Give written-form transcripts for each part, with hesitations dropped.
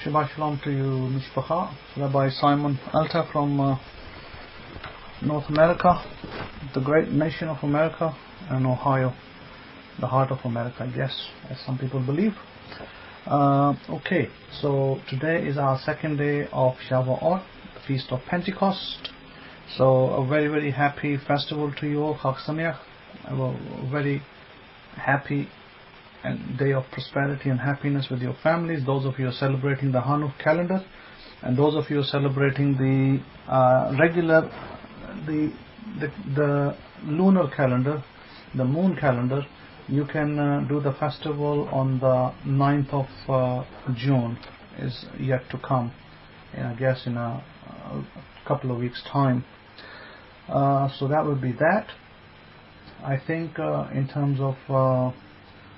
Shabbat Shalom to you, Mishpacha. Rabbi Simon Alta from North America, the great nation of America, and Ohio, the heart of America, I guess, as some people believe. Okay, so today is our second day of Shavuot, the Feast of Pentecost. So a very, very happy festival to you all, Chag Sameach. A very happy and day of prosperity and happiness with your families. Those of you who are celebrating the Hanuk calendar, and those of you who are celebrating the regular, the lunar calendar, the moon calendar, you can do the festival on the 9th of June, is yet to come, I guess in a couple of weeks time. So that will be that. I think in terms of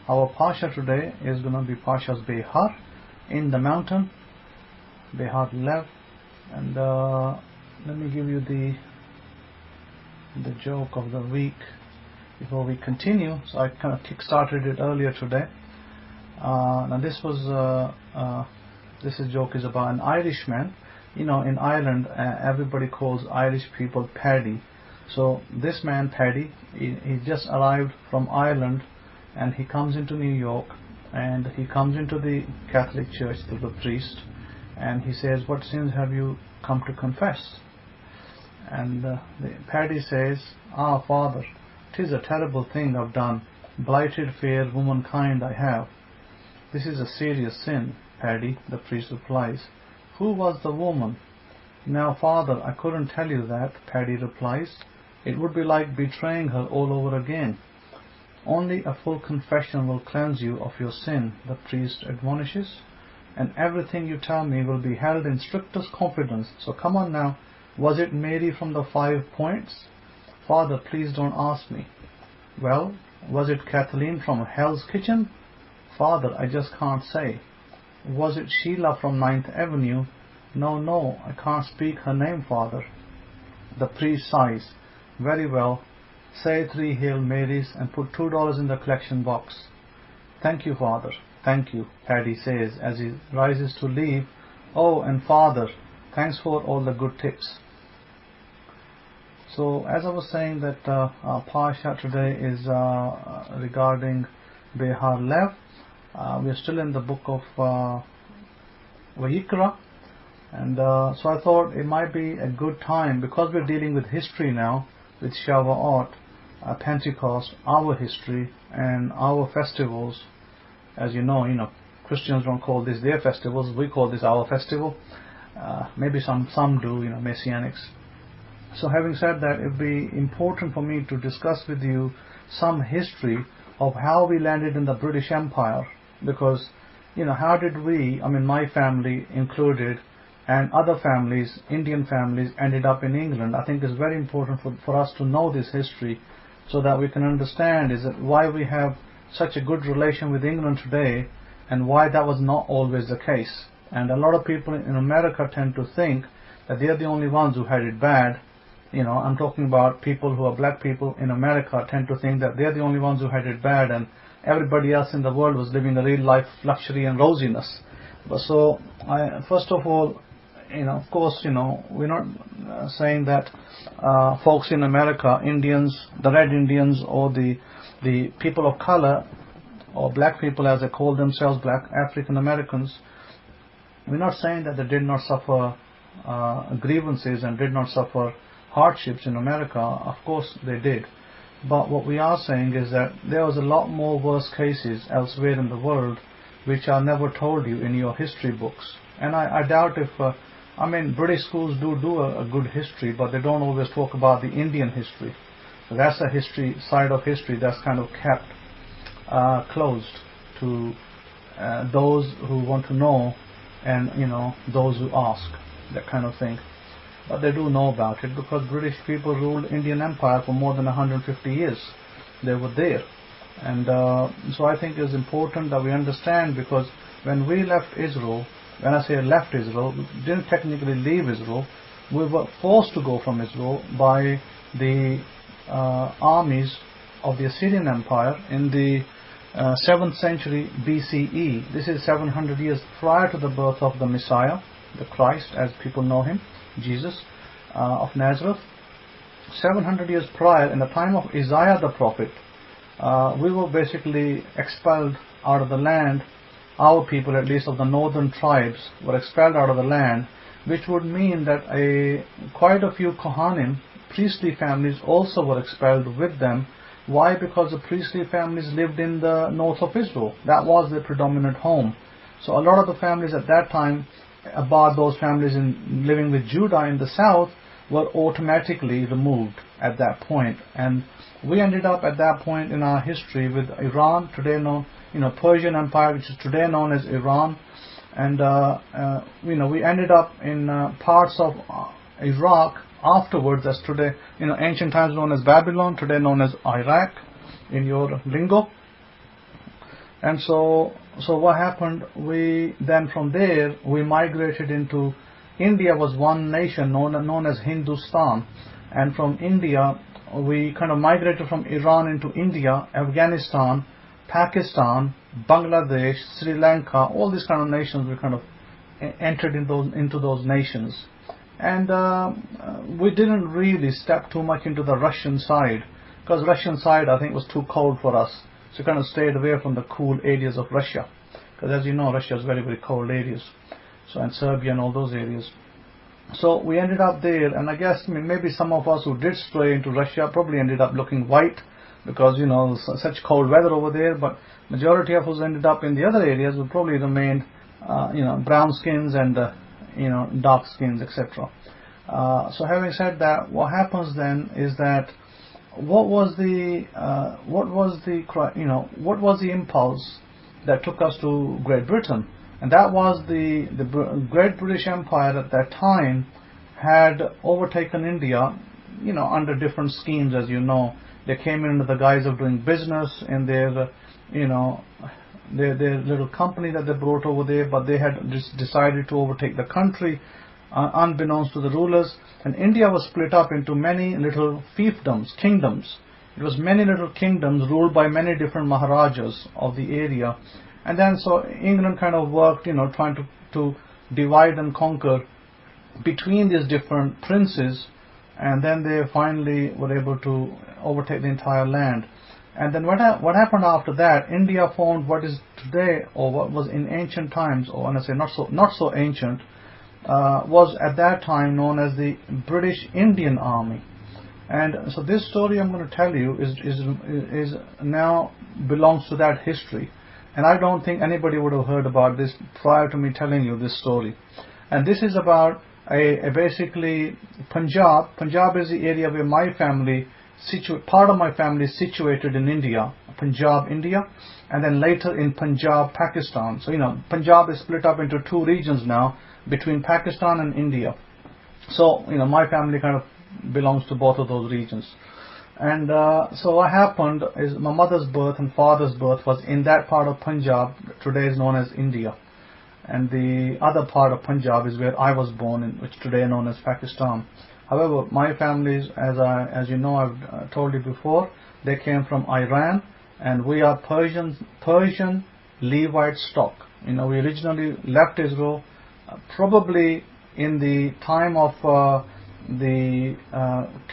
our Parsha today is going to be Parsha's Behar, in the mountain, Behar Lev. And let me give you the joke of the week before we continue. So I kind of kick-started it earlier today. Now this joke is about an Irishman. You know, in Ireland, everybody calls Irish people Paddy. So this man, Paddy, he just arrived from Ireland, and he comes into New York, and he comes into the Catholic Church to the priest, and he says, "What sins have you come to confess?" And the Paddy says, "Ah, Father, 'tis a terrible thing I've done. Blighted fair womankind I have." "This is a serious sin, Paddy," the priest replies. "Who was the woman?" "Now, Father, I couldn't tell you that," Paddy replies. "It would be like betraying her all over again." "Only a full confession will cleanse you of your sin," the priest admonishes, "and everything you tell me will be held in strictest confidence. So come on now, was it Mary from the 5 Points?" "Father, please don't ask me." "Well, was it Kathleen from Hell's Kitchen?" "Father, I just can't say." "Was it Sheila from 9th Avenue?" No, I can't speak her name, Father." The priest sighs. "Very well. Say 3 Hail Marys and put $2 in the collection box." "Thank you, Father. Thank you," Paddy says as he rises to leave. "Oh, and Father, thanks for all the good tips." So as I was saying, that our Parsha today is regarding Behar Lev. We are still in the book of Vayikra, and so I thought it might be a good time, because we're dealing with history now, with Shavuot, Pentecost, our history and our festivals. As you know, Christians don't call this their festivals. We call this our festival. Maybe some do, Messianics. So having said that, it would be important for me to discuss with you some history of how we landed in the British Empire, because how did we, my family included, and other families, Indian families, ended up in England. I think it's very important for us to know this history, so that we can understand why we have such a good relation with England today, and why that was not always the case. And a lot of people in America tend to think that they're the only ones who had it bad. I'm talking about people who are black people in America tend to think that they're the only ones who had it bad, and everybody else in the world was living a real life luxury and rosiness. So first of all, of course, we're not saying that folks in America, Indians, the Red Indians, or the people of color, or black people as they call themselves, black African Americans, we're not saying that they did not suffer grievances and did not suffer hardships in America. Of course they did. But what we are saying is that there was a lot more worse cases elsewhere in the world, which are never told you in your history books. And I doubt if British schools do a good history, but they don't always talk about the Indian history. So that's a history side of history that's kind of kept closed to those who want to know, and those who ask, that kind of thing. But they do know about it, because British people ruled Indian Empire for more than 150 years. They were there. And so I think it's important that we understand, because when we left Israel, when I say left Israel, we didn't technically leave Israel. We were forced to go from Israel by the armies of the Assyrian Empire in the 7th century BCE. This is 700 years prior to the birth of the Messiah, the Christ, as people know him, Jesus of Nazareth. 700 years prior, in the time of Isaiah the prophet, we were basically expelled out of the land. Our people, at least of the northern tribes, were expelled out of the land, which would mean that quite a few Kohanim, priestly families, also were expelled with them. Why? Because the priestly families lived in the north of Israel. That was their predominant home. So a lot of the families at that time, about those families living with Judah in the south, were automatically removed at that point. And we ended up at that point in our history with Iran, today known, Persian Empire, which is today known as Iran. And we ended up in parts of Iraq afterwards, as today, ancient times known as Babylon, today known as Iraq in your lingo. And so what happened, we then from there we migrated into India. Was one nation known as Hindustan, and from India we kind of migrated from Iran into India, Afghanistan, Pakistan, Bangladesh, Sri Lanka, all these kind of nations. We kind of entered into those nations. And we didn't really step too much into the Russian side, because Russian side I think was too cold for us. So kind of stayed away from the cool areas of Russia, because as you know, Russia is very, very cold areas. So, and Serbia and all those areas. So we ended up there, and I guess maybe some of us who did stray into Russia probably ended up looking white, because such cold weather over there. But majority of us ended up in the other areas who probably remained brown skins and dark skins, etc. So having said that, what happens then is that what was the impulse that took us to Great Britain? And that was the Great British Empire at that time had overtaken India, under different schemes. As you know, they came in under the guise of doing business in their little company that they brought over there, but they had just decided to overtake the country, unbeknownst to the rulers. And India was split up into many little fiefdoms, kingdoms. It was many little kingdoms ruled by many different maharajas of the area. And then so England kind of worked, trying to divide and conquer between these different princes, and then they finally were able to overtake the entire land. And then what happened after that? India formed what is today, or what was in ancient times, or when I say not so ancient, was at that time known as the British Indian Army. And so this story I'm going to tell you is now belongs to that history. And I don't think anybody would have heard about this prior to me telling you this story. And this is about basically Punjab. Punjab is the area where my family, part of my family is situated in India, Punjab, India, and then later in Punjab, Pakistan. So Punjab is split up into two regions now between Pakistan and India. So my family kind of belongs to both of those regions. And so what happened is my mother's birth and father's birth was in that part of Punjab, today is known as India. And the other part of Punjab is where I was born, which today is known as Pakistan. However, my families, as you know, I've told you before, they came from Iran, and we are Persian Levite stock. We originally left Israel probably in the time of the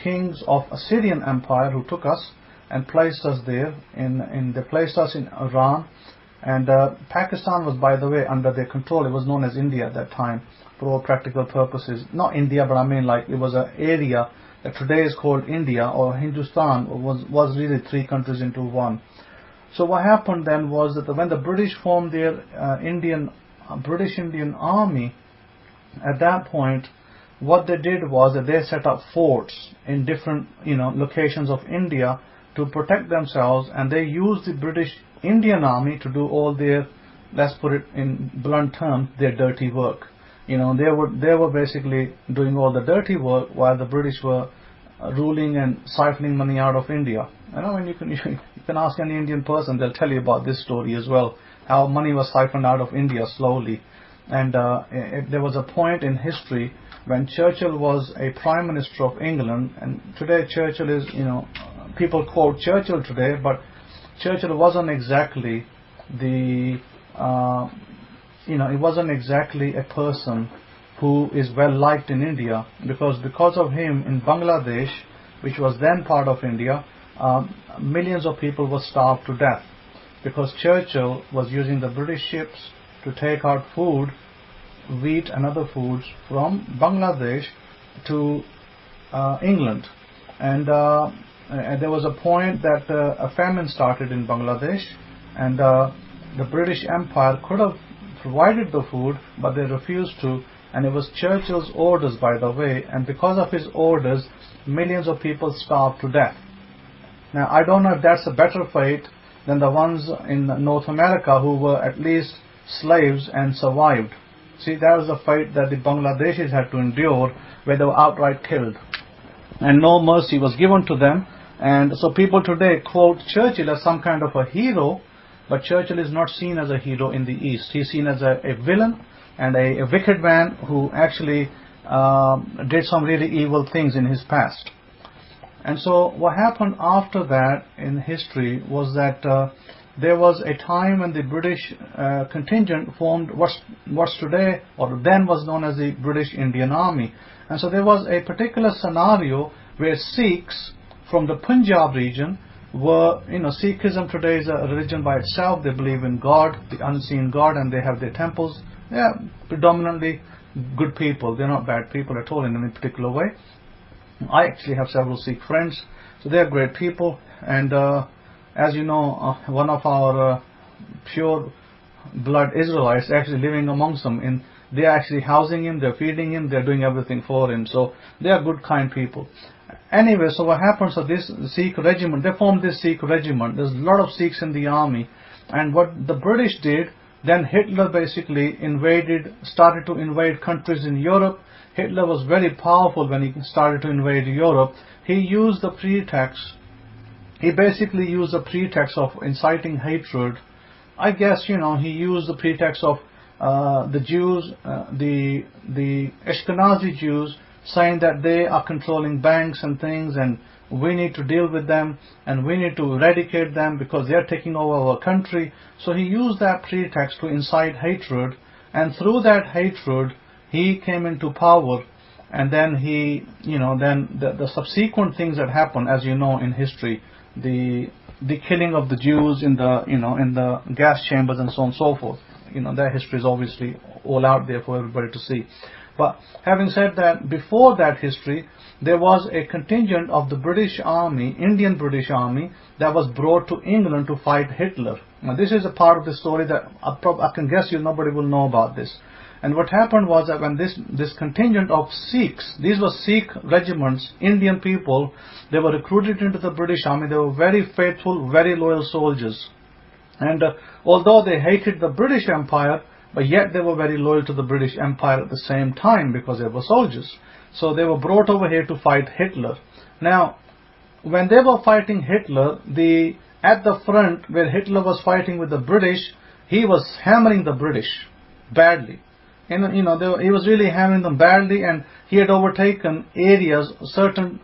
kings of Assyrian Empire, who took us and placed us there. They placed us in Iran, and Pakistan was, by the way, under their control. It was known as India at that time for all practical purposes. Not India, but I mean like it was an area that today is called India, or Hindustan was really three countries into one. So what happened then was that when the British formed their British Indian Army, at that point, what they did was that they set up forts in different locations of India to protect themselves, and they used the British Indian Army to do all their, let's put it in blunt terms, their dirty work. They were basically doing all the dirty work while the British were ruling and siphoning money out of India. You can ask any Indian person, they'll tell you about this story as well, how money was siphoned out of India slowly. And there was a point in history when Churchill was a Prime Minister of England, and today Churchill is, people quote Churchill today, but Churchill wasn't exactly the, it wasn't exactly a person who is well liked in India, because of him in Bangladesh, which was then part of India, millions of people were starved to death, because Churchill was using the British ships to take out food, wheat and other foods from Bangladesh to England. And there was a point that a famine started in Bangladesh, and the British Empire could have provided the food, but they refused to, and it was Churchill's orders, by the way, and because of his orders, millions of people starved to death. Now, I don't know if that's a better fate than the ones in North America who were at least slaves and survived. See, that was the fate that the Bangladeshis had to endure, where they were outright killed, and no mercy was given to them. And so people today quote Churchill as some kind of a hero, but Churchill is not seen as a hero in the East. He's seen as a villain and a wicked man who actually did some really evil things in his past. And so what happened after that in history was that there was a time when the British contingent formed what's today, or then was known as the British Indian Army. And so there was a particular scenario where Sikhs from the Punjab region were, Sikhism today is a religion by itself. They believe in God, the unseen God, and they have their temples. They are predominantly good people. They're not bad people at all in any particular way. I actually have several Sikh friends, so they are great people. And as you know, one of our pure blood Israelites actually living amongst them. They are actually housing him, they're feeding him, they're doing everything for him. So they are good, kind people. Anyway, so what happened? So this Sikh regiment, they formed this Sikh regiment. There's a lot of Sikhs in the army. And what the British did, then Hitler basically started to invade countries in Europe. Hitler was very powerful when he started to invade Europe. He basically used the pretext of inciting hatred. I guess, he used the pretext of the Jews, the Ashkenazi Jews, saying that they are controlling banks and things, and we need to deal with them, and we need to eradicate them because they're taking over our country. So he used that pretext to incite hatred, and through that hatred he came into power. And then then the subsequent things that happened, as you know in history, the killing of the Jews in the gas chambers and so on and so forth. That history is obviously all out there for everybody to see. But having said that, before that history, there was a contingent of the British Army, Indian British Army, that was brought to England to fight Hitler. Now this is a part of the story that I can guess nobody will know about this. And what happened was that when this contingent of Sikhs, these were Sikh regiments, Indian people, they were recruited into the British Army. They were very faithful, very loyal soldiers. And although they hated the British Empire, but yet they were very loyal to the British Empire at the same time, because they were soldiers. So they were brought over here to fight Hitler. Now, when they were fighting Hitler, at the front where Hitler was fighting with the British, he was hammering the British badly. He was really hammering them badly, and he had overtaken areas, certain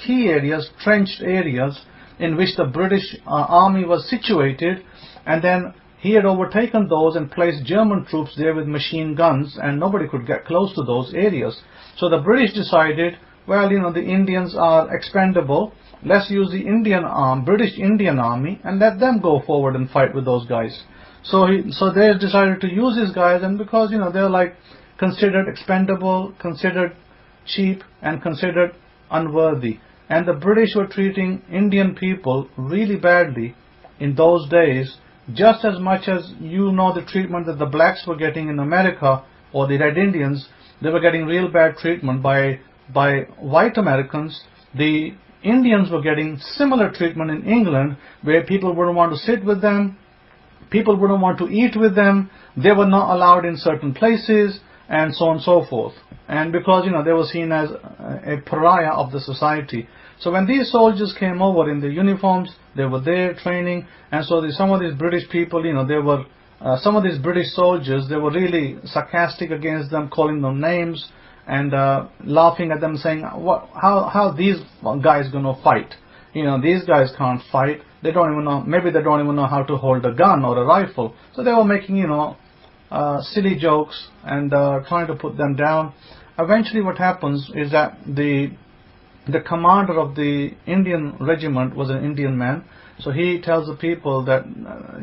key areas, trenched areas, in which the British army was situated, and then he had overtaken those and placed German troops there with machine guns, and nobody could get close to those areas. So the British decided, well, the Indians are expendable. Let's use the British Indian Army, and let them go forward and fight with those guys. So they decided to use these guys, and because they're considered expendable, considered cheap, and considered unworthy. And the British were treating Indian people really badly in those days, just as much as the treatment that the blacks were getting in America, or the Red Indians. They were getting real bad treatment by white Americans. The Indians were getting similar treatment in England, where people wouldn't want to sit with them, people wouldn't want to eat with them, they were not allowed in certain places, and so on and so forth. And because they were seen as a pariah of the society. So when these soldiers came over in the uniforms, they were there training, and so some of these British people, some of these British soldiers, they were really sarcastic against them, calling them names, and laughing at them, saying, how these guys going to fight? these guys can't fight. They don't even know, maybe they don't even know how to hold a gun or a rifle. So they were making, silly jokes and trying to put them down. Eventually what happens is that the commander of the Indian regiment was an Indian man. So he tells the people that,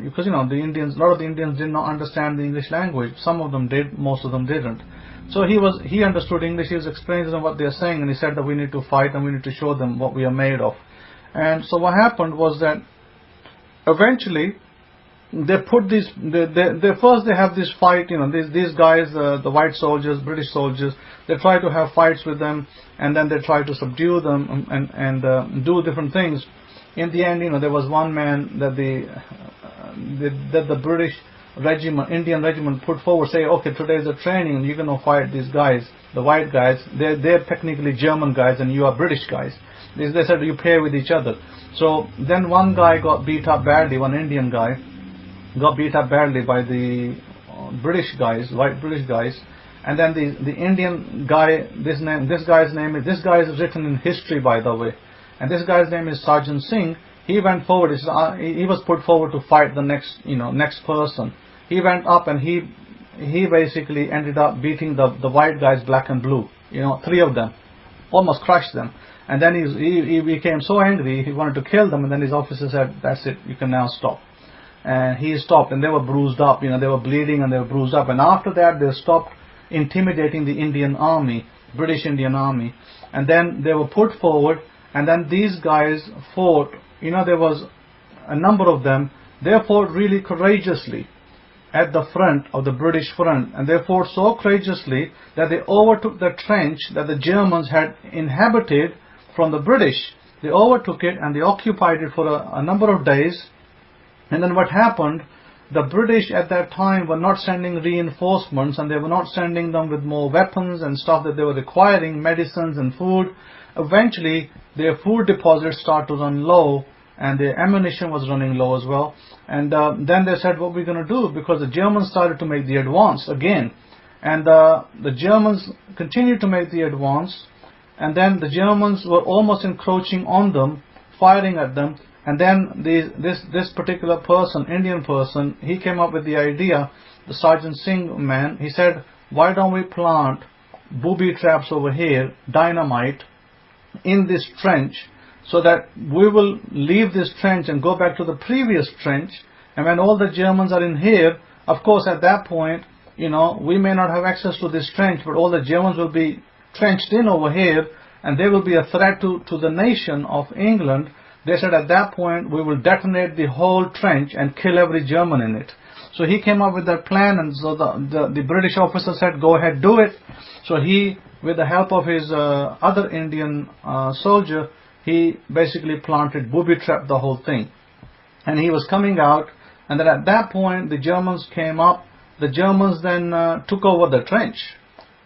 because the Indians, a lot of the Indians did not understand the English language. Some of them did, most of them didn't. So he understood English. He was explaining to them what they are saying, and he said that we need to fight and we need to show them what we are made of. And so what happened was that eventually they put these, first they have this fight, these guys, the white soldiers, British soldiers, they try to have fights with them, and then they try to subdue them and do different things. In the end, there was one man that the British regiment, Indian regiment, put forward, say, okay, today is a training and you're going to fight these guys, the white guys. They're technically German guys and you are British guys. They said you pair with each other. So then one guy got beat up badly, one Indian guy got beat up badly by the British guys, white British guys. And then the Indian guy, this guy is written in history, by the way. And this guy's name is Sergeant Singh. He went forward. He was put forward to fight the next person. He went up and he basically ended up beating the white guys black and blue. 3 of them, almost crushed them. And then he became so angry he wanted to kill them. And then his officer said, "That's it. You can now stop." And he stopped. And they were bruised up. They were bleeding and they were bruised up. And after that, they stopped intimidating the Indian army, British Indian army. And then they were put forward. And then these guys fought. There was a number of them. They fought really courageously at the front of the British front. And they fought so courageously that they overtook the trench that the Germans had inhabited from the British. They overtook it and they occupied it for a number of days. And then what happened, the British at that time were not sending reinforcements, and they were not sending them with more weapons and stuff that they were requiring, medicines and food. Eventually, their food deposits started to run low, and their ammunition was running low as well. And then they said, what are we going to do? Because the Germans started to make the advance again. And the Germans continued to make the advance. And then the Germans were almost encroaching on them, firing at them. And then this particular person, Indian person, he came up with the idea, the Sergeant Singh man. He said, why don't we plant booby traps over here, dynamite, in this trench, so that we will leave this trench and go back to the previous trench. And when all the Germans are in here, of course at that point, we may not have access to this trench, but all the Germans will be trenched in over here, and they will be a threat to the nation of England. They said at that point we will detonate the whole trench and kill every German in it. So he came up with that plan, and so the British officer said, go ahead, do it. So he, with the help of his other Indian soldier, he basically planted, booby-trapped the whole thing. And he was coming out, and then at that point the Germans came up. The Germans then took over the trench,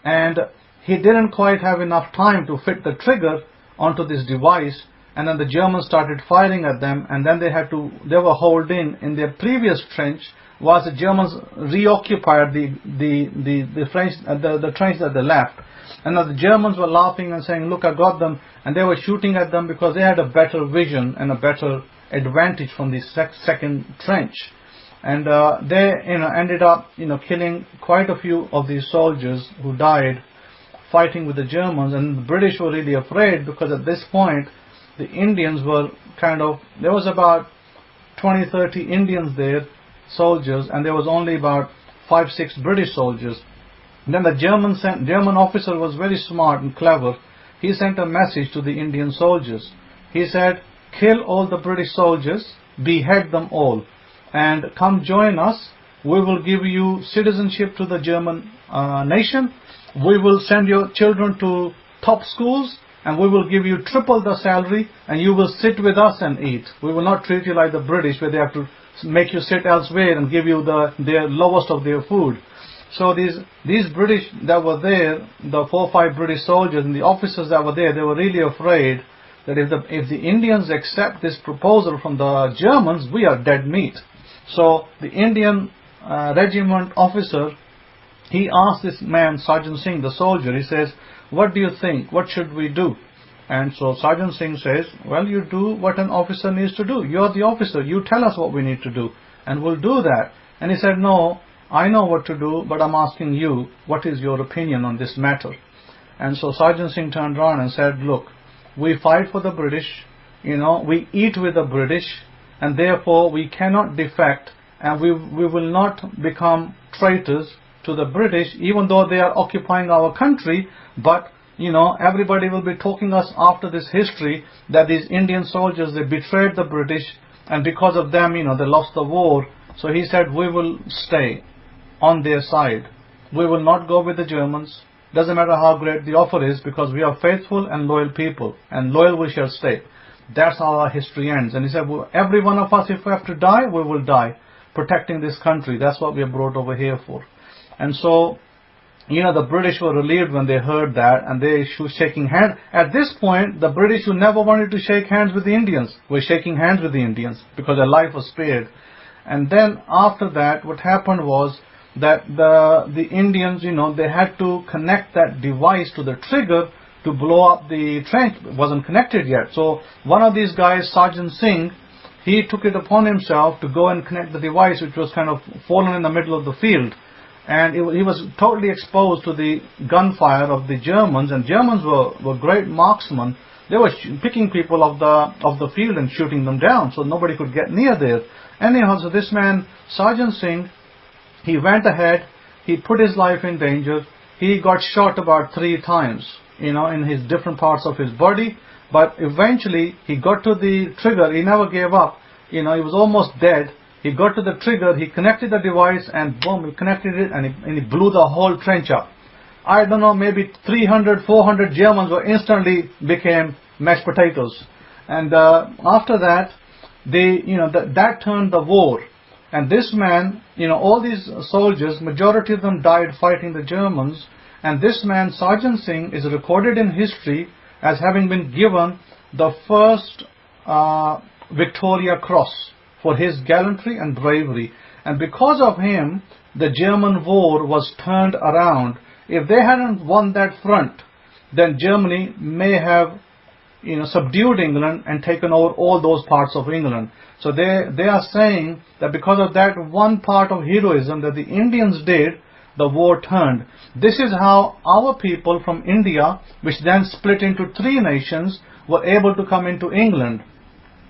and he didn't quite have enough time to fit the trigger onto this device. And then the Germans started firing at them, and then they were holed in their previous trench, whilst the Germans reoccupied the trench that they left. And now the Germans were laughing and saying, look, I got them. And they were shooting at them because they had a better vision and a better advantage from the second trench. And they ended up killing quite a few of these soldiers who died fighting with the Germans. And the British were really afraid, because at this point the Indians were there was about 20-30 Indians there, soldiers, and there was only about 5-6 British soldiers. And then the German officer was very smart and clever. He sent a message to the Indian soldiers. He said, kill all the British soldiers, behead them all, and come join us. We will give you citizenship to the German nation. We will send your children to top schools, and we will give you triple the salary, and you will sit with us and eat. We will not treat you like the British, where they have to make you sit elsewhere and give you their lowest of their food. So these British that were there, the 4 or 5 British soldiers and the officers that were there, they were really afraid that if the Indians accept this proposal from the Germans, we are dead meat. So the Indian regiment officer, he asked this man, Sergeant Singh, the soldier, he says, what do you think? What should we do? And so Sergeant Singh says, well, you do what an officer needs to do. You're the officer. You tell us what we need to do, and we'll do that. And he said, no, I know what to do, but I'm asking you, what is your opinion on this matter? And so Sergeant Singh turned around and said, look, we fight for the British, we eat with the British, and therefore we cannot defect, and we will not become traitors to the British, even though they are occupying our country. But everybody will be talking us after this history that these Indian soldiers, they betrayed the British, and because of them, they lost the war. So he said, we will stay on their side. We will not go with the Germans. Doesn't matter how great the offer is, because we are faithful and loyal people, and loyal we shall stay. That's how our history ends. And he said, well, every one of us, if we have to die, we will die protecting this country. That's what we are brought over here for. And so, the British were relieved when they heard that, and they were shaking hands. At this point, the British, who never wanted to shake hands with the Indians, were shaking hands with the Indians because their life was spared. And then after that, what happened was that the Indians, they had to connect that device to the trigger to blow up the trench. It wasn't connected yet. So one of these guys, Sergeant Singh, he took it upon himself to go and connect the device, which was kind of fallen in the middle of the field. And he was totally exposed to the gunfire of the Germans, and Germans were great marksmen. They were picking people of the field and shooting them down, so nobody could get near there. Anyhow, so this man, Sergeant Singh, he went ahead, he put his life in danger. He got shot about 3 times, in his different parts of his body, but eventually he got to the trigger. He never gave up. He was almost dead. He got to the trigger, he connected the device, and boom, he connected it, and he blew the whole trench up. I don't know, maybe 300, 400 Germans were instantly became mashed potatoes. And after that, that turned the war. And this man, all these soldiers, majority of them died fighting the Germans. And this man, Sergeant Singh, is recorded in history as having been given the first Victoria Cross for his gallantry and bravery. And because of him, the German war was turned around. If they hadn't won that front, then Germany may have subdued England and taken over all those parts of England. So they are saying that because of that one part of heroism that the Indians did, the war turned. This is how our people from India, which then split into 3 nations, were able to come into England.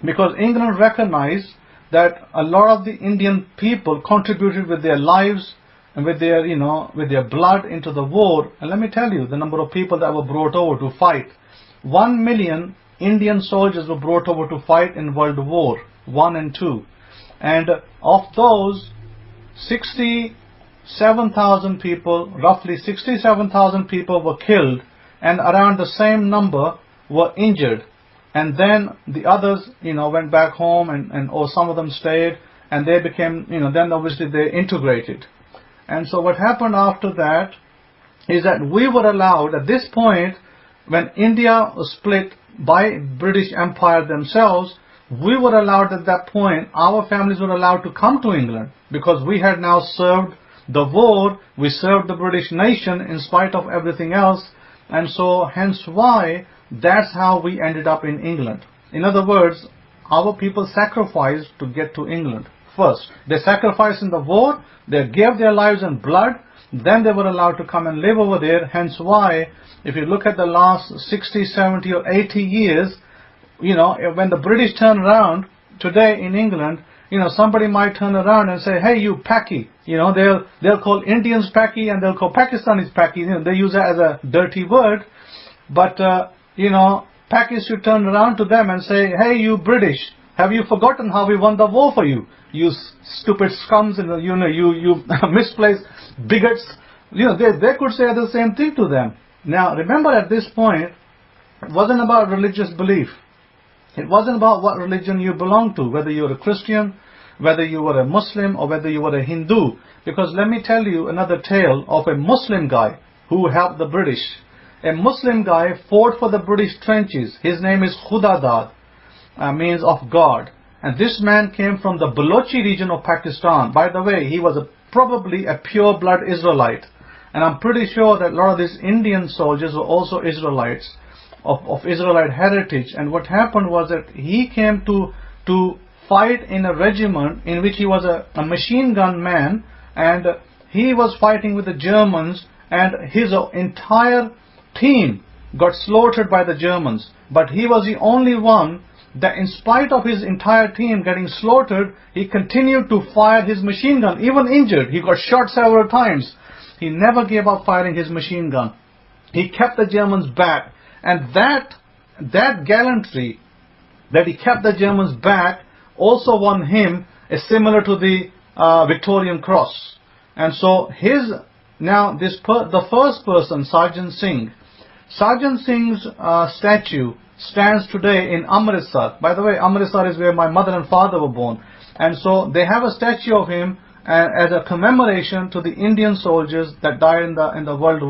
Because England recognized that a lot of the Indian people contributed with their lives and with their, with their blood into the war. And let me tell you, the number of people that were brought over to fight. 1 million Indian soldiers were brought over to fight in World War I and II. And of those, 67,000 people, roughly 67,000 people were killed, and around the same number were injured. And then the others, went back home, or some of them stayed, and they became, then obviously they integrated. And so what happened after that is that we were allowed, at this point, when India was split by British Empire themselves, we were allowed at that point, our families were allowed to come to England, because we had now served the war, we served the British nation in spite of everything else, and so hence why that's how we ended up in England. In other words, our people sacrificed to get to England first. They sacrificed in the war, they gave their lives and blood, then they were allowed to come and live over there. Hence why, if you look at the last 60, 70 or 80 years, when the British turn around today in England, somebody might turn around and say, hey, you Paki. They'll call Indians Paki, and they'll call Pakistanis Paki. They use that as a dirty word. But, Pakis should turn around to them and say, hey, you British, have you forgotten how we won the war for you? You stupid scums, and you misplaced bigots. They could say the same thing to them. Now, remember, at this point, it wasn't about religious belief. It wasn't about what religion you belong to, whether you're a Christian, whether you were a Muslim, or whether you were a Hindu. Because let me tell you another tale of a Muslim guy who helped the British. A Muslim guy fought for the British trenches. His name is Khudadad, means of God. And this man came from the Balochi region of Pakistan. By the way, he was probably a pure-blood Israelite. And I'm pretty sure that a lot of these Indian soldiers were also Israelites. of Israelite heritage. And what happened was that he came to fight in a regiment in which he was a machine gun man, and he was fighting with the Germans, and his entire team got slaughtered by the Germans. But he was the only one that, in spite of his entire team getting slaughtered, he continued to fire his machine gun, even injured. He got shot several times. He never gave up firing his machine gun. He kept the Germans back, and that gallantry that he kept the Germans back also won him similar to the Victorian Cross. And so the first person, Sergeant Singh's statue stands today in Amritsar. By the way, Amritsar is where my mother and father were born. And so they have a statue of him as a commemoration to the Indian soldiers that died in the world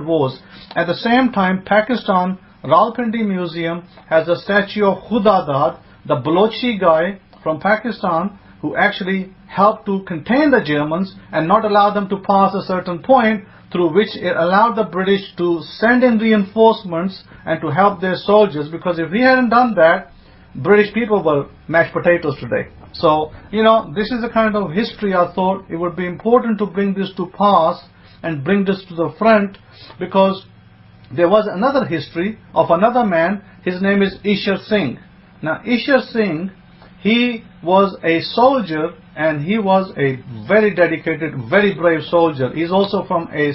wars. At the same time, Pakistan, Rawalpindi Museum has a statue of Khudadad, the Balochi guy from Pakistan, who actually helped to contain the Germans and not allow them to pass a certain point, through which it allowed the British to send in reinforcements and to help their soldiers. Because if we hadn't done that, British people were mashed potatoes today. So, this is the kind of history I thought it would be important to bring this to pass and bring this to the front, because there was another history of another man. His name is Ishar Singh. Now, Ishar Singh, he was a soldier, and he was a very dedicated, very brave soldier. He's also from a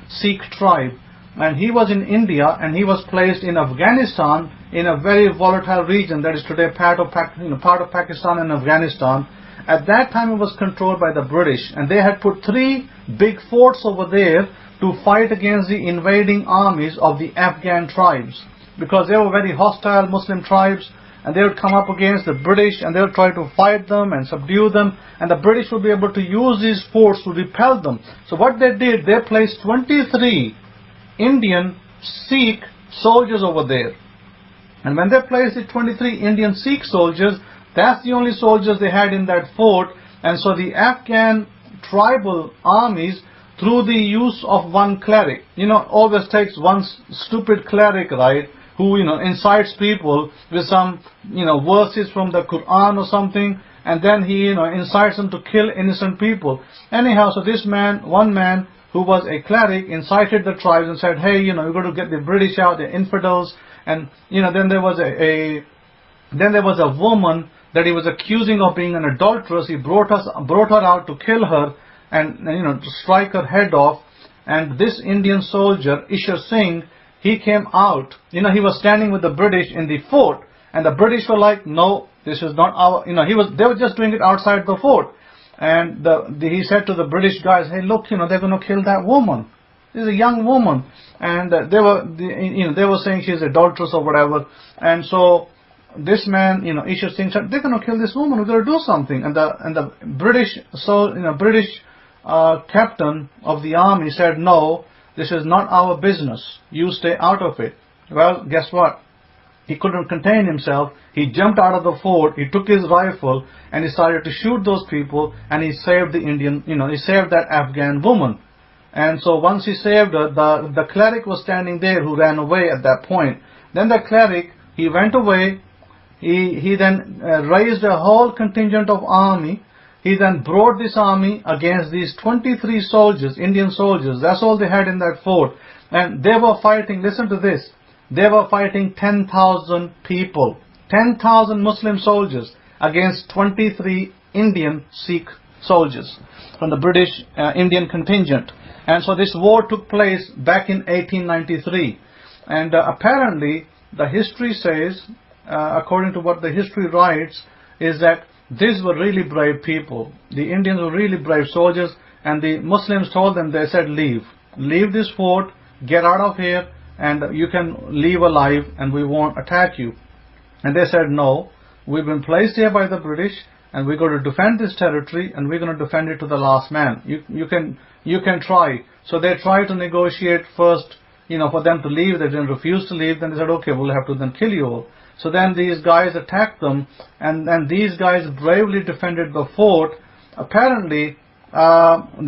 Sikh tribe, and he was in India, and he was placed in Afghanistan, in a very volatile region that is today part of Pakistan and Afghanistan. At that time, it was controlled by the British, and they had put 3 big forts over there to fight against the invading armies of the Afghan tribes, because they were very hostile Muslim tribes, and they would come up against the British, and they would try to fight them and subdue them, and the British would be able to use these forts to repel them. So what they did, they placed 23 Indian Sikh soldiers over there. And when they placed the 23 Indian Sikh soldiers, that's the only soldiers they had in that fort. And so the Afghan tribal armies, through the use of one cleric, always takes one stupid cleric, right, who, incites people with some, verses from the Quran or something, and then he, incites them to kill innocent people. Anyhow, so this man, one man who was a cleric, incited the tribes and said, hey, we've got to get the British out, the infidels. And, then there was a woman that he was accusing of being an adulteress. He brought her out to kill her and, to strike her head off. And this Indian soldier, Ishar Singh, he came out, he was standing with the British in the fort, and the British were like, no, this is not our, they were just doing it outside the fort. And he said to the British guys, hey, look, they're going to kill that woman. This is a young woman. And they were saying she's adulteress or whatever. And so this man, Ishar Singh said, they're going to kill this woman, we've got to do something. And the British captain of the army said, no, this is not our business. You stay out of it. Well, guess what? He couldn't contain himself. He jumped out of the fort. He took his rifle and he started to shoot those people. And he saved he saved that Afghan woman. And so once he saved her, the cleric was standing there who ran away at that point. Then the cleric, he went away. He then raised a whole contingent of army. He then brought this army against these 23 soldiers, Indian soldiers. That's all they had in that fort. And they were fighting, listen to this, they were fighting 10,000 people, 10,000 Muslim soldiers against 23 Indian Sikh soldiers from the British Indian contingent. And so this war took place back in 1893. And apparently the history says, according to what the history writes, is that these were really brave people. The Indians were really brave soldiers, and the Muslims told them, they said, leave this fort, get out of here, and you can leave alive and we won't attack you. And they said, no, we've been placed here by the British and we're going to defend this territory and we're going to defend it to the last man. You can try. So they tried to negotiate first, for them to leave. They didn't refuse to leave. Then they said, okay, we'll have to then kill you all. So then these guys attacked them, and these guys bravely defended the fort. Apparently,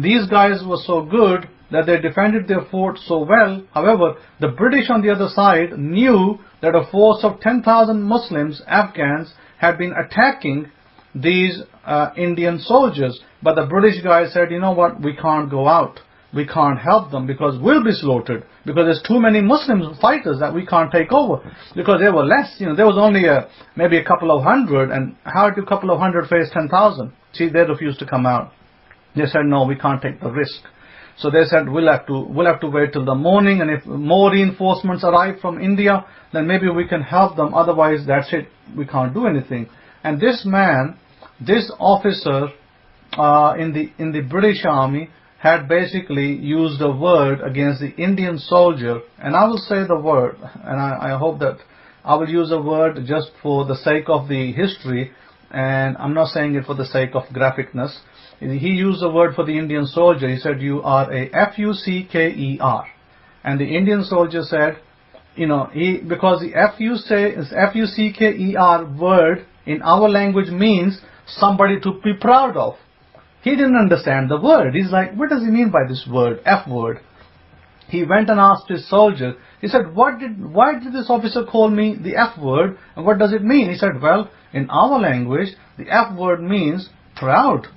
these guys were so good that they defended their fort so well. However, the British on the other side knew that a force of 10,000 Muslims, Afghans, had been attacking these Indian soldiers. But the British guys said, you know what, we can't go out. We can't help them because we'll be slaughtered, because there's too many Muslim fighters that we can't take over, because there were less, there was only maybe a couple of hundred, and how do a couple of hundred face 10,000? See, they refused to come out. They said, no, we can't take the risk. So they said, we'll have to wait till the morning, and if more reinforcements arrive from India, then maybe we can help them. Otherwise, that's it. We can't do anything. And this man, this officer in the British Army, had basically used a word against the Indian soldier, and I will say the word, and I hope that I will use a word just for the sake of the history, and I'm not saying it for the sake of graphicness. He used a word for the Indian soldier. He said, you are a F-U-C-K-E-R. And the Indian soldier said, because the F-U-C-K-E-R word in our language means somebody to be proud of. He didn't understand the word. He's like, what does he mean by this word, F word? He went and asked his soldier. He said, why did this officer call me the F word, and what does it mean? He said, well, in our language, the F word means proud,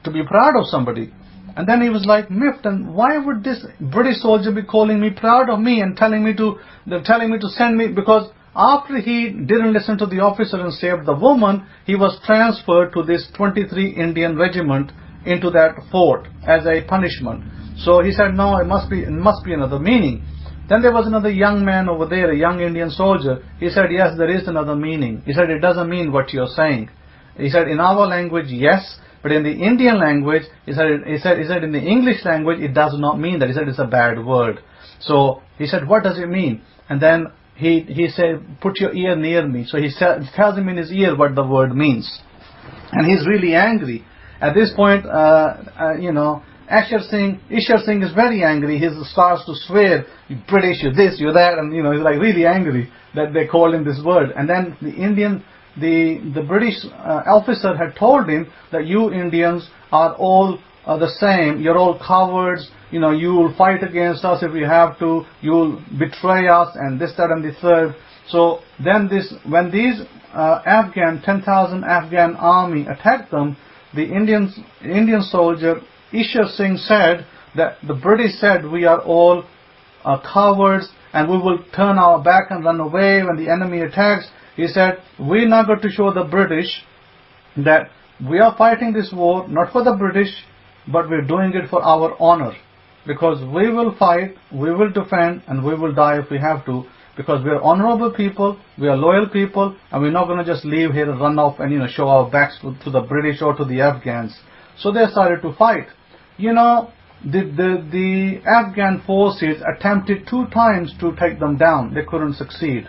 to be proud of somebody. And then he was like miffed, and why would this British soldier be calling me proud of me and telling me to send me, because after he didn't listen to the officer and saved the woman, he was transferred to this 23 Indian regiment into that fort as a punishment. So he said, no, it must be another meaning. Then there was another young man over there, a young Indian soldier. He said, yes, there is another meaning. He said, it doesn't mean what you're saying. He said, in our language, yes, but in the Indian language, he said in the English language, it does not mean that. He said, it's a bad word. So he said, what does it mean? And then he said, put your ear near me. So he tells him in his ear what the word means. And he's really angry. At this point, Ishar Singh is very angry. He starts to swear, you British, you're this, you're that, and he's like really angry that they called him this word. And then the British officer had told him that you Indians are all the same. You're all cowards. You will fight against us if we have to. You'll betray us, and this, that, and the third. So then when these 10,000 Afghan army attacked them, the Indian soldier Ishar Singh said that the British said, we are all cowards, and we will turn our back and run away when the enemy attacks. He said, we're not going to show the British that we are fighting this war not for the British, but we're doing it for our honor, because we will fight, we will defend, and we will die if we have to, because we are honorable people, we are loyal people, and we're not going to just leave here and run off and show our backs to the British or to the Afghans. So they started to fight. The Afghan forces attempted 2 times to take them down. They couldn't succeed.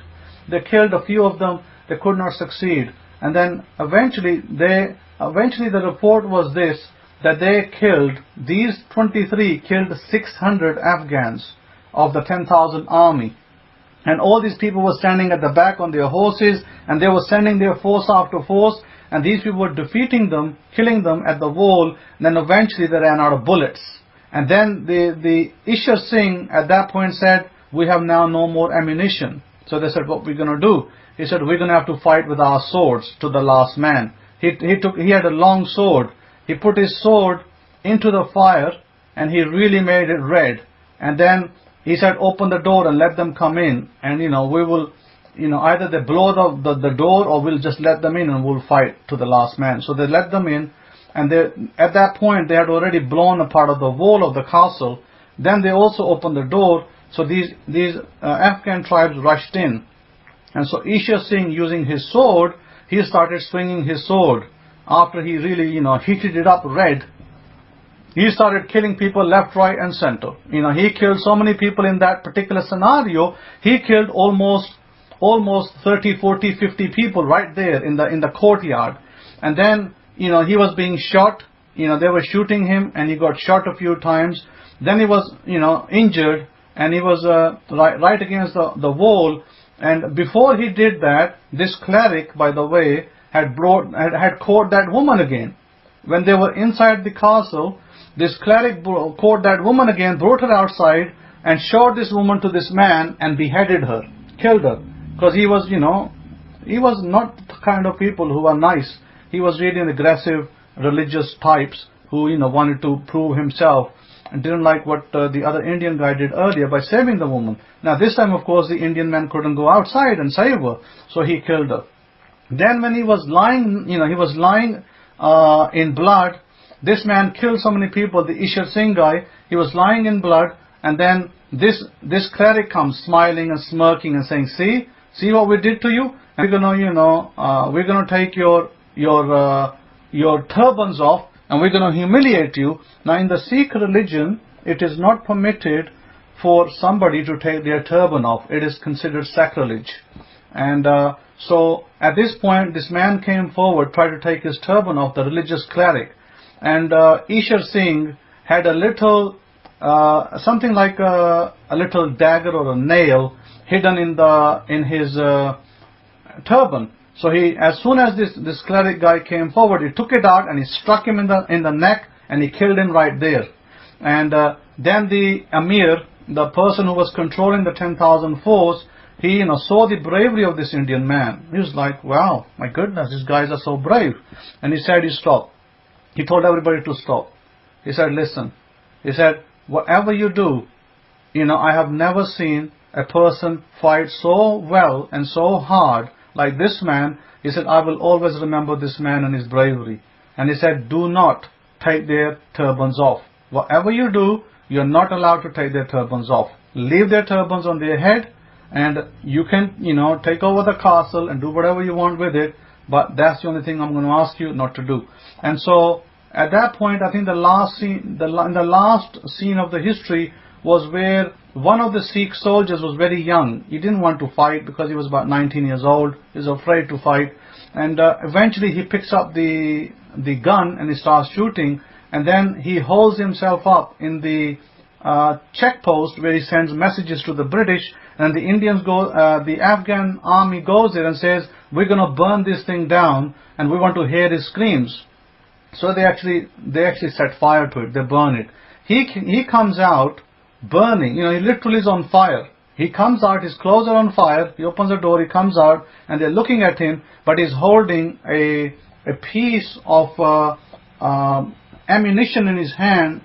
They killed a few of them. They could not succeed. And then eventually the report was this, that these 23 killed 600 Afghans of the 10,000 army. And all these people were standing at the back on their horses, and they were sending their force after force, and these people were defeating them, killing them at the wall, and then eventually they ran out of bullets. And then the Ishar Singh at that point said, we have now no more ammunition. So they said, what are we going to do? He said, we're going to have to fight with our swords to the last man. He had a long sword. He put his sword into the fire, and he really made it red. And then he said, open the door and let them come in. And we will, either they blow the door, or we'll just let them in and we'll fight to the last man. So they let them in, and at that point they had already blown a part of the wall of the castle. Then they also opened the door. So these Afghan tribes rushed in. And so Ishar Singh, using his sword, he started swinging his sword. After he really, heated it up red, he started killing people left, right, and center. He killed so many people in that particular scenario. He killed almost 30, 40, 50 people right there in the courtyard. And then, he was being shot. They were shooting him, and he got shot a few times. Then he was, injured, and he was right against the wall. And before he did that, this cleric, by the way, had caught that woman again. When they were inside the castle, this cleric caught that woman again, brought her outside, and showed this woman to this man and beheaded her, killed her. Because he was, he was not the kind of people who are nice. He was really an aggressive religious types who, wanted to prove himself and didn't like what the other Indian guy did earlier by saving the woman. Now this time, of course, the Indian man couldn't go outside and save her, so he killed her. Then when he was lying, in blood, this man killed so many people, the Ishar Singh guy, he was lying in blood, and then this cleric comes smiling and smirking and saying, see what we did to you? And we're gonna take your turbans off, and we're going to humiliate you. Now in the Sikh religion, it is not permitted for somebody to take their turban off. It is considered sacrilege. And so at this point, this man came forward, tried to take his turban off, the religious cleric. And Ishar Singh had a little, something like a little dagger or a nail hidden in his turban. So as soon as this cleric guy came forward, he took it out and he struck him in the neck and he killed him right there. And then the Amir, the person who was controlling the 10,000 force, he saw the bravery of this Indian man. He was like, wow, my goodness, these guys are so brave. And he said, he stopped. He told everybody to stop. He said, listen. He said, whatever you do, I have never seen a person fight so well and so hard like this man. He said, I will always remember this man and his bravery. And he said, do not take their turbans off. Whatever you do, you're not allowed to take their turbans off. Leave their turbans on their head, and you can, take over the castle and do whatever you want with it, but that's the only thing I'm going to ask you not to do. And so at that point, I think the last scene of the history was where one of the Sikh soldiers was very young. He didn't want to fight because he was about 19 years old. He was afraid to fight. And eventually he picks up the gun and he starts shooting. And then he holds himself up in the check post where he sends messages to the British. And the Indians the Afghan army goes there and says, we're going to burn this thing down and we want to hear his screams. So they actually set fire to it. They burn it. He comes out burning, he literally is on fire. He comes out, his clothes are on fire, he opens the door, he comes out, and they're looking at him, but he's holding a piece of ammunition in his hand,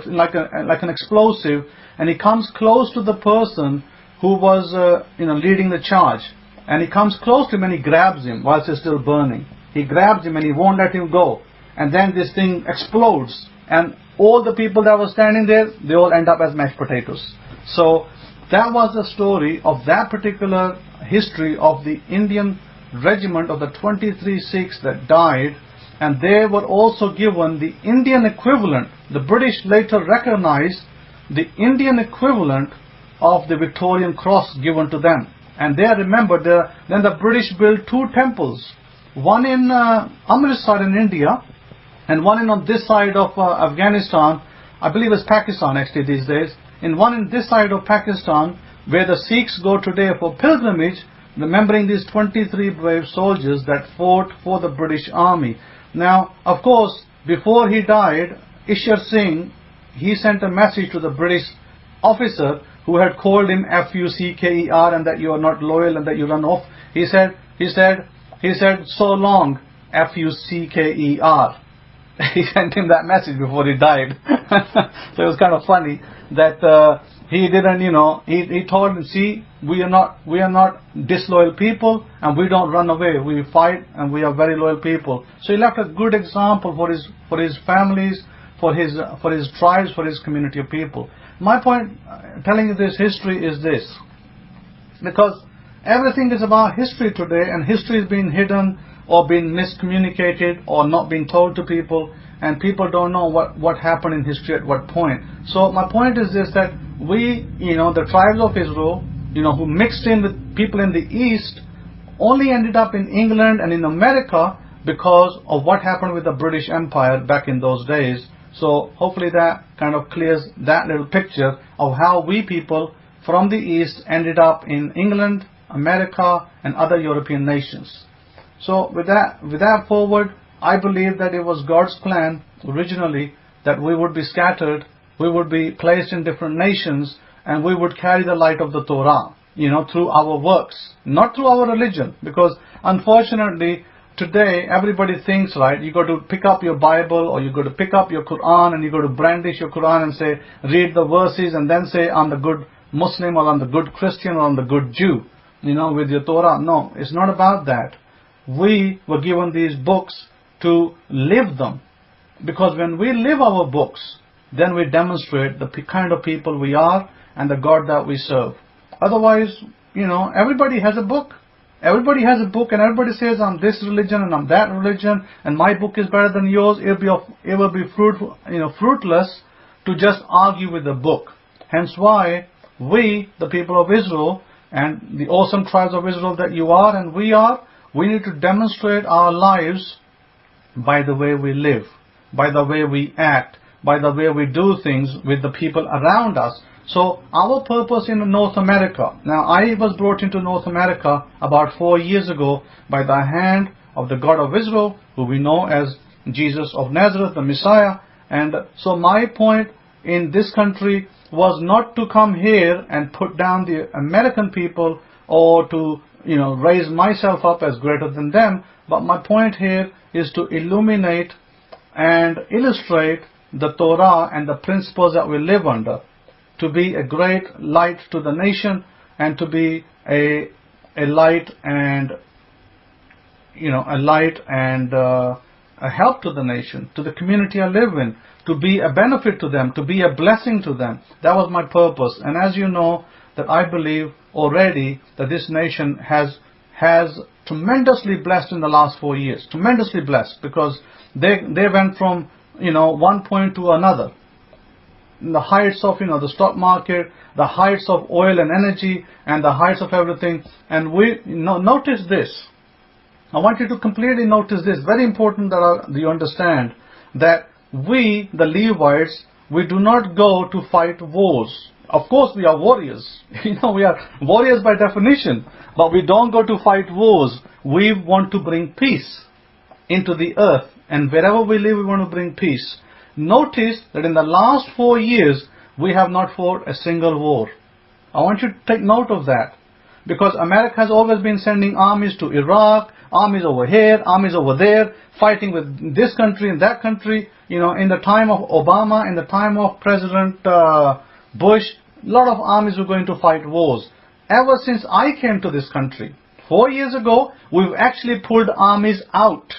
like an explosive, and he comes close to the person who was leading the charge, and he comes close to him and he grabs him whilst he's still burning. He grabs him and he won't let him go, and then this thing explodes, and all the people that were standing there, they all end up as mashed potatoes. So that was the story of that particular history of the Indian regiment of the 23 Sikhs that died, and they were also given the Indian equivalent. The British later recognized the Indian equivalent of the Victorian cross given to them. And they remembered then the British built two temples, one in Amritsar in India, and one on this side of Afghanistan, I believe it's Pakistan actually these days, and one in this side of Pakistan where the Sikhs go today for pilgrimage, remembering these 23 brave soldiers that fought for the British Army. Now, of course, before he died, Ishar Singh, he sent a message to the British officer who had called him F-U-C-K-E-R and that you are not loyal and that you run off. He said, so long, F-U-C-K-E-R. He sent him that message before he died. So it was kind of funny that he didn't, he told him, see, we are not disloyal people and we don't run away. We fight and we are very loyal people. So he left a good example for his families, for his tribes, for his community of people. My point telling you this history is this, because everything is about history today, and history is being hidden or being miscommunicated or not being told to people, and people don't know what happened in history at what point. So my point is this, that we, the tribes of Israel, who mixed in with people in the East, only ended up in England and in America because of what happened with the British Empire back in those days. So hopefully that kind of clears that little picture of how we people from the East ended up in England, America, and other European nations. So with that forward, I believe that it was God's plan originally that we would be scattered, we would be placed in different nations, and we would carry the light of the Torah, through our works, not through our religion. Because unfortunately, today everybody thinks, right, you got to pick up your Bible or you got to pick up your Quran and you got to brandish your Quran and say, read the verses and then say, I'm the good Muslim or I'm the good Christian or I'm the good Jew, with your Torah. No, it's not about that. We were given these books to live them. Because when we live our books, then we demonstrate the kind of people we are and the God that we serve. Otherwise, everybody has a book. Everybody has a book and everybody says, I'm this religion and I'm that religion and my book is better than yours. It will be fruitless to just argue with the book. Hence why we, the people of Israel, and the awesome tribes of Israel that you are and we need to demonstrate our lives by the way we live, by the way we act, by the way we do things with the people around us. So our purpose in North America, now I was brought into North America about 4 years ago by the hand of the God of Israel, who we know as Jesus of Nazareth, the Messiah. And so my point in this country was not to come here and put down the American people or to raise myself up as greater than them, but my point here is to illuminate and illustrate the Torah and the principles that we live under, to be a great light to the nation and to be a light and a help to the nation, to the community I live in, to be a benefit to them, to be a blessing to them. That was my purpose. And as you know, that I believe already that this nation has tremendously blessed in the last 4 years, tremendously blessed, because they went from one point to another. The heights of the stock market, the heights of oil and energy, and the heights of everything. And we notice this. I want you to completely notice this. Very important that you understand that we, the Levites, we do not go to fight wars. Of course, we are warriors. We are warriors by definition, but we don't go to fight wars. We want to bring peace into the earth, and wherever we live, we want to bring peace. Notice that in the last 4 years, we have not fought a single war. I want you to take note of that. Because America has always been sending armies to Iraq, armies over here, armies over there, fighting with this country and that country. In the time of Obama, in the time of President Bush, a lot of armies were going to fight wars. Ever since I came to this country, 4 years ago, we've actually pulled armies out.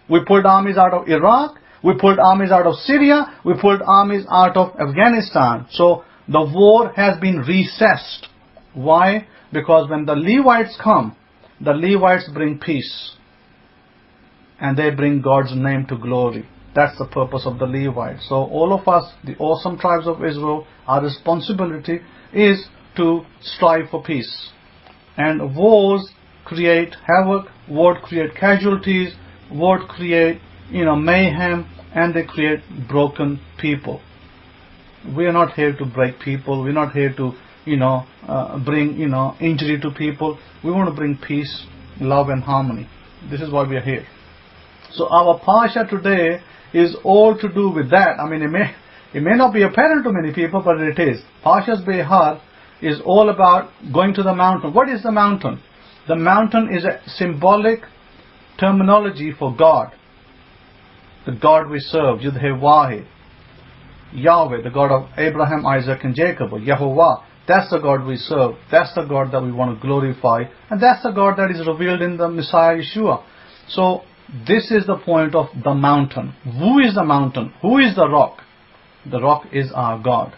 We pulled armies out of Iraq. We pulled armies out of Syria. We pulled armies out of Afghanistan. So the war has been recessed. Why? Because when the Levites come, the Levites bring peace. And they bring God's name to glory. That's the purpose of the Levites. So all of us, the awesome tribes of Israel, our responsibility is to strive for peace. And wars create havoc, wars create casualties, wars create mayhem, and they create broken people. We are not here to break people. We're not here to bring injury to people. We want to bring peace, love and harmony. This is why we are here. So our Parsha today is all to do with that. I mean, it may not be apparent to many people, but it is. Parsha's Behar is all about going to the mountain. What is the mountain? The mountain is a symbolic terminology for God. The God we serve, Yud-Heh-Wah-Heh. Yahweh, the God of Abraham, Isaac and Jacob, or Yehovah. That's the God we serve. That's the God that we want to glorify. And that's the God that is revealed in the Messiah Yeshua. So this is the point of the mountain. Who is the mountain? Who is the rock? The rock is our God.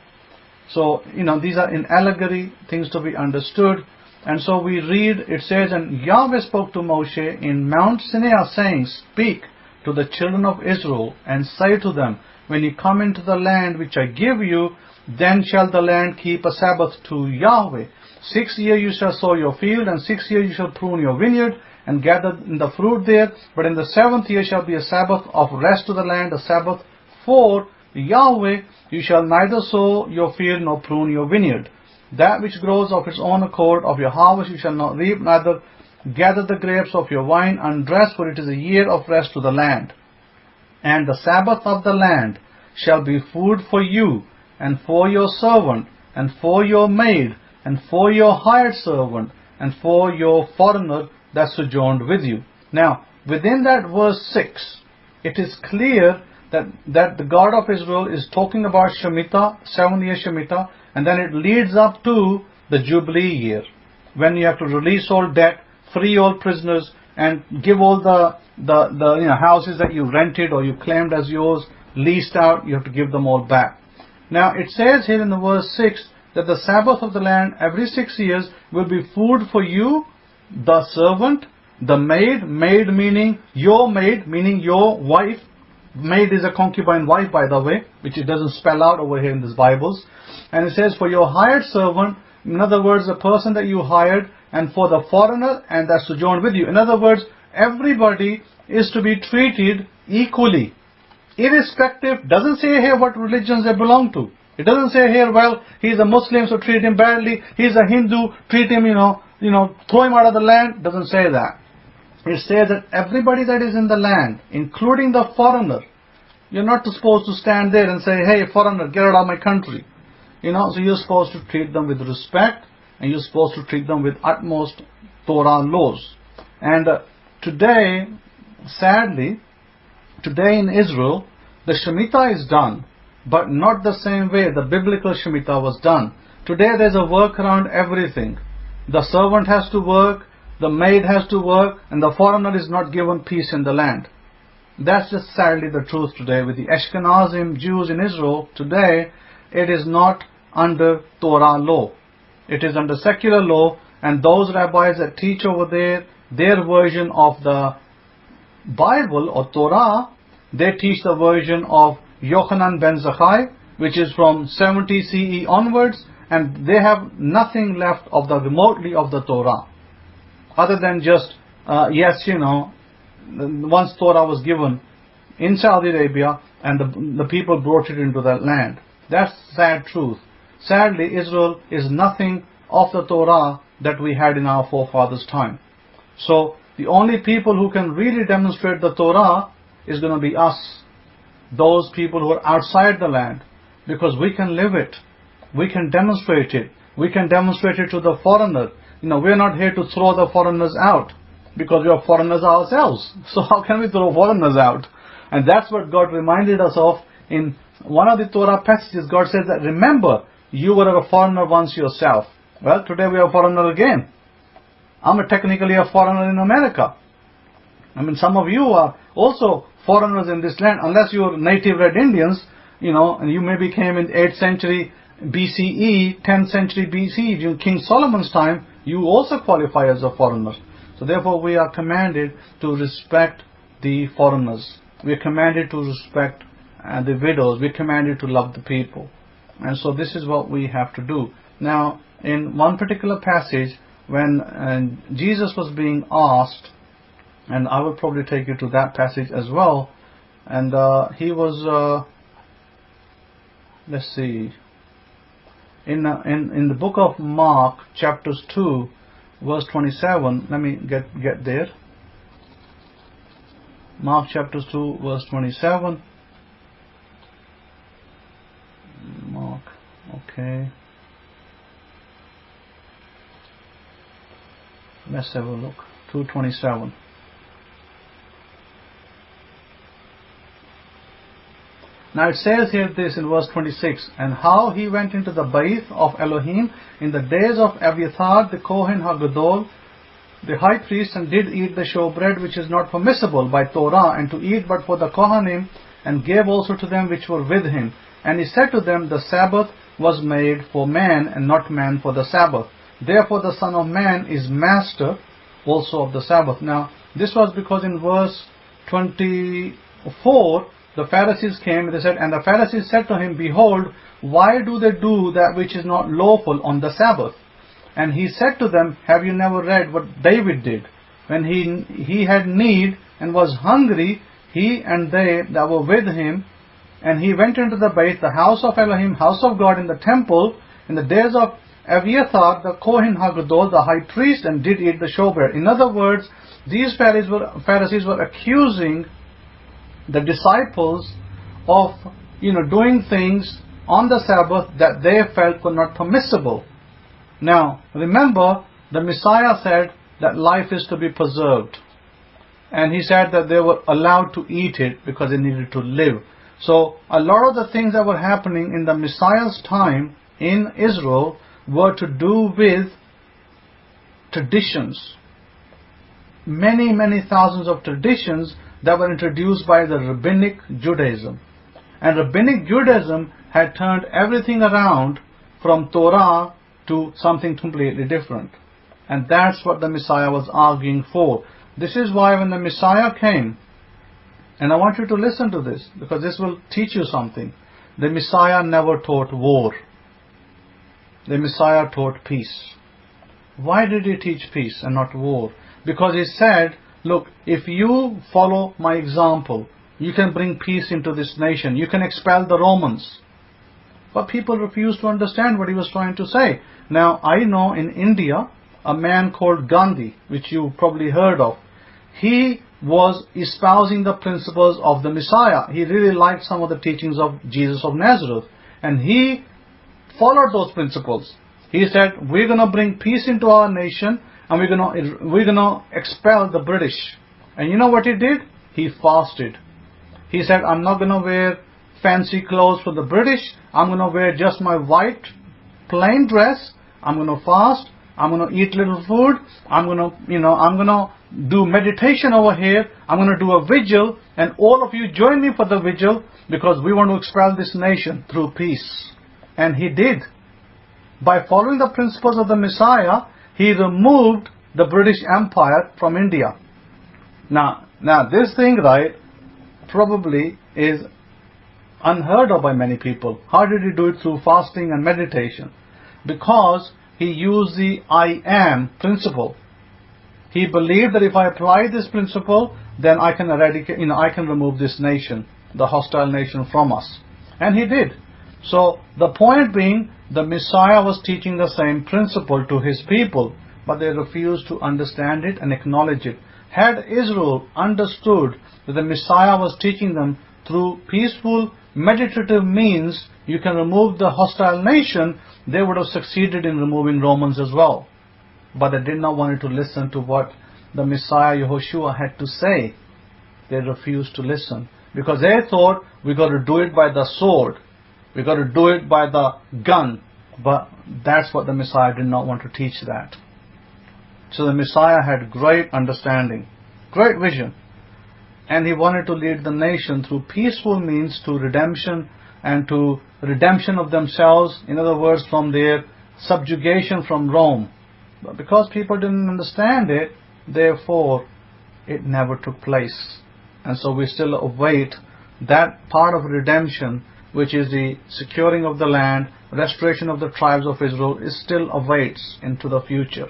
So, these are in allegory, things to be understood. And so we read, it says, and Yahweh spoke to Moshe in Mount Sinai, saying, speak to the children of Israel and say to them, when you come into the land which I give you, then shall the land keep a Sabbath to Yahweh. 6 years you shall sow your field, and 6 years you shall prune your vineyard, and gather the fruit there. But in the 7th year shall be a Sabbath of rest to the land, a Sabbath for Yahweh. You shall neither sow your field nor prune your vineyard. That which grows of its own accord of your harvest you shall not reap, neither gather the grapes of your wine, undress, for it is a year of rest to the land. And the Sabbath of the land shall be food for you, and for your servant, and for your maid, and for your hired servant, and for your foreigner that sojourned with you. Now, within that verse 6, it is clear that the God of Israel is talking about Shemitah, 7-year Shemitah, and then it leads up to the Jubilee year, when you have to release all debt, free all prisoners, and give all the houses that you rented or you claimed as yours, leased out, you have to give them all back. Now it says here in the verse 6 that the Sabbath of the land every 6 years will be food for you, the servant, the maid meaning your wife. Maid is a concubine wife, by the way, which it doesn't spell out over here in these Bibles. And it says for your hired servant, in other words, the person that you hired, and for the foreigner and that sojourned with you. In other words, everybody is to be treated equally, irrespective. Doesn't say here what religions they belong to. It doesn't say here, well, he's a Muslim, so treat him badly. He's a Hindu, treat him, throw him out of the land. Doesn't say that. It says that everybody that is in the land, including the foreigner, you're not supposed to stand there and say, hey, foreigner, get out of my country. So you're supposed to treat them with respect, and you're supposed to treat them with utmost Torah laws. And today, sadly, in Israel, the Shemitah is done, but not the same way the biblical Shemitah was done. Today there's a work around everything. The servant has to work, the maid has to work, and the foreigner is not given peace in the land. That's just sadly the truth today. With the Ashkenazim Jews in Israel today, it is not under Torah law. It is under secular law, and those rabbis that teach over there, their version of the Bible or Torah, they teach the version of Yochanan ben Zakkai, which is from 70 CE onwards, and they have nothing left of the remotely of the Torah, other than just, once Torah was given in Saudi Arabia, and the people brought it into that land. That's sad truth. Sadly, Israel is nothing of the Torah that we had in our forefathers' time. So the only people who can really demonstrate the Torah is going to be us, those people who are outside the land, because we can live it, we can demonstrate it, we can demonstrate it to the foreigner. We're not here to throw the foreigners out, because we are foreigners ourselves. So how can we throw foreigners out? And that's what God reminded us of in one of the Torah passages. God says that, remember, you were a foreigner once yourself. Well, today we are a foreigner again. I'm technically a foreigner in America. Some of you are also foreigners in this land, unless you are native Red Indians, and you maybe came in 8th century BCE, 10th century BCE, during King Solomon's time, you also qualify as a foreigner. So therefore we are commanded to respect the foreigners. We are commanded to respect the widows. We are commanded to love the people. And so this is what we have to do. Now, in one particular passage, when Jesus was being asked, and I will probably take you to that passage as well, and he was, let's see, in the book of Mark, chapters 2, verse 27, let me get there. Mark chapters 2, verse 27. Mark, okay. Let's have a look. 2:27. Now it says here this in verse 26, and how he went into the Bait of Elohim in the days of Abiathar the Kohen HaGadol, the high priest, and did eat the showbread which is not permissible by Torah, and to eat but for the Kohanim, and gave also to them which were with him. And he said to them, the Sabbath was made for man, and not man for the Sabbath. Therefore the Son of Man is master also of the Sabbath. Now this was because in verse 24, the Pharisees came, and they said, and the Pharisees said to him, behold, why do they do that which is not lawful on the Sabbath? And he said to them, have you never read what David did? When he had need and was hungry, he and they that were with him, and he went into the Bait, the house of Elohim, house of God, in the temple, in the days of Abiathar, the Kohen HaGadol, the high priest, and did eat the showbread. In other words, these Pharisees were accusing the disciples of doing things on the Sabbath that they felt were not permissible. Now, remember, the Messiah said that life is to be preserved. And he said that they were allowed to eat it because they needed to live. So, a lot of the things that were happening in the Messiah's time in Israel were to do with traditions. Many, many thousands of traditions that were introduced by the Rabbinic Judaism. And Rabbinic Judaism had turned everything around from Torah to something completely different. And that's what the Messiah was arguing for. This is why when the Messiah came, and I want you to listen to this, because this will teach you something. The Messiah never taught war. The Messiah taught peace. Why did he teach peace and not war? Because he said, look, if you follow my example, you can bring peace into this nation. You can expel the Romans. But people refused to understand what he was trying to say. Now, I know in India, a man called Gandhi, which you probably heard of, he was espousing the principles of the Messiah. He really liked some of the teachings of Jesus of Nazareth. And he followed those principles. He said, we're going to bring peace into our nation, and we're going to expel the British. And you know what he did? He fasted. He said, I'm not going to wear fancy clothes for the British. I'm going to wear just my white plain dress. I'm going to fast. I'm going to eat little food. I'm going to do meditation over here. I'm going to do a vigil, and all of you join me for the vigil because we want to expel this nation through peace. And he did. By following the principles of the Messiah, he removed the British Empire from India. Now this thing, right, probably is unheard of by many people. How did he do it? Through fasting and meditation. Because he used the I am principle. He believed that if I apply this principle, then I can eradicate, I can remove this nation, the hostile nation, from us. And he did. So the point being, the Messiah was teaching the same principle to his people, but they refused to understand it and acknowledge it. Had Israel understood that the Messiah was teaching them through peaceful, meditative means, you can remove the hostile nation, they would have succeeded in removing Romans as well. But they did not want to listen to what the Messiah Yehoshua had to say. They refused to listen because they thought, we got to do it by the sword. We got to do it by the gun. But that's what the Messiah did not want to teach that. So the Messiah had great understanding, great vision. And he wanted to lead the nation through peaceful means to redemption and to redemption of themselves. In other words, from their subjugation from Rome. But because people didn't understand it, therefore it never took place. And so we still await that part of redemption, which is the securing of the land, restoration of the tribes of Israel, is still awaits into the future.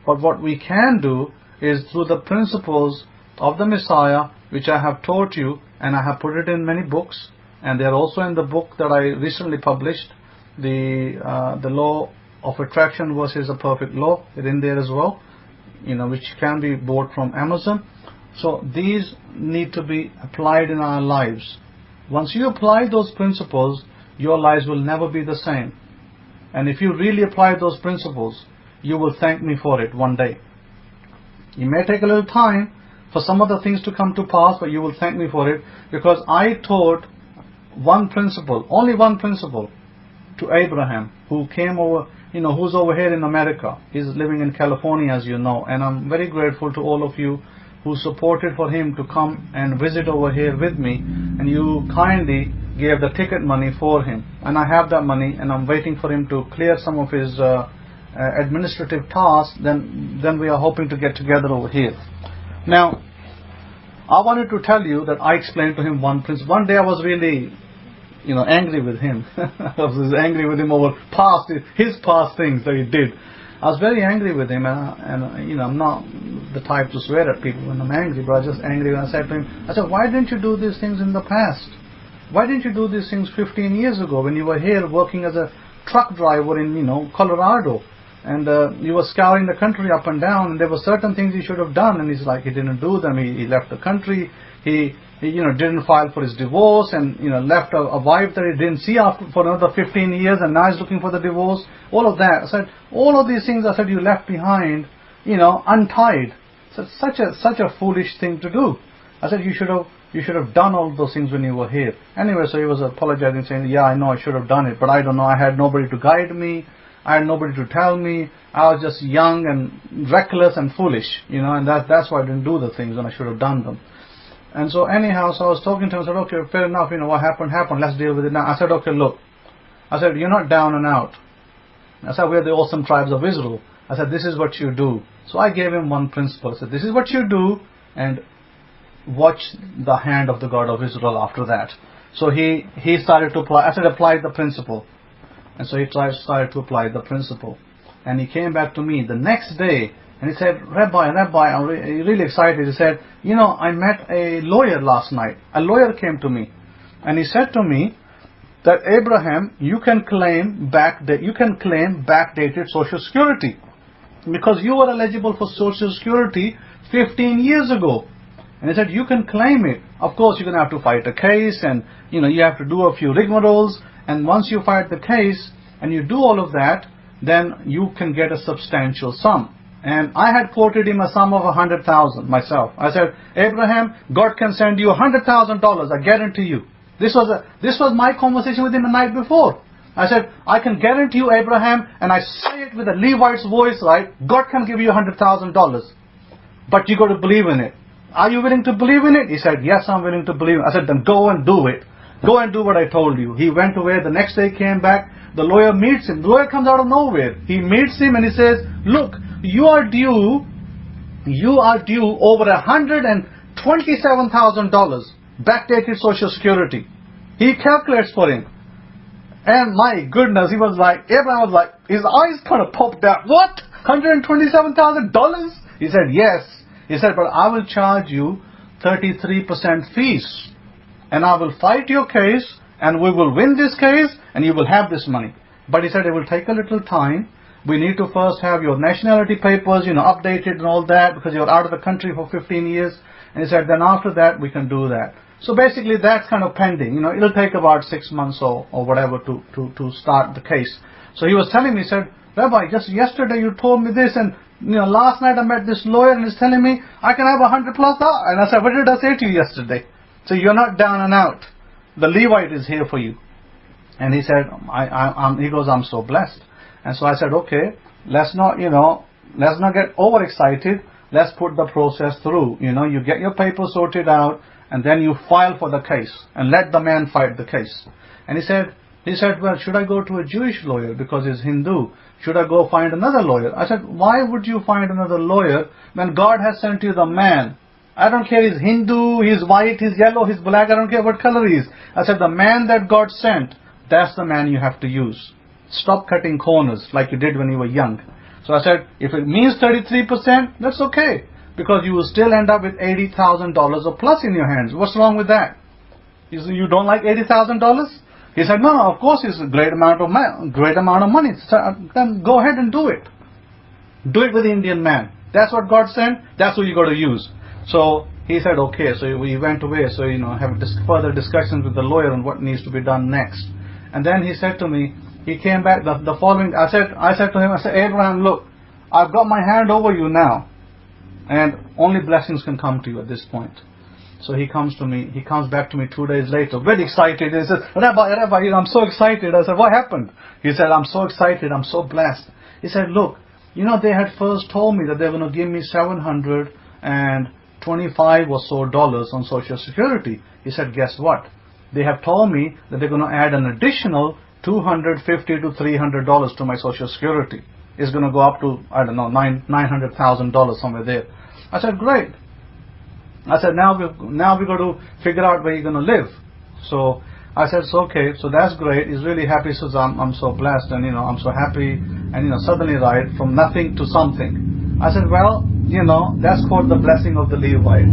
But what we can do is through the principles of the Messiah, which I have taught you, and I have put it in many books, and they are also in the book that I recently published, the Law of Attraction versus a Perfect Law. They're in there as well, which can be bought from Amazon. So these need to be applied in our lives. Once you apply those principles, your lives will never be the same. And if you really apply those principles, you will thank me for it one day. It may take a little time for some of the things to come to pass, but you will thank me for it, because I taught one principle, only one principle, to Abraham, who came over, who's over here in America. He's living in California, as you know, and I'm very grateful to all of you who supported for him to come and visit over here with me, and you kindly gave the ticket money for him. And I have that money, and I'm waiting for him to clear some of his administrative tasks. Then we are hoping to get together over here. Now, I wanted to tell you that I explained to him one principle. One day I was really, angry with him. I was angry with him over his past things that he did. I was very angry with him, and I'm not the type to swear at people when I'm angry, but I was just angry when I said to him, I said, why didn't you do these things in the past? Why didn't you do these things 15 years ago when you were here working as a truck driver in, Colorado? And you were scouring the country up and down, and there were certain things he should have done, and he's like, he didn't do them. He left the country. He he, didn't file for his divorce, and, left a wife that he didn't see after for another 15 years, and now he's looking for the divorce. All of that. I said, all of these things, I said, you left behind, untied. So such a foolish thing to do. I said, you should have done all those things when you were here. Anyway, so he was apologizing, saying, yeah, I know I should have done it, but I don't know. I had nobody to guide me. I had nobody to tell me. I was just young and reckless and foolish, and that's why I didn't do the things when I should have done them. And so anyhow, so I was talking to him. I said, okay, fair enough. What happened. Let's deal with it now. I said, okay, look. I said, you're not down and out. I said, we're the awesome tribes of Israel. I said, this is what you do. So I gave him one principle. I said, this is what you do, and watch the hand of the God of Israel after that. So he started to apply. I said, apply the principle. And so he started to apply the principle. And he came back to me the next day, and he said, Rabbi, I'm really excited. He said, I met a lawyer last night. A lawyer came to me, and he said to me that, Abraham, you can claim backdated Social Security, because you were eligible for Social Security 15 years ago. And he said, you can claim it. Of course, you're going to have to fight a case, and you have to do a few rigmaroles. And once you fight the case and you do all of that, then you can get a substantial sum. And I had quoted him a sum of $100,000 myself. I said, Abraham, God can send you $100,000. I guarantee you. This was my conversation with him the night before. I said, I can guarantee you, Abraham, and I say it with a Levite's voice, right? God can give you $100,000, but you got to believe in it. Are you willing to believe in it? He said, yes, I'm willing to believe. I said, then go and do it. Go and do what I told you. He went away. The next day came back. The lawyer meets him. The lawyer comes out of nowhere. He meets him and he says, look, you are due over $127,000 backdated Social Security. He calculates for him. And my goodness, Abraham was like, his eyes kind of popped out. What? $127,000? He said, yes. He said, but I will charge you 33% fees. And I will fight your case, and we will win this case, and you will have this money. But he said, it will take a little time. We need to first have your nationality papers, updated and all that, because you're out of the country for 15 years. And he said, then after that, we can do that. So basically, that's kind of pending. It'll take about 6 months or whatever to start the case. So he was telling me, he said, Rabbi, just yesterday you told me this, and last night I met this lawyer, and he's telling me I can have $100,000+. And I said, what did I say to you yesterday? So you're not down and out. The Levite is here for you. And he said, he goes, I'm so blessed. And so I said, okay, let's not get overexcited. Let's put the process through. You get your papers sorted out, and then you file for the case, and let the man fight the case. And he said, well, should I go to a Jewish lawyer because he's Hindu? Should I go find another lawyer? I said, why would you find another lawyer when God has sent you the man? I don't care, he's Hindu, he's white, he's yellow, he's black, I don't care what color he is. I said, the man that God sent, that's the man you have to use. Stop cutting corners like you did when you were young. So I said, if it means 33%, that's okay, because you will still end up with $80,000 or plus in your hands. What's wrong with that? You don't like $80,000? He said, no, of course it's a great amount of money. So then go ahead and do it. Do it with the Indian man. That's what God sent. That's what you got to use. So he said, okay. So we went away. So have further discussions with the lawyer on what needs to be done next. And then he said to me, he came back the following. I said to him, Abraham, look, I've got my hand over you now, and only blessings can come to you at this point. So he comes back to me 2 days later, very excited. He says, Rabbi, I'm so excited. I said, what happened? He said, I'm so excited, I'm so blessed. He said, look, they had first told me that they're going to give me $725 or so on Social Security. He said, guess what? They have told me that they're going to add an additional $250 to $300 to my Social Security. It's going to go up to, I don't know, $900,000 somewhere there. I said, great. I said, now we got to figure out where you're going to live. So I said, it's okay. So that's great. He's really happy. He says, I'm so blessed, and I'm so happy, and suddenly, right, from nothing to something. I said, well, that's called the blessing of the Levite.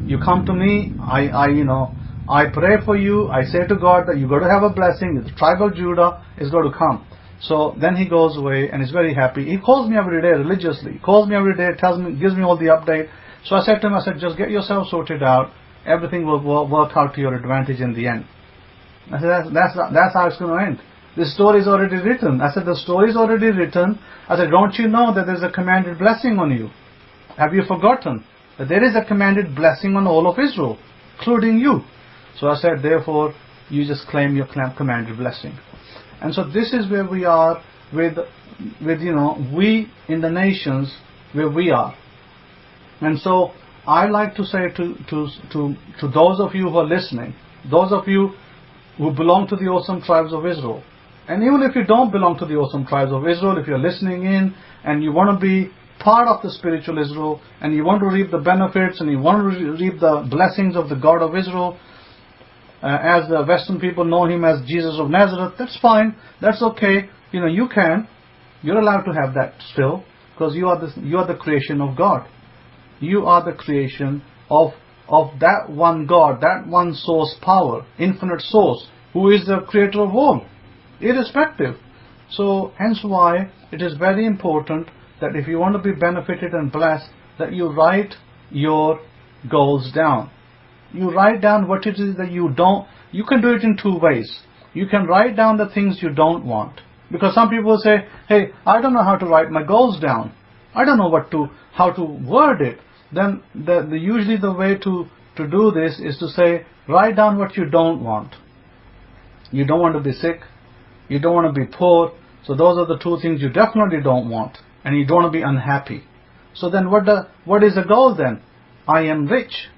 You come to me, I pray for you. I say to God that you got to have a blessing. The tribe of Judah is going to come. So then he goes away and is very happy. He calls me every day religiously. He calls me every day, gives me all the update. So I said to him, just get yourself sorted out. everything will work out to your advantage in the end. I said, that's how it's going to end. The story is already written. I said, the story is already written. I said, don't you know that there's a commanded blessing on you? Have you forgotten that there is a commanded blessing on all of Israel, including you? So I said, therefore, you just claim your commanded blessing. And so this is where we are with we in the nations where we are. And so I like to say to those of you who are listening, those of you who belong to the awesome tribes of Israel, and even if you don't belong to the awesome tribes of Israel, if you're listening in and you want to be part of the spiritual Israel, and you want to reap the benefits, and you want to reap the blessings of the God of Israel, as the Western people know him as Jesus of Nazareth, that's fine, that's okay. You can. You're allowed to have that still, because you are the creation of God. You are the creation of that one God, that one source power, infinite source, who is the creator of all, irrespective. So hence why it is very important that if you want to be benefited and blessed, that you write your goals down. You write down what it is that you don't. You can do it in two ways. You can write down the things you don't want. Because some people say, hey, I don't know how to write my goals down. I don't know how to word it. Then usually the way to do this is to say, write down what you don't want. You don't want to be sick. You don't want to be poor. So those are the two things you definitely don't want. And you don't want to be unhappy. So then what is the goal then? I am rich.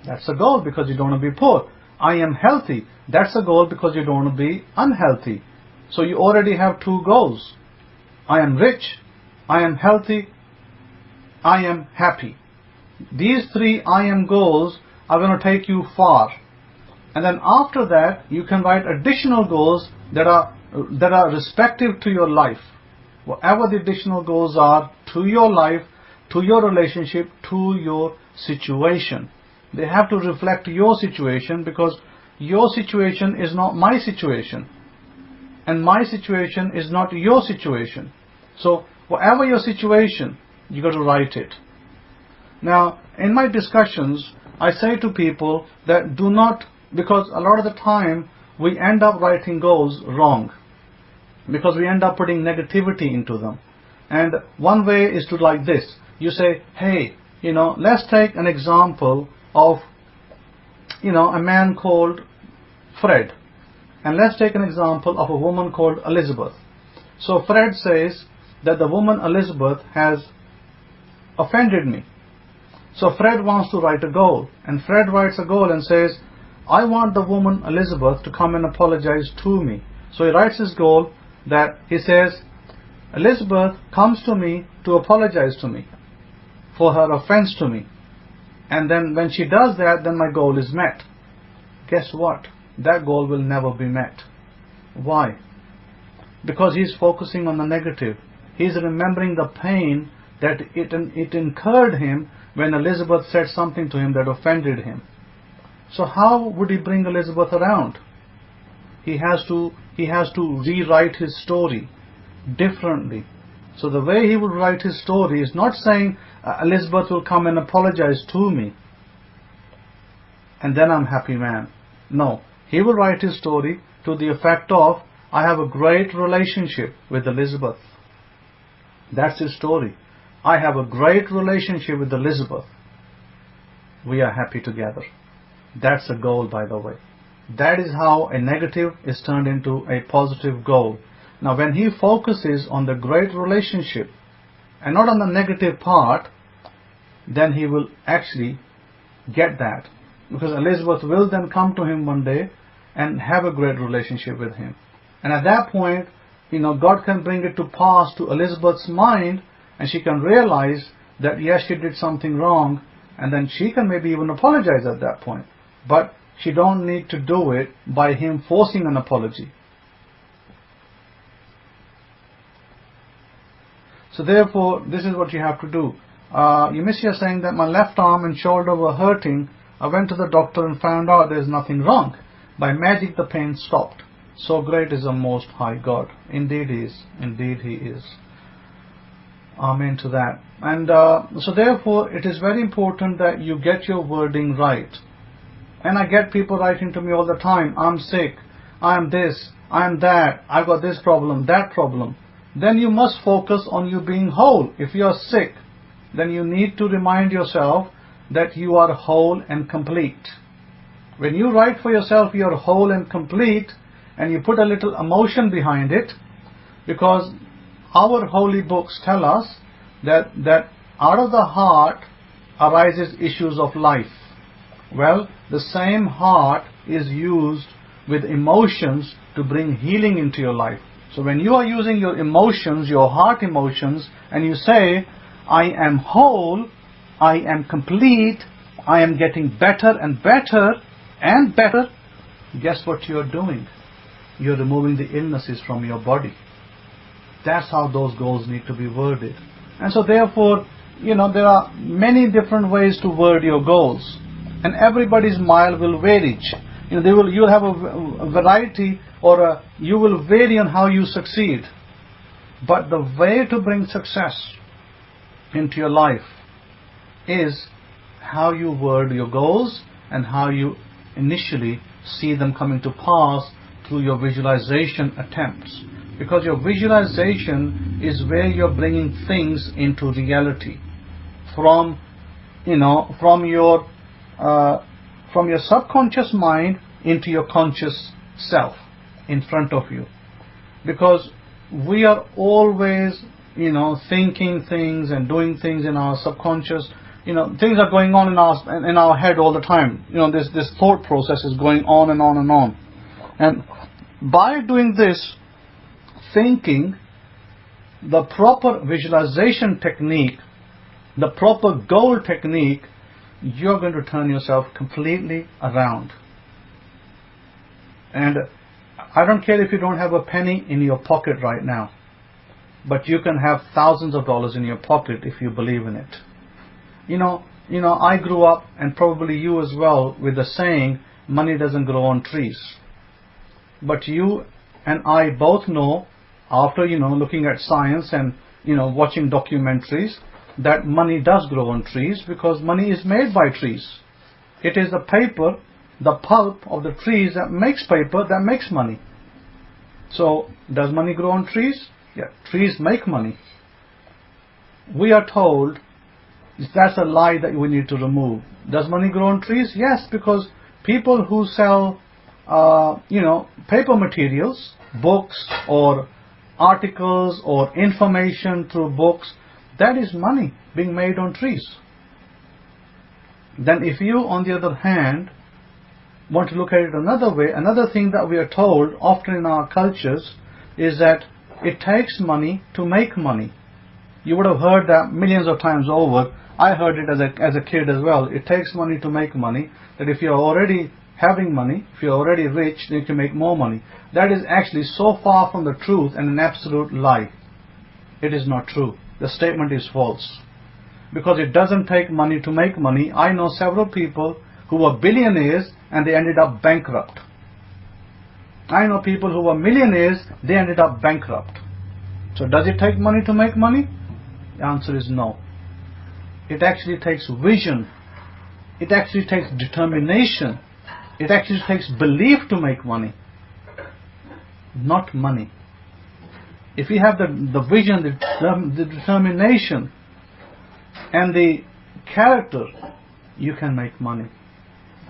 That's a goal because you don't want to be poor. I am healthy. That's a goal because you don't want to be unhealthy. So you already have two goals. I am rich. I am healthy. I am happy. These three I am goals are going to take you far. And then after that, you can write additional goals that are respective to your life. Whatever the additional goals are to your life, to your relationship, to your situation. They have to reflect your situation, because your situation is not my situation. And my situation is not your situation. So whatever your situation, you got to write it. Now, in my discussions, I say to people that do not, because a lot of the time we end up writing goals wrong, because we end up putting negativity into them. And one way is to like this. You say, hey, let's take an example of, a man called Fred. And let's take an example of a woman called Elizabeth. So Fred says that the woman Elizabeth has offended me. So Fred wants to write a goal. And Fred writes a goal and says, I want the woman Elizabeth to come and apologize to me. So he writes his goal that he says, Elizabeth comes to me to apologize to me for her offense to me. And then when she does that, then my goal is met. Guess what? That goal will never be met. Why? Because he's focusing on the negative. He's remembering the pain that it incurred him when Elizabeth said something to him that offended him. So how would he bring Elizabeth around? He has to rewrite his story differently. So the way he would write his story is not saying Elizabeth will come and apologize to me and then I'm happy man. No, he will write his story to the effect of, I have a great relationship with Elizabeth. That's his story. I have a great relationship with Elizabeth. We are happy together. That's a goal, by the way. That is how a negative is turned into a positive goal. Now when he focuses on the great relationship and not on the negative part, then he will actually get that. Because Elizabeth will then come to him one day and have a great relationship with him. And at that point, God can bring it to pass to Elizabeth's mind, and she can realize that yes, she did something wrong, and then she can maybe even apologize at that point. But she don't need to do it by him forcing an apology. So therefore, this is what you have to do. You miss here saying that my left arm and shoulder were hurting. I went to the doctor and found out there's nothing wrong. By magic the pain stopped. So great is the Most High God. Indeed He is. Indeed He is. Amen to that. And so therefore it is very important that you get your wording right. And I get people writing to me all the time, I'm sick, I'm this, I'm that, I've got this problem, that problem. Then you must focus on you being whole. If you are sick, then you need to remind yourself that you are whole and complete. When you write for yourself you are whole and complete, and you put a little emotion behind it, because our holy books tell us that out of the heart arises issues of life. Well, the same heart is used with emotions to bring healing into your life. So when you are using your emotions, your heart emotions, and you say, I am whole, I am complete, I am getting better and better and better, guess what you're doing? You're removing the illnesses from your body. That's how those goals need to be worded. And so therefore, there are many different ways to word your goals, and everybody's mile will vary. You'll have a variety, or you will vary on how you succeed. But the way to bring success into your life is how you word your goals and how you initially see them coming to pass through your visualization attempts. Because your visualization is where you're bringing things into reality from your subconscious mind into your conscious self in front of you. Because we are always thinking things and doing things in our subconscious. Things are going on in our head all the time. This thought process is going on and on and on. And by doing this thinking, the proper visualization technique, the proper goal technique, you're going to turn yourself completely around. And I don't care if you don't have a penny in your pocket right now, but you can have thousands of dollars in your pocket if you believe in it. I grew up, and probably you as well, with the saying, money doesn't grow on trees. But you and I both know, after looking at science and watching documentaries, that money does grow on trees, because money is made by trees. It is the paper, the pulp of the trees that makes paper, that makes money. So does money grow on trees? Yeah, trees make money. We are told that's a lie that we need to remove. Does money grow on trees? Yes, because people who sell paper materials, books or articles or information through books, that is money being made on trees. Then if you, on the other hand, want to look at it another way, another thing that we are told often in our cultures is that it takes money to make money. You would have heard that millions of times over. I heard it as a kid as well. It takes money to make money. That if you're already having money, if you're already rich, then you can make more money. That is actually so far from the truth and an absolute lie. It is not true. The statement is false. Because it doesn't take money to make money. I know several people who were billionaires and they ended up bankrupt. I know people who were millionaires, they ended up bankrupt. So does it take money to make money? The answer is no. It actually takes vision. It actually takes determination. It actually takes belief to make money, not money. If you have the vision, the determination, and the character, you can make money.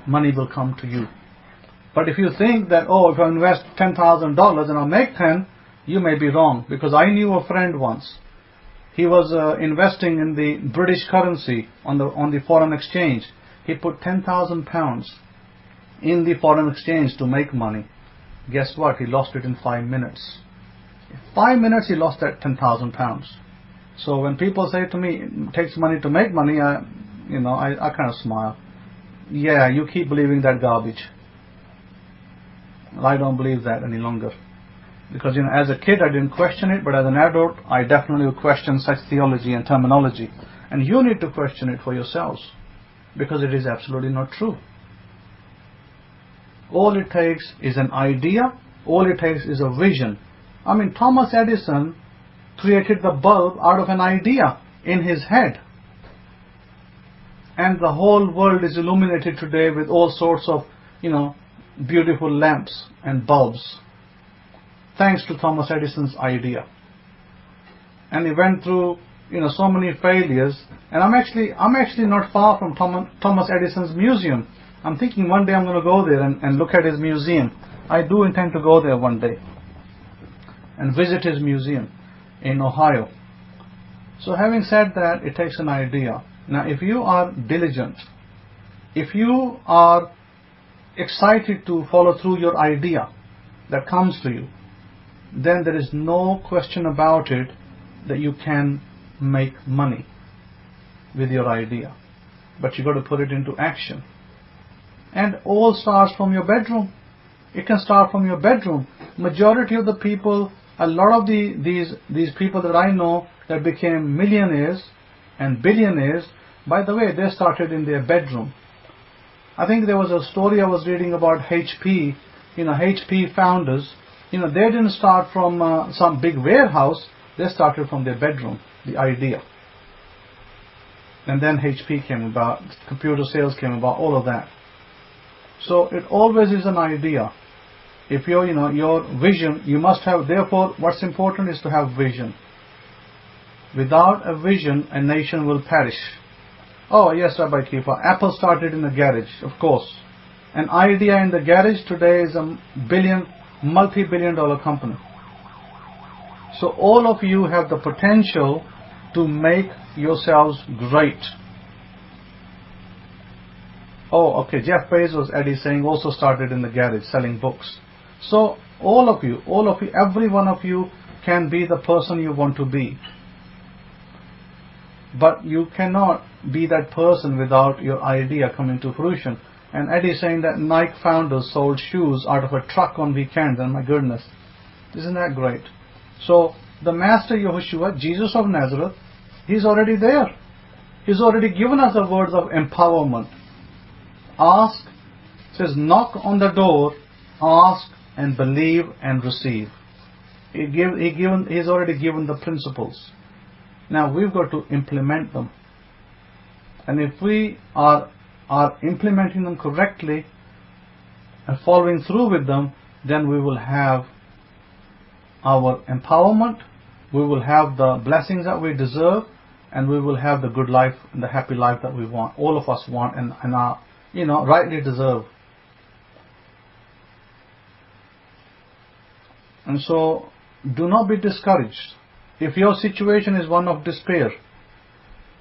Money will come to you. But if you think that, if I invest $10,000 and I'll make 10, you may be wrong. Because I knew a friend once. He was investing in the British currency on the foreign exchange. He put £10,000 in the foreign exchange to make money. Guess what? He lost it in 5 minutes. In 5 minutes he lost that £10,000. So when people say to me, it takes money to make money, I kind of smile. Yeah, you keep believing that garbage. I don't believe that any longer. Because as a kid I didn't question it, but as an adult I definitely question such theology and terminology. And you need to question it for yourselves, because it is absolutely not true. All it takes is an idea. All it takes is a vision. I mean, Thomas Edison created the bulb out of an idea in his head. And the whole world is illuminated today with all sorts of, beautiful lamps and bulbs, thanks to Thomas Edison's idea. And he went through, so many failures. And I'm actually not far from Thomas Edison's museum. I'm thinking one day I'm going to go there and look at his museum. I do intend to go there one day and visit his museum in Ohio. So having said that, it takes an idea. Now, if you are diligent, if you are excited to follow through your idea that comes to you, then there is no question about it that you can make money with your idea. But you got to put it into action. And all starts from your bedroom. It can start from your bedroom. Majority of the people, a lot of these people that I know that became millionaires and billionaires, by the way, they started in their bedroom. I think there was a story I was reading about HP. HP founders, they didn't start from some big warehouse. They started from their bedroom, the idea. And then HP came about, computer sales came about, all of that. So it always is an idea. If your vision, you must have, therefore what's important is to have vision. Without a vision, a nation will perish. Oh yes, Rabbi Kefa, Apple started in a garage, of course. An idea in the garage today is a multi-billion-dollar company. So all of you have the potential to make yourselves great. Oh, okay, Jeff Bezos, Eddie saying, also started in the garage selling books. So all of you, every one of you can be the person you want to be. But you cannot be that person without your idea coming to fruition. And Eddie saying that Nike founders sold shoes out of a truck on weekends, and my goodness, isn't that great? So the Master Yahushua, Jesus of Nazareth, He's already there. He's already given us the words of empowerment. Ask, says knock on the door, ask and believe and receive. He's already given the principles. Now we've got to implement them. And if we are implementing them correctly and following through with them, then we will have our empowerment, we will have the blessings that we deserve, and we will have the good life and the happy life that we want, all of us want and are, rightly deserve. And so do not be discouraged. If your situation is one of despair,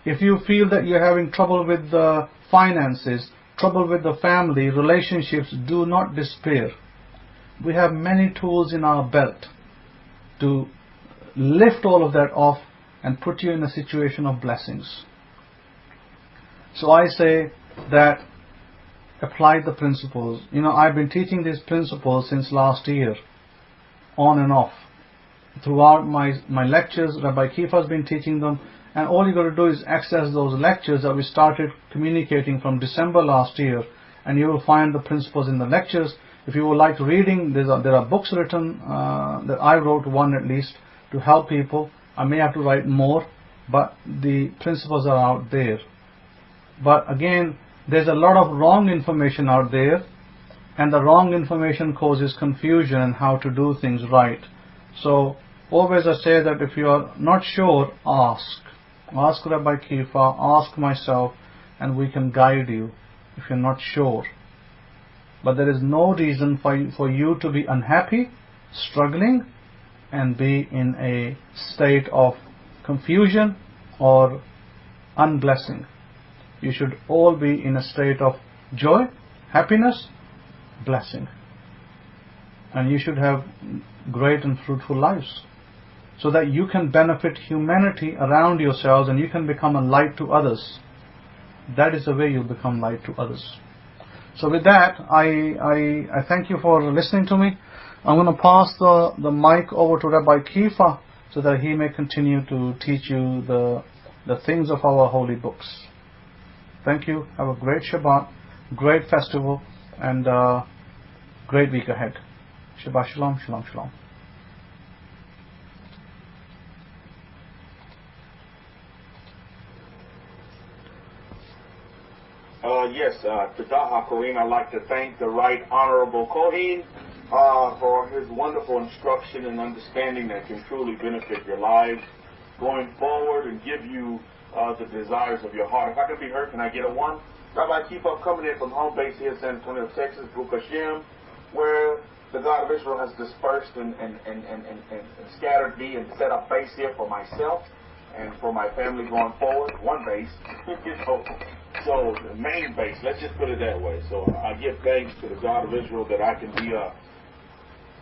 if you feel that you're having trouble with the finances, trouble with the family, relationships, do not despair. We have many tools in our belt to lift all of that off and put you in a situation of blessings. So I say that apply the principles. I've been teaching these principles since last year, on and off. Throughout my lectures, Rabbi Kefa has been teaching them, and all you got to do is access those lectures that we started communicating from December last year, and you will find the principles in the lectures. If you would like reading, there are books written that I wrote, one at least, to help people. I may have to write more, but the principles are out there. But again, there's a lot of wrong information out there, and the wrong information causes confusion on how to do things right. So always I say that if you are not sure, ask. Ask Rabbi Kefa, ask myself, and we can guide you if you're not sure. But there is no reason for you to be unhappy, struggling, and be in a state of confusion or unblessing. You should all be in a state of joy, happiness, blessing. And you should have great and fruitful lives, so that you can benefit humanity around yourselves and you can become a light to others. That is the way you become light to others. So with that, I thank you for listening to me. I'm going to pass the mic over to Rabbi Kefa so that he may continue to teach you the things of our holy books. Thank you. Have a great Shabbat, great festival, and great week ahead. Shabbat Shalom, Shalom, Shalom. yes, Todah HaKohen, I'd like to thank the Right Honorable Kohen for his wonderful instruction and understanding that can truly benefit your lives going forward and give you the desires of your heart. If I can be heard, can I get a one? Rabbi Kefa coming in from home base here in San Antonio, Texas, Baruch Hashem, where the God of Israel has dispersed and scattered me and set up base here for myself and for my family going forward. One base. So the main base, let's just put it that way. So I give thanks to the God of Israel that I can be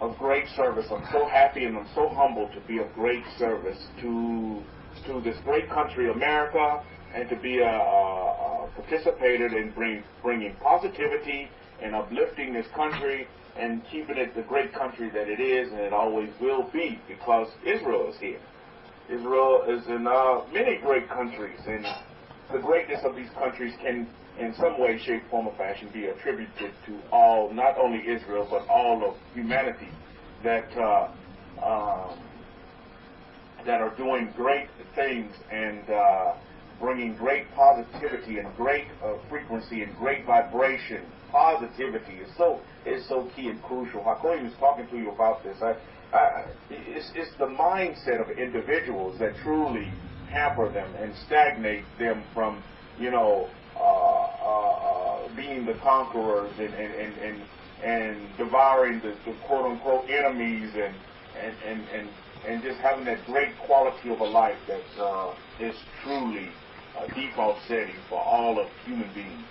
of great service. I'm so happy and I'm so humbled to be of great service to this great country, America, and to be a participator in bringing positivity and uplifting this country and keeping it the great country that it is and it always will be, because Israel is here. Israel is in many great countries, and the greatness of these countries can, in some way, shape, form, or fashion, be attributed to all, not only Israel, but all of humanity that are doing great things and bringing great positivity and great frequency and great vibration. Positivity is so key and crucial. Hakoy was talking to you about this. It's the mindset of individuals that truly hamper them and stagnate them from, being the conquerors and devouring the quote unquote enemies and just having that great quality of a life that is truly a default setting for all of human beings.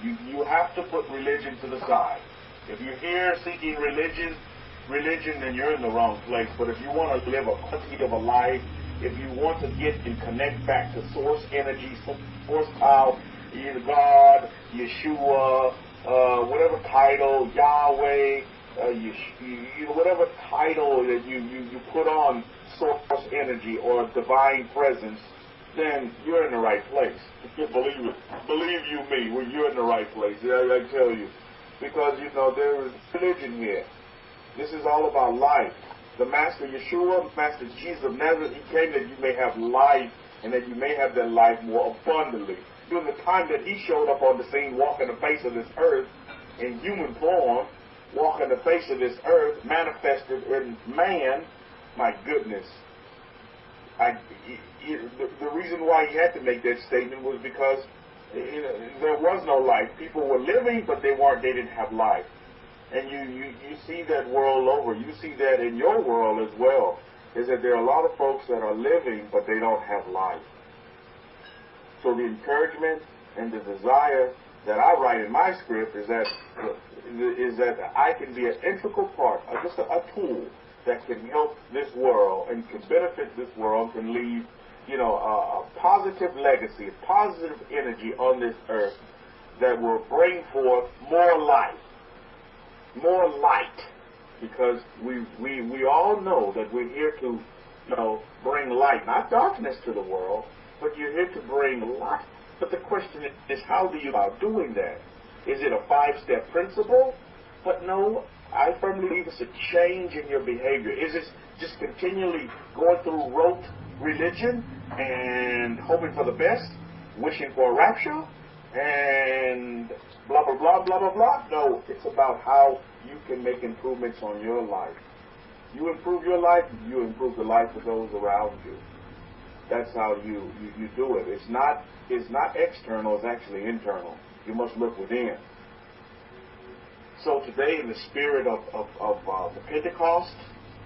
You have to put religion to the side. If you're here seeking religion, then you're in the wrong place. But if you want to live a quality of a life, if you want to get and connect back to source energy, source power, either God, Yeshua, whatever title, Yahweh, whatever title that you put on source energy or divine presence, then you're in the right place. Believe you me, when you're in the right place. I tell you. Because, there is religion here. This is all about life. The Master Yeshua, Master Jesus of Nazareth, he came that you may have life and that you may have that life more abundantly. During the time that he showed up on the scene, walking the face of this earth in human form, walking the face of this earth, manifested in man, my goodness. The reason why he had to make that statement was because there was no life. People were living, but they didn't have life. And you see that world over. You see that in your world as well, is that there are a lot of folks that are living, but they don't have life. So the encouragement and the desire that I write in my script is that I can be an integral part, just a tool that can help this world and can benefit this world, can leave, a positive legacy, a positive energy on this earth that will bring forth more life, more light, because we all know that we're here to, bring light, not darkness to the world, but you're here to bring light. But the question is, how do you go about doing that? Is it a 5-step principle? But no, I firmly believe it's a change in your behavior. Is it just continually going through rote religion and hoping for the best, wishing for a rapture, and blah, blah, blah, blah, blah, blah? No, it's about how you can make improvements on your life. You improve your life, you improve the life of those around you. That's how you do it. It's not external, it's actually internal. You must look within. So today, in the spirit of the Pentecost,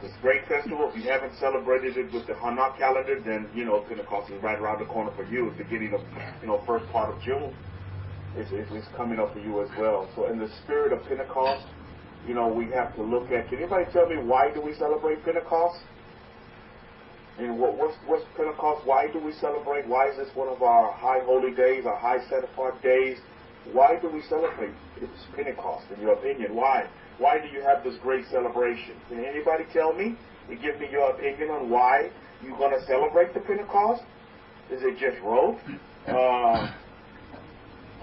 this great festival, if you haven't celebrated it with the Hanukkah calendar, then, Pentecost is right around the corner for you. It's beginning of, first part of June. It's coming up for you as well. So in the spirit of Pentecost, we have to look at, can anybody tell me why do we celebrate Pentecost? And what's Pentecost? Why do we celebrate? Why is this one of our high holy days, our high set-apart days? Why do we celebrate it's Pentecost, in your opinion? Why? Why do you have this great celebration? Can anybody tell me? You give me your opinion on why you're going to celebrate the Pentecost? Is it just rote?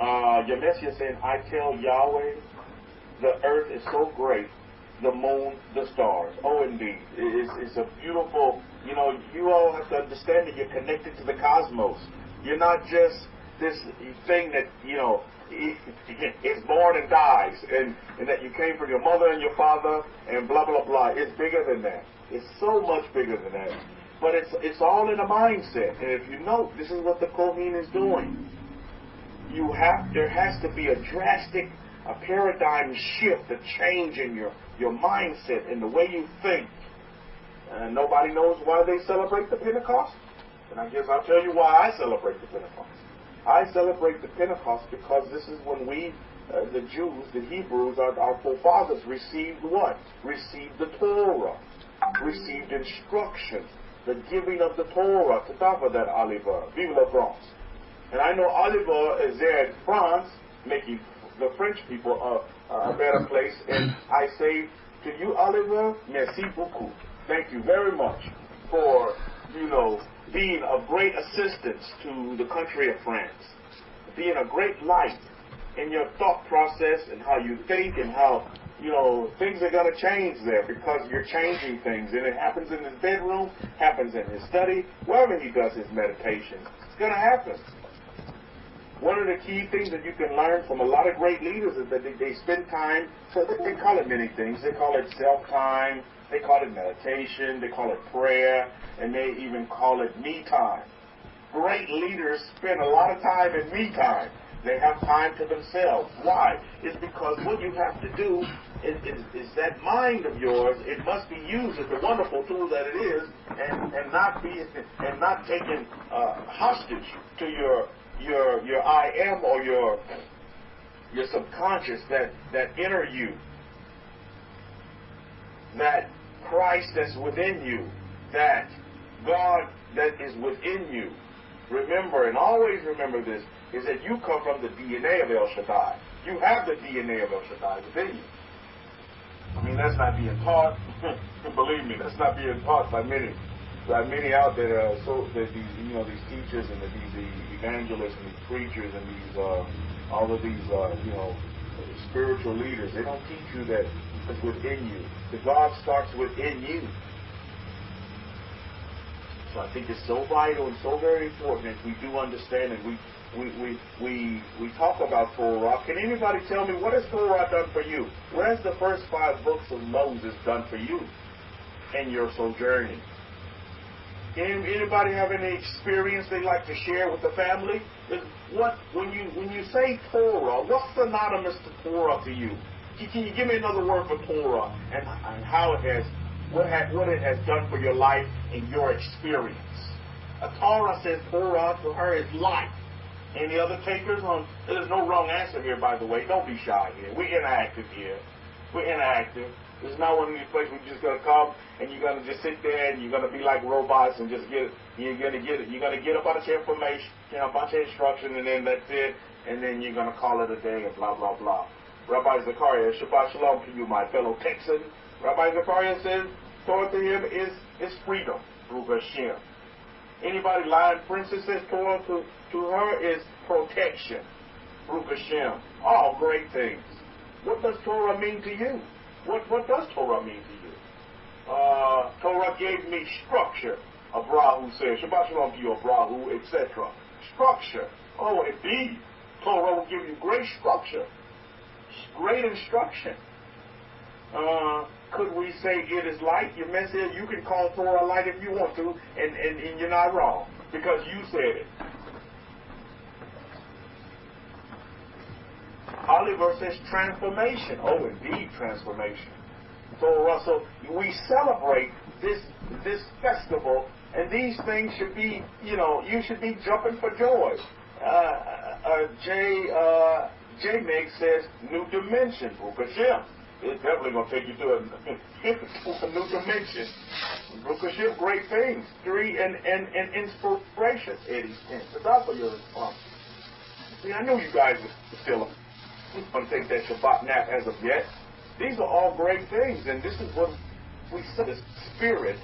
Yemessia saying, I tell Yahweh, the earth is so great, the moon, the stars. Oh, indeed. It's a beautiful, you all have to understand that you're connected to the cosmos. You're not just thing that, you know, is born and dies, and that you came from your mother and your father, and blah, blah, blah. It's bigger than that. It's so much bigger than that. But it's all in a mindset. And if you note, this is what the Kohen is doing. There has to be a drastic, a paradigm shift, a change in your mindset and the way you think. And nobody knows why they celebrate the Pentecost. And I guess I'll tell you why I celebrate the Pentecost. I celebrate the Pentecost because this is when we, the Jews, the Hebrews, our forefathers, received what? Received the Torah. Received instructions. The giving of the Torah. Tadafa that Oliver. Vive la France. And I know Oliver is there in France, making the French people a better place. And I say to you, Oliver, merci beaucoup. Thank you very much for, you know, being a great assistance to the country of France. Being a great light in your thought process and how you think and how, you know, things are going to change there because you're changing things. And it happens in his bedroom, happens in his study, wherever he does his meditation. It's going to happen. One of the key things that you can learn from a lot of great leaders is that they spend time, so they call it many things. They call it self-time, they call it meditation, they call it prayer, and they even call it me time. Great leaders spend a lot of time in me time. They have time to themselves. Why? It's because what you have to do is that mind of yours, it must be used as the wonderful tool that it is, and not taken hostage to your I am or your subconscious, that inner you, that Christ that's within you, that God that is within you. Remember, and always remember this, is that you come from the DNA of El Shaddai. You have the DNA of El Shaddai within you. I mean, that's not being taught. Believe me, that's not being taught by many out there. These teachers and these evangelists and these preachers and these all of these spiritual leaders. They don't teach you that it's within you. The God starts within you. So I think it's so vital and so very important that we do understand, and we talk about Torah. Can anybody tell me, what has Torah done for you? What has the first 5 books of Moses done for you in your sojourning? Anybody have any experience they'd like to share with the family? When you say Torah, what's synonymous to Torah to you? Can you give me another word for Torah and how it has, what it has done for your life and your experience? A Torah says Torah to her is life. Any other takers on? There's no wrong answer here, by the way. Don't be shy here. We're interactive here. We're interactive. This is not one of these places where you're just going to come and you're going to just sit there and you're going to be like robots and just get it. You're going to get a bunch of information, a bunch of instruction, and then that's it. And then you're going to call it a day and blah, blah, blah. Rabbi Zechariah, Shabbat Shalom to you, my fellow Texan. Rabbi Zechariah says, Torah to him is freedom, Baruch Hashem. Anybody lying princess says Torah to her is protection, Baruch Hashem. All great things. What does Torah mean to you? What does Torah mean to you? Torah gave me structure. Abrahu says, Shabbat Shalom to you, Abrahu, etc. Structure. Oh, indeed. Torah will give you great structure. Great instruction. Could we say it is light? Your message, you can call Torah light if you want to, and you're not wrong, because you said it. Oliver says transformation. Oh, indeed, transformation. So we celebrate this festival, and these things should be, you should be jumping for joy. J-Meg says, new dimension, Baruch Hashem. It's definitely going to take you to a new dimension. Baruch Hashem, great things. 3, and inspiration. Eddie, it's out for your response. See, I knew you guys were still going to take that Shabbat nap as of yet. These are all great things, and this is what we see, the spirit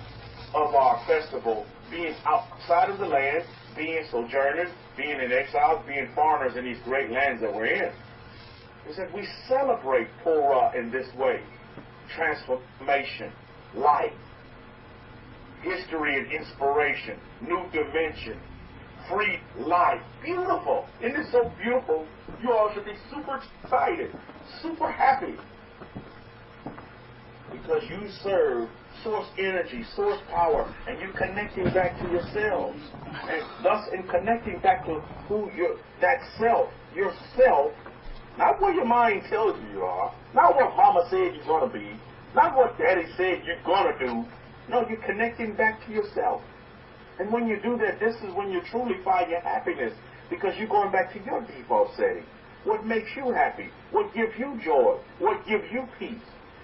of our festival, being outside of the land, being sojourners, being in exiles, being foreigners in these great lands that we're in. Is that we celebrate Torah in this way. Transformation, life, history and inspiration, new dimension, free life. Beautiful. Isn't it so beautiful? You all should be super excited, super happy. Because you serve source energy, source power, and you're connecting back to yourselves. And thus, in connecting back to that self, yourself, not what your mind tells you are, not what mama said you're going to be, not what daddy said you're going to do. No, you're connecting back to yourself. And when you do that, this is when you truly find your happiness, because you're going back to your default setting. What makes you happy? What gives you joy? What gives you peace?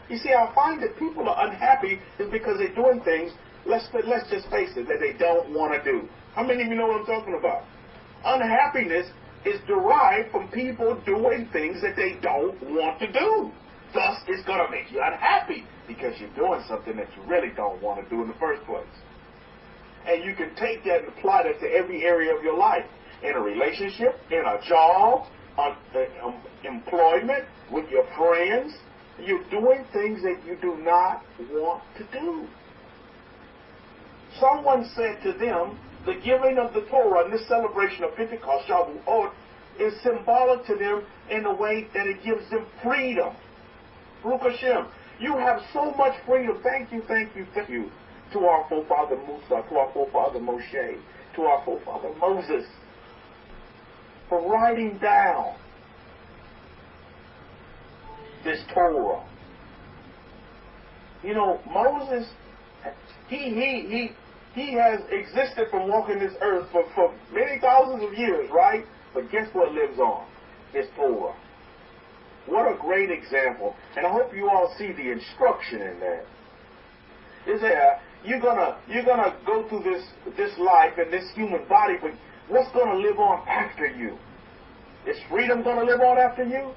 You see, I find that people are unhappy is because they're doing things, let's just face it, that they don't want to do. How many of you know what I'm talking about? Unhappiness is derived from people doing things that they don't want to do. Thus, it's going to make you unhappy because you're doing something that you really don't want to do in the first place. And you can take that and apply that to every area of your life. In a relationship, in a job, employment, with your friends. You're doing things that you do not want to do. Someone said to them, the giving of the Torah and this celebration of Pentecost, Shavuot, is symbolic to them in a way that it gives them freedom. Baruch Hashem, you have so much freedom. Thank you, thank you, thank you to our forefather Musa, to our forefather Moshe, to our forefather Moses, for writing down this Torah. You know, Moses, he has existed from walking this earth for many thousands of years, right? But guess what lives on? His Torah. What a great example. And I hope you all see the instruction in that. Is that you're gonna go through this life and this human body, but what's gonna live on after you? Is freedom gonna live on after you?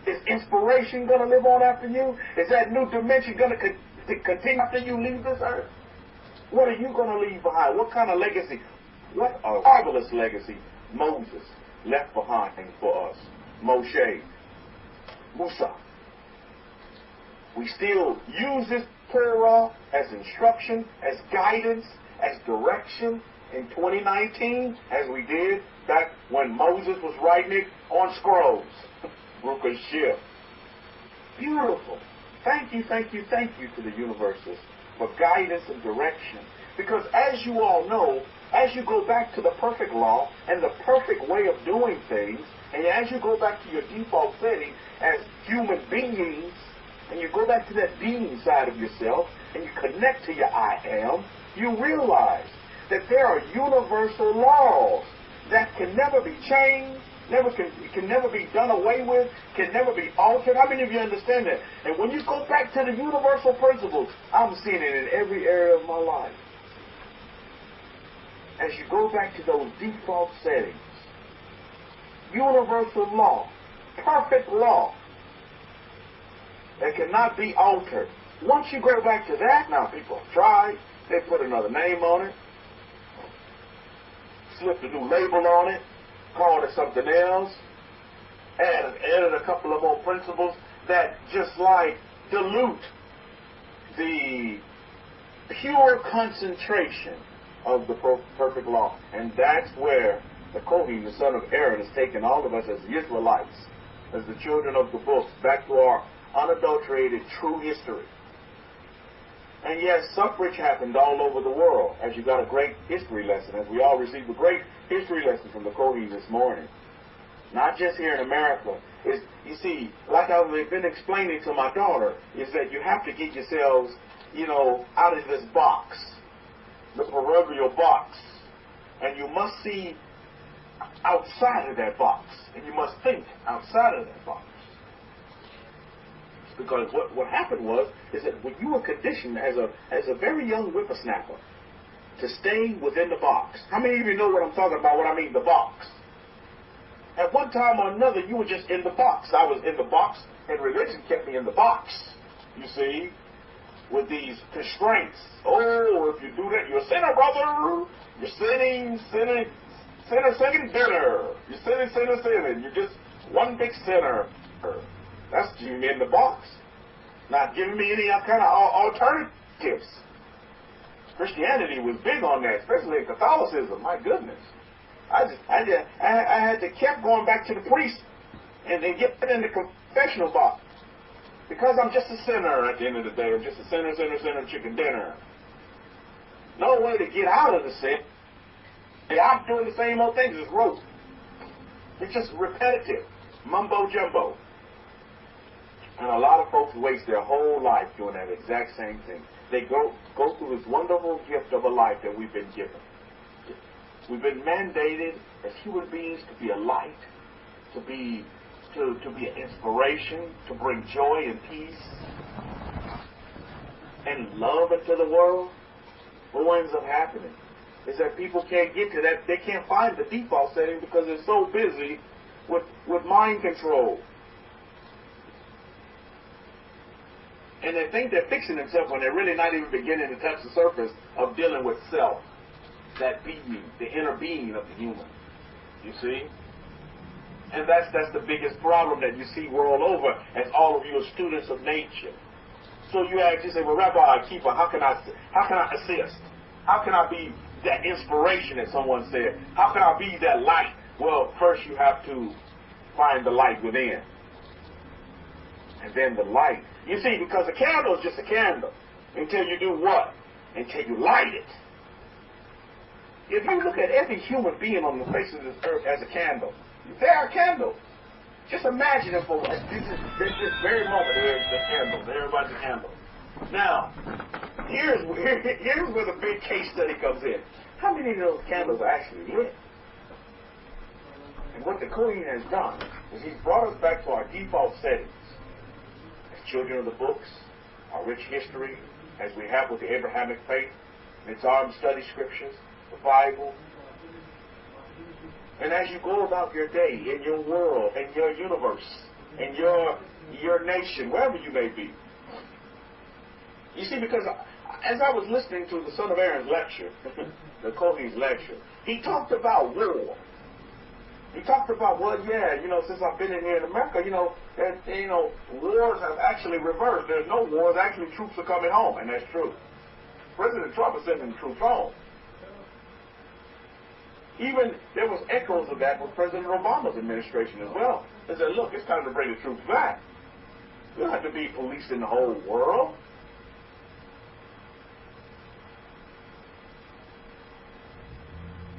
Is inspiration going to live on after you? Is that new dimension going to continue after you leave this earth? What are you going to leave behind? What kind of legacy? What a marvelous legacy Moses left behind for us. Moshe, Musa. We still use this Torah as instruction, as guidance, as direction in 2019, as we did back when Moses was writing it on scrolls. Baruch Hashem. Beautiful. Thank you, thank you, thank you to the universes for guidance and direction. Because as you all know, as you go back to the perfect law and the perfect way of doing things, and as you go back to your default setting as human beings, and you go back to that being side of yourself, and you connect to your I am, you realize that there are universal laws that can never be changed, can never be done away with, can never be altered. How many of you understand that? And when you go back to the universal principles, I'm seeing it in every area of my life. As you go back to those default settings, universal law, perfect law, that cannot be altered. Once you go back to that, now people have tried, they put another name on it, slipped a new label on it, called it something else, added a couple of more principles that just like dilute the pure concentration of the perfect law. And that's where the Kohen, the son of Aaron, has taken all of us as the Israelites, as the children of the books, back to our unadulterated true history. And yes, suffrage happened all over the world, as you got a great history lesson, as we all received a great history lesson from the Kohen this morning. Not just here in America. You see, like I've been explaining to my daughter, is that you have to get yourselves, out of this box, the proverbial box. And you must see outside of that box. And you must think outside of that box. Because what happened is that when you were conditioned as a very young whippersnapper to stay within the box. How many of you know what I'm talking about, what I mean, the box? At one time or another, you were just in the box. I was in the box, and religion kept me in the box, you see, with these constraints. Oh, if you do that, you're a sinner, brother. You're sinning dinner. You're sinning. You're just one big sinner. That's keeping me in the box. Not giving me any kind of alternatives. Christianity was big on that, especially in Catholicism. My goodness. I had to keep going back to the priest and get in the confessional box. Because I'm just a sinner at the end of the day. I'm just a sinner, chicken dinner. No way to get out of the sin. I'm doing the same old things. It's gross. It's just repetitive. Mumbo jumbo. And a lot of folks waste their whole life doing that exact same thing. They go through this wonderful gift of a life that we've been given. We've been mandated as human beings to be a light, to be an inspiration, to bring joy and peace and love into the world. But what ends up happening is that people can't get to that. They can't find the default setting because they're so busy with mind control. And they think they're fixing themselves when they're really not even beginning to touch the surface of dealing with self, that being, the inner being of the human. You see? And that's the biggest problem that you see world over, as all of you are students of nature. So you say, well, Rabbi, Kefa, how can I assist? How can I be that inspiration that someone said? How can I be that light? Well, first you have to find the light within. And then the light. You see, because a candle is just a candle until you do what? Until you light it. If you look at every human being on the face of this earth as a candle, they are a candle. Just imagine it for this very moment. There's the candle. Everybody's a candle. Now, here's where the big case study comes in. How many of those candles are actually lit? And what the Queen has done is he's brought us back to our default settings. As children of the books, our rich history, as we have with the Abrahamic faith, its armed study scriptures, the Bible. And as you go about your day, in your world, in your universe, in your nation, wherever you may be. You see, because as I was listening to the son of Aaron's lecture, the Kohi's lecture, he talked about war. He talked about, well, yeah, since I've been in here in America, wars have actually reversed. There's no wars. Actually, troops are coming home, and that's true. President Trump is sending troops home. Even there was echoes of that with President Obama's administration as well. They said, look, it's time to bring the troops back. We don't have to be policing the whole world.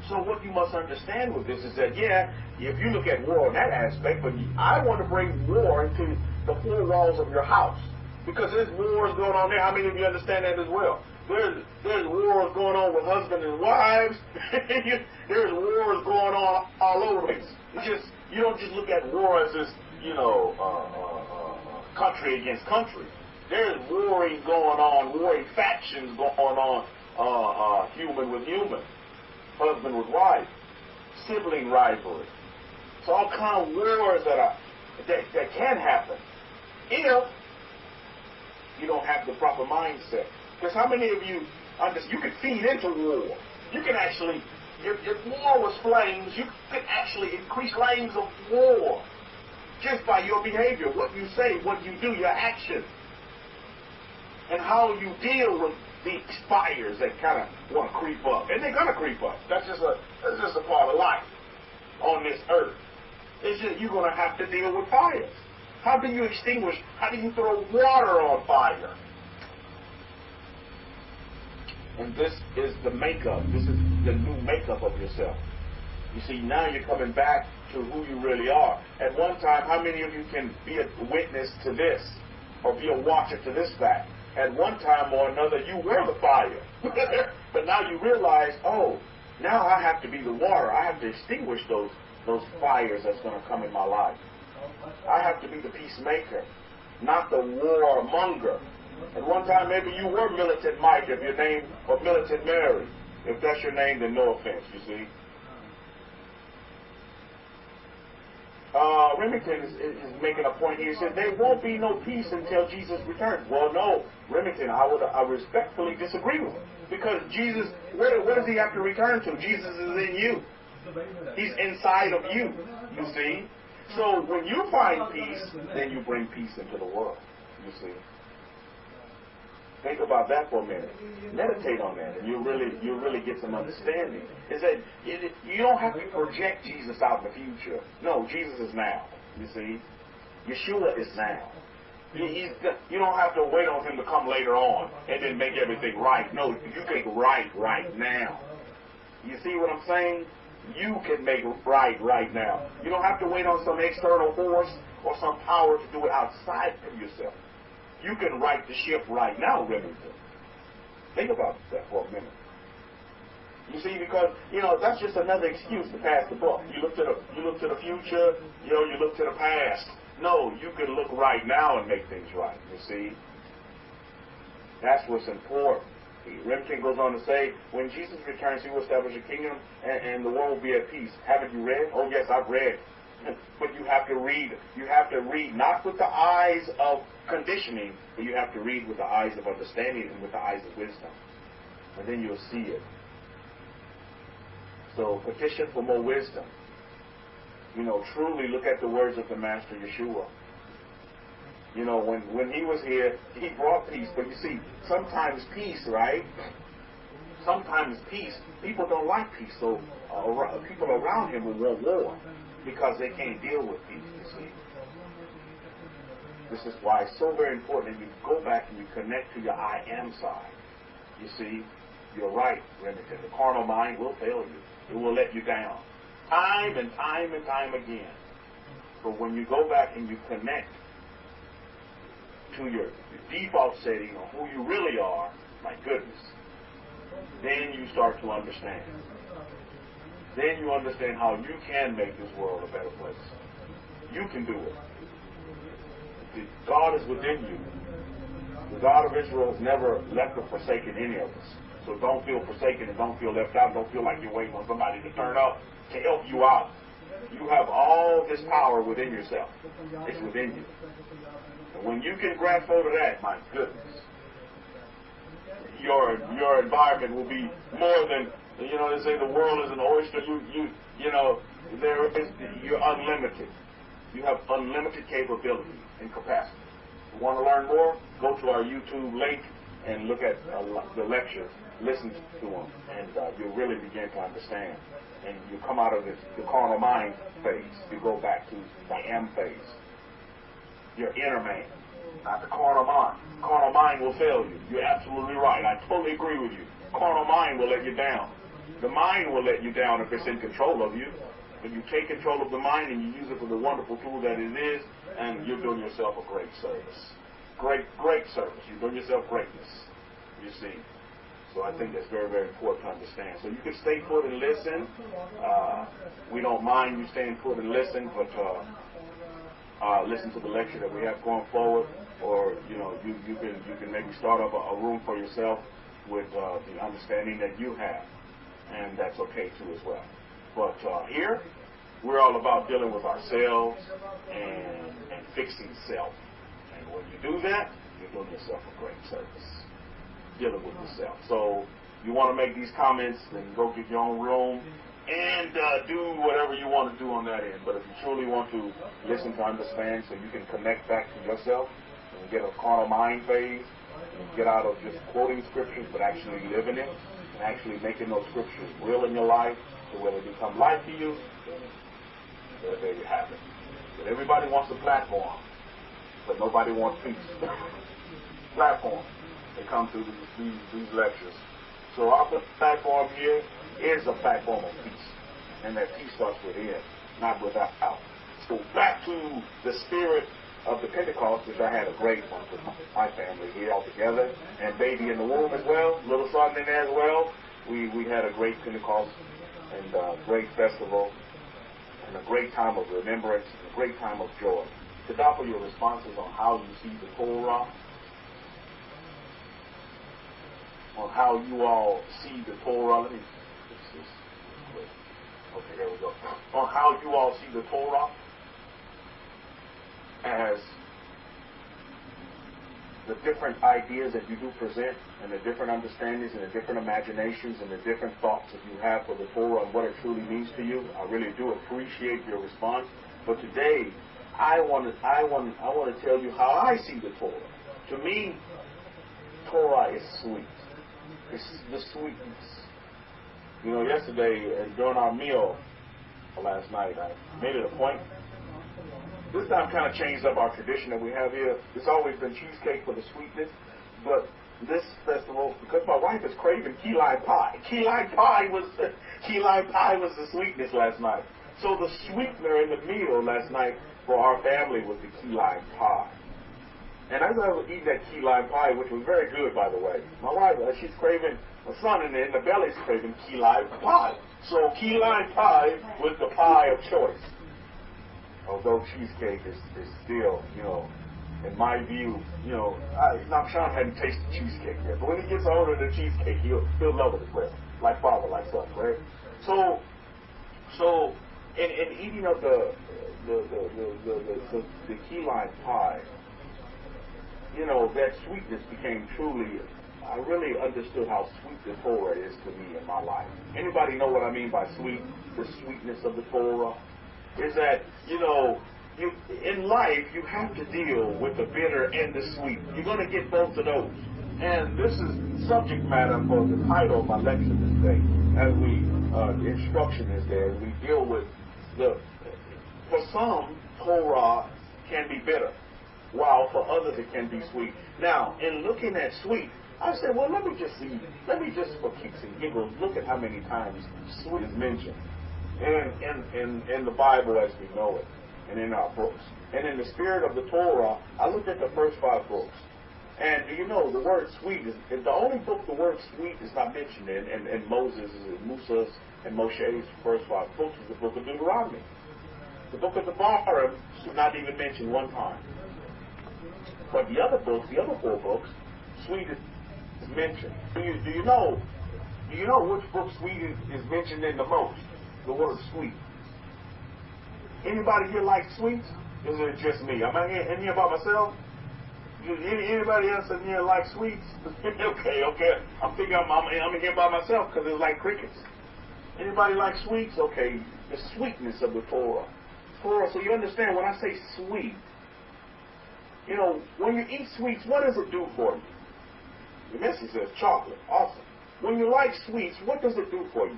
So what you must understand with this is that, yeah, if you look at war in that aspect, but I want to bring war into the four walls of your house. Because there's wars going on there. How many of you understand that as well? There's wars going on with husbands and wives. There's wars going on all over the place. You don't just look at war as this, country against country. There's warring going on, warring factions going on, human with human, husband with wife, sibling rivalry. It's all kind of wars that can happen if you don't have the proper mindset. Because how many of you you can feed into war? You can actually, if war was flames, you could actually increase flames of war just by your behavior, what you say, what you do, your action, and how you deal with these fires that kind of want to creep up. And they're going to creep up. That's just a part of life on this earth. It's just you're going to have to deal with fires. How do you extinguish? How do you throw water on fire? And this is the makeup. This is the new makeup of yourself. You see, now you're coming back to who you really are. At one time, how many of you can be a witness to this or be a watcher to this fact? At one time or another, you were the fire. But now you realize, oh, now I have to be the water. I have to extinguish those fires that's going to come in my life. I have to be the peacemaker, not the warmonger. At one time, maybe you were Militant Mike if your name, or Militant Mary. If that's your name, then no offense, you see. Remington is making a point here. He said, there won't be no peace until Jesus returns. Well, no, Remington, I respectfully disagree with him. Because Jesus, where does he have to return to? Jesus is in you. He's inside of you, you see. So when you find peace, then you bring peace into the world, you see. Think about that for a minute. Meditate on that, and you'll really get some understanding. Is that you don't have to project Jesus out in the future. No, Jesus is now. You see, Yeshua is now. You don't have to wait on him to come later on and then make everything right. No, you can right now. You see what I'm saying? You can make right now. You don't have to wait on some external force or some power to do it outside of yourself. You can right the ship right now, Remington. Think about that for a minute. You see, because that's just another excuse to pass the buck. You look to the future. You look to the past. No, you can look right now and make things right. You see, that's what's important. Remington goes on to say, when Jesus returns, he will establish a kingdom, and the world will be at peace. Haven't you read? Oh yes, I've read. But you have to read. You have to read not with the eyes of conditioning, but you have to read with the eyes of understanding and with the eyes of wisdom. And then you'll see it. So petition for more wisdom. Truly look at the words of the Master Yeshua. When he was here, he brought peace. But you see, sometimes peace, right? Sometimes peace, people don't like peace. So people around him will want war because they can't deal with peace, you see. This is why it's so very important that you go back and you connect to your I am side. You see, you're right, Remington. The carnal mind will fail you. It will let you down. Time and time and time again. But when you go back and you connect to your default setting of who you really are, my goodness, then you start to understand. Then you understand how you can make this world a better place. You can do it. God is within you. The God of Israel has never left or forsaken any of us. So don't feel forsaken and don't feel left out. Don't feel like you're waiting on somebody to turn up to help you out. You have all this power within yourself. It's within you. And when you can grasp hold of that, my goodness, your environment will be more than, they say the world is an oyster. You're unlimited. You have unlimited capability and capacity. You want to learn more? Go to our YouTube link and look at the lectures. Listen to them, and you'll really begin to understand. And you come out of the carnal mind phase. You go back to the am phase. Your inner man, not the carnal mind. Carnal mind will fail you. You're absolutely right. I totally agree with you. Carnal mind will let you down. The mind will let you down if it's in control of you. When you take control of the mind and you use it for the wonderful tool that it is, and you're doing yourself a great service. Great service. You're doing yourself greatness. You see. So I think that's very, very important to understand. So you can stay put and listen. We don't mind you staying put and listen, but listen to the lecture that we have going forward, or you can maybe start up a room for yourself with the understanding that you have, and that's okay too as well. But here, we're all about dealing with ourselves and fixing self. And when you do that, you're doing yourself a great service. Dealing with yourself. So you want to make these comments, then go get your own room and do whatever you want to do on that end. But if you truly want to listen to understand, so you can connect back to yourself and get a carnal mind phase, and get out of just quoting scriptures, but actually living it and actually making those scriptures real in your life, so whether they become life to you, then there you have it. But everybody wants a platform, but nobody wants peace. Platform. They come through these lectures. So our platform here is a platform of peace. And that peace starts within, not without. So back to the spirit of the Pentecost, which I had a great one with my family here all together, and baby in the womb as well, little son in there as well. We had a great Pentecost and a great festival and a great time of remembrance and a great time of joy. To offer your responses on how you see the Torah, on how you all see the Torah. Let me fix this quick. Okay, there we go. On how you all see the Torah as the different ideas that you do present, and the different understandings and the different imaginations and the different thoughts that you have for the Torah and what it truly means to you. I really do appreciate your response. But today, I want to tell you how I see the Torah. To me, Torah is sweet. It's the sweetness. You know, yesterday during our meal last night, I made it a point. This time kind of changed up our tradition that we have here. It's always been cheesecake for the sweetness, but this festival, because my wife is craving key lime pie. Key lime pie was the sweetness last night. So the sweetener in the meal last night for our family was the key lime pie. And as I was eating that key lime pie, which was very good, by the way, my wife, she's craving, my son in the belly's craving key lime pie. So key lime pie was the pie of choice. Although cheesecake is still, you know, in my view, you know, I'm sure I hadn't tasted cheesecake yet, but when he gets older, the cheesecake, he'll love it as well, like father, like son, right? So in eating of the key lime pie, you know, that sweetness became truly. I really understood how sweet the Torah is to me in my life. Anybody know what I mean by sweet? The sweetness of the Torah is that, you know, in life, you have to deal with the bitter and the sweet. You're going to get both of those. And this is subject matter for the title of my lecture today. As the instruction is there, as we deal with for some, Torah can be bitter, while for others it can be sweet. Now, in looking at sweet, I said, well, let me just for kicks and giggles, look at how many times sweet is mentioned in the Bible as we know it, and in our books. And in the spirit of the Torah, I looked at the first 5 books. And do you know, the word sweet is the only book the word sweet is not mentioned in Moses, Musa's, and Moshe's first 5 books is the book of Deuteronomy. The book of the Parsha is not even mentioned one time. But the other books, the other 4 books, sweet is mentioned. Do you know which book sweet is mentioned in the most? The word sweet. Anybody here like sweets? Is it just me? Am I in here by myself? Anybody else in here like sweets? okay. I'm thinking I'm in here by myself because it's like crickets. Anybody like sweets? Okay, the sweetness of the Torah. So you understand when I say sweet, you know, when you eat sweets, what does it do for you? The message says chocolate. Awesome. When you like sweets, what does it do for you?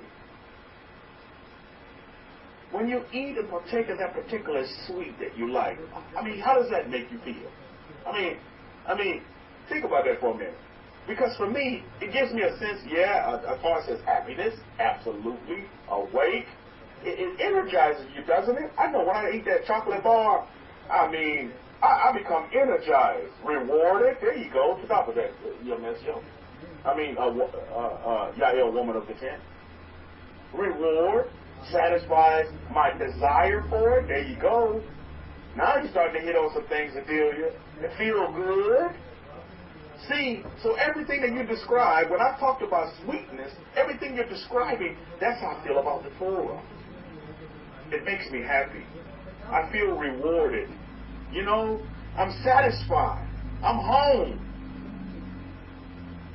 When you eat and partake of that particular sweet that you like, I mean, how does that make you feel? I mean, think about that for a minute. Because for me, it gives me a sense, as far as happiness, absolutely, awake. It energizes you, doesn't it? I know when I eat that chocolate bar, I mean, I become energized, rewarded. There you go, to top of that, Yael, woman of the tent. Reward, satisfies my desire for it. There you go. Now you're starting to hit on some things that feel good. See, so everything that you describe, when I talked about sweetness, everything you're describing, that's how I feel about the Torah. It makes me happy. I feel rewarded. You know, I'm satisfied. I'm home.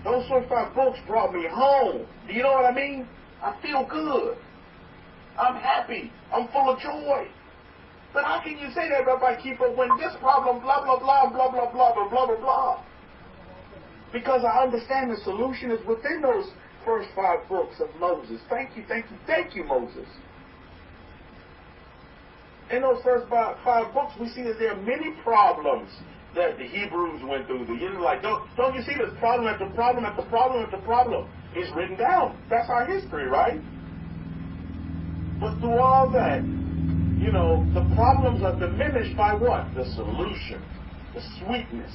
Those 25 books brought me home. Do you know what I mean? I feel good. I'm happy. I'm full of joy. But how can you say that, Rabbi Kefa, when this problem, blah, blah, blah, blah, blah, blah, blah, blah, blah, blah? Because I understand the solution is within those first 5 books of Moses. Thank you, Moses. In those first 5 books, we see that there are many problems that the Hebrews went through. Don't you see this problem after problem after problem after problem is written down? That's our history, right? But through all that, you know, the problems are diminished by what? The solution, the sweetness.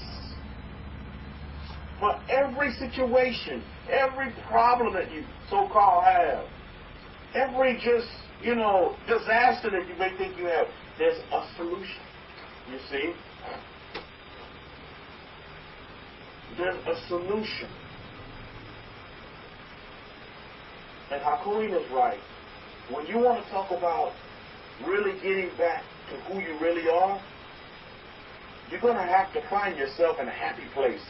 For every situation, every problem that you so-called have, every disaster that you may think you have, there's a solution. You see? There's a solution. And Hakuin is right. When you want to talk about really getting back to who you really are, you're going to have to find yourself in a happy place,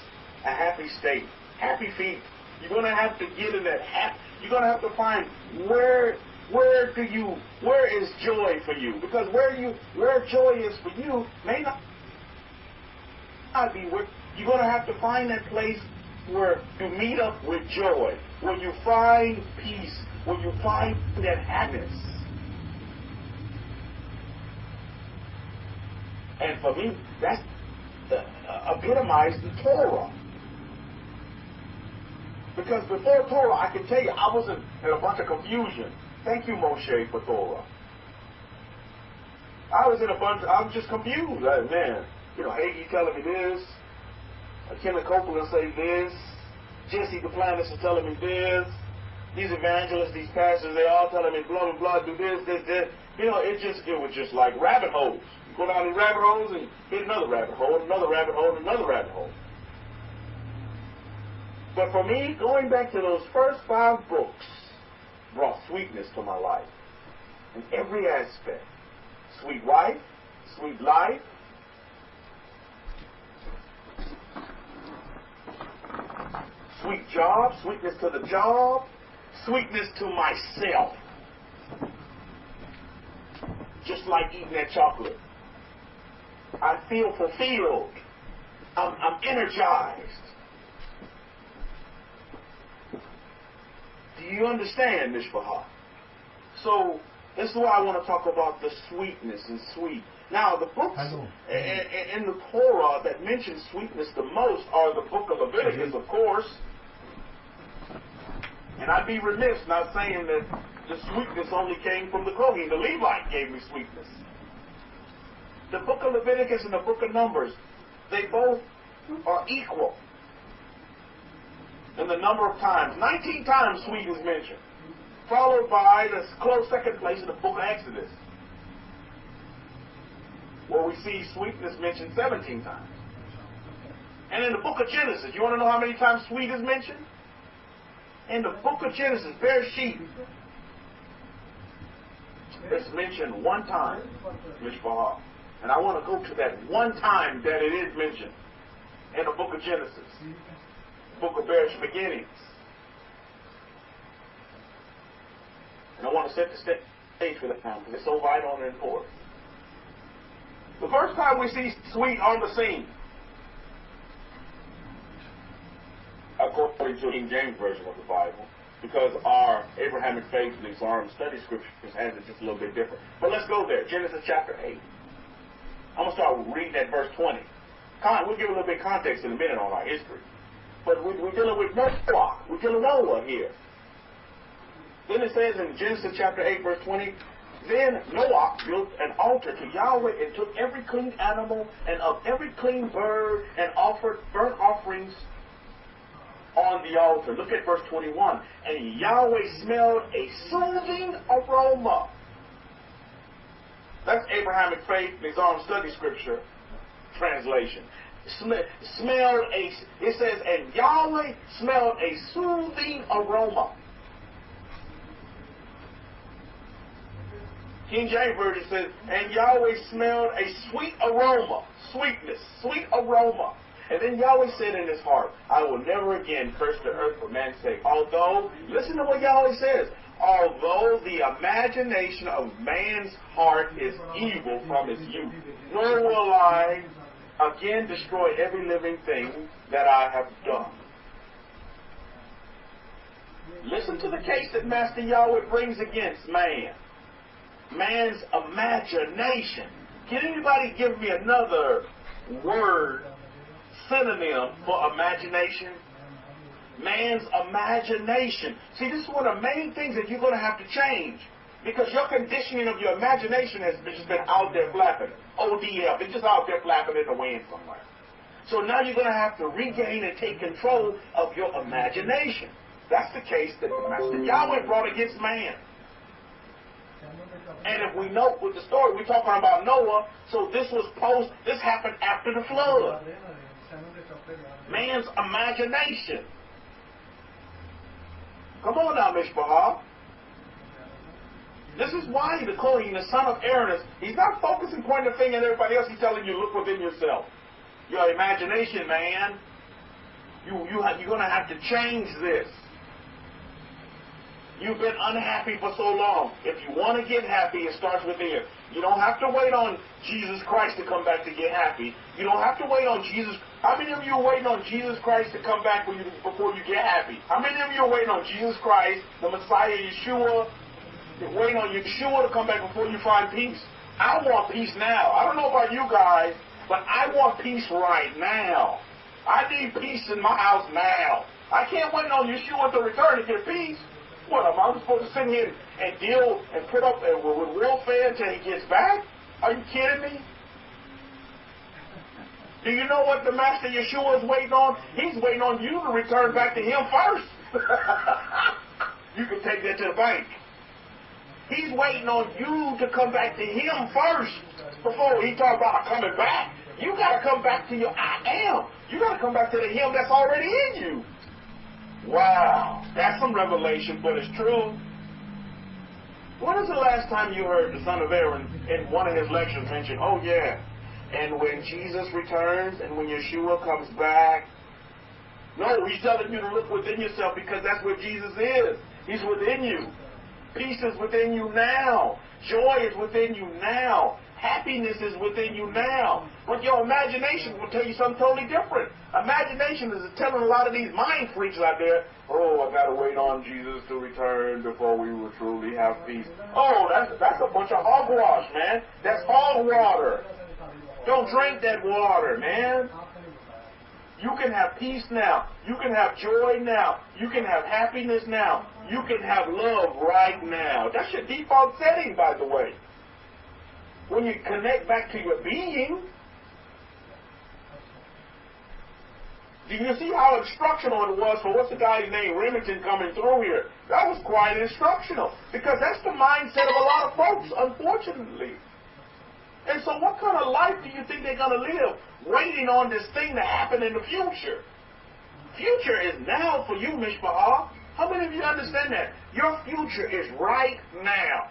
a happy state, happy feet. You're going to have to get in that happy. You're going to have to find where is joy for you? Because where joy is for you may not be where you're going to have to find that place where you meet up with joy, where you find peace, where you find that happiness. And for me, that's epitomized the Torah. Because before Torah, I can tell you, I was in a bunch of confusion. Thank you, Moshe, for Torah. I was just confused. Like, man, Hagee telling me this, Kenneth Copeland say this, Jesse Duplantis is telling me this, these evangelists, these pastors, they all telling me blah, blah, blah, do this, this, this. It was just like rabbit holes. You go down these rabbit holes and hit another rabbit hole, another rabbit hole, another rabbit hole. But for me, going back to those first 5 books brought sweetness to my life in every aspect. Sweet wife, sweet life, sweet job, sweetness to the job, sweetness to myself. Just like eating that chocolate. I feel fulfilled. I'm energized. Do you understand, Mishpachah? So, this is why I want to talk about the sweetness and sweet. Now, the books in the Torah that mention sweetness the most are the book of Leviticus, of course. And I'd be remiss not saying that the sweetness only came from the Kohen. The Levite gave me sweetness. The book of Leviticus and the book of Numbers, they both are equal in the number of times. 19 times sweet is mentioned, followed by the close second place in the book of Exodus, where we see sweetness mentioned 17 times. And in the book of Genesis, you want to know how many times sweet is mentioned? In the book of Genesis, Bereshit, it's mentioned 1 time, Mishpachah. And I want to go to that 1 time that it is mentioned in the book of Genesis, book of Bereshit, beginnings. And I want to set the stage for that time because it's so vital and important. The first time we see sweet on the scene, according to the King James Version of the Bible, because our Abrahamic faith and Exarm study scriptures has it just a little bit different. But let's go there. Genesis chapter 8. I'm going to start reading at verse 20. We'll give a little bit of context in a minute on our history. But we're dealing with Noah. We're dealing with Noah here. Then it says in Genesis chapter 8, verse 20, then Noah built an altar to Yahweh and took every clean animal and of every clean bird and offered burnt offerings on the altar. Look at verse 21. And Yahweh smelled a soothing aroma. That's Abrahamic faith, Exarm study scripture translation. It says, and Yahweh smelled a soothing aroma. King James Version says, and Yahweh smelled a sweet aroma, sweetness, sweet aroma. And then Yahweh said in his heart, I will never again curse the earth for man's sake. Although, listen to what Yahweh says, although the imagination of man's heart is evil from his youth, nor will I again destroy every living thing that I have done. Listen to the case that Master Yahweh brings against man. Man's imagination. Can anybody give me another word, synonym for imagination? Man's imagination. See, this is one of the main things that you're going to have to change. Because your conditioning of your imagination has just been out there flapping. ODF. It's just out there flapping in the wind somewhere. So now you're going to have to regain and take control of your imagination. That's the case that the Master Yahweh brought against man. And if we know with the story, we're talking about Noah, so this happened after the flood. Man's imagination. Come on now, Mishpachah. This is why the Kohen, the son of Aaron, he's not focusing, pointing the finger at everybody else. He's telling you, look within yourself. Your imagination, man. You're going to have to change this. You've been unhappy for so long. If you want to get happy, it starts within. You don't have to wait on Jesus Christ to come back to get happy. You don't have to wait on Jesus How many of you are waiting on Jesus Christ to come back before you get happy? How many of you are waiting on Jesus Christ, the Messiah, Yeshua, waiting on Yeshua to come back before you find peace? I want peace now. I don't know about you guys, but I want peace right now. I need peace in my house now. I can't wait on Yeshua to return to get peace. What, am I supposed to sit here and deal and put up with warfare until he gets back? Are you kidding me? Do you know what the Master Yeshua is waiting on? He's waiting on you to return back to him first. You can take that to the bank. He's waiting on you to come back to him first before he talks about coming back. You got to come back to your I am. You got to come back to the him that's already in you. Wow, that's some revelation, but it's true. When was the last time you heard the son of Aaron in one of his lectures mention, oh yeah, and when Jesus returns and when Yeshua comes back? No, he's telling you to look within yourself because that's where Jesus is. He's within you. Peace is within you now. Joy is within you now. Happiness is within you now. But your imagination will tell you something totally different. Imagination is telling a lot of these mind freaks out there, oh, I got to wait on Jesus to return before we will truly have peace. Oh, that's a bunch of hogwash, man. That's hog water. Don't drink that water, man. You can have peace now. You can have joy now. You can have happiness now. You can have love right now. That's your default setting, by the way. When you connect back to your being, do you see how instructional it was for what's the guy's name, Remington, coming through here? That was quite instructional because that's the mindset of a lot of folks, unfortunately. And so what kind of life do you think they're going to live waiting on this thing to happen in the future? Future is now for you, Mishpah. How many of you understand that? Your future is right now.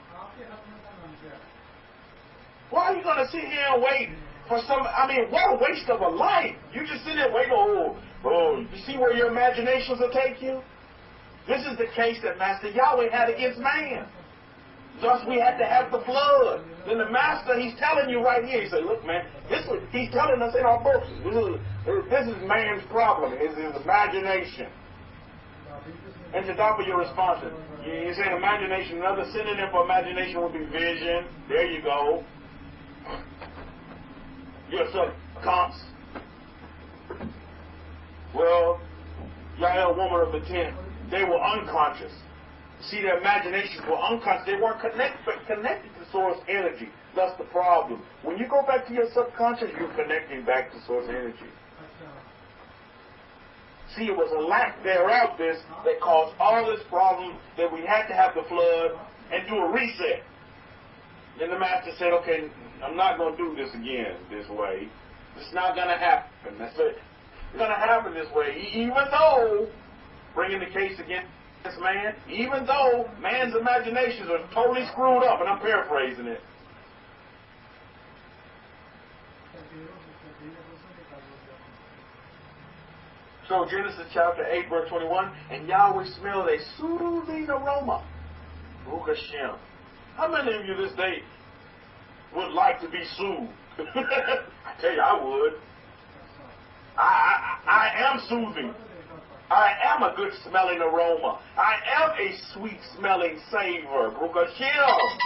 Why are you going to sit here and wait for what a waste of a life. You just sit there waiting, you see where your imaginations will take you? This is the case that Master Yahweh had against man. Thus we had to have the flood. Then the Master, he's telling you right here, he said, look man, he's telling us in our books, this is man's problem, is his imagination. And to top of your response, you say imagination, another synonym for imagination would be vision. There you go. Your subconscious. Well, Yael, woman of the tent, they were unconscious. See, their imaginations were unconscious. They weren't connected to source energy. That's the problem. When you go back to your subconscious, you're connecting back to source energy. See, it was a lack thereof this that caused all this problem that we had to have the flood and do a reset. Then the Master said, okay, I'm not going to do this again this way. It's not going to happen. That's it. It's going to happen this way. Even though, bringing the case against man, even though man's imaginations are totally screwed up, and I'm paraphrasing it. So Genesis chapter 8, verse 21, and Yahweh smelled a soothing aroma. Baruch Hashem. How many of you this day would like to be soothed? I tell you, I would. I am soothing. I am a good smelling aroma. I am a sweet smelling savor. Baruch Hashem.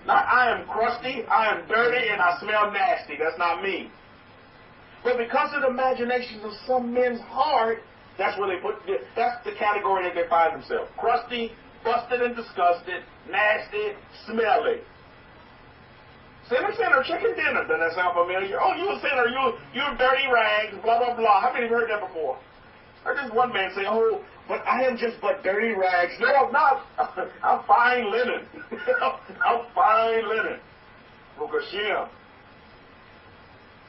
Not I am crusty, I am dirty, and I smell nasty. That's not me. But because of the imaginations of some men's heart, that's where that's the category that they find themselves. Crusty, busted and disgusted, nasty, smelly. Sinner, sinner, chicken dinner. Doesn't that sound familiar? Oh, you a sinner, you dirty rags, blah, blah, blah. How many of you heard that before? I heard this one man say, oh, but I am just but dirty rags. No, I'm not. I'm fine linen. I'm fine linen. Baruch Hashem.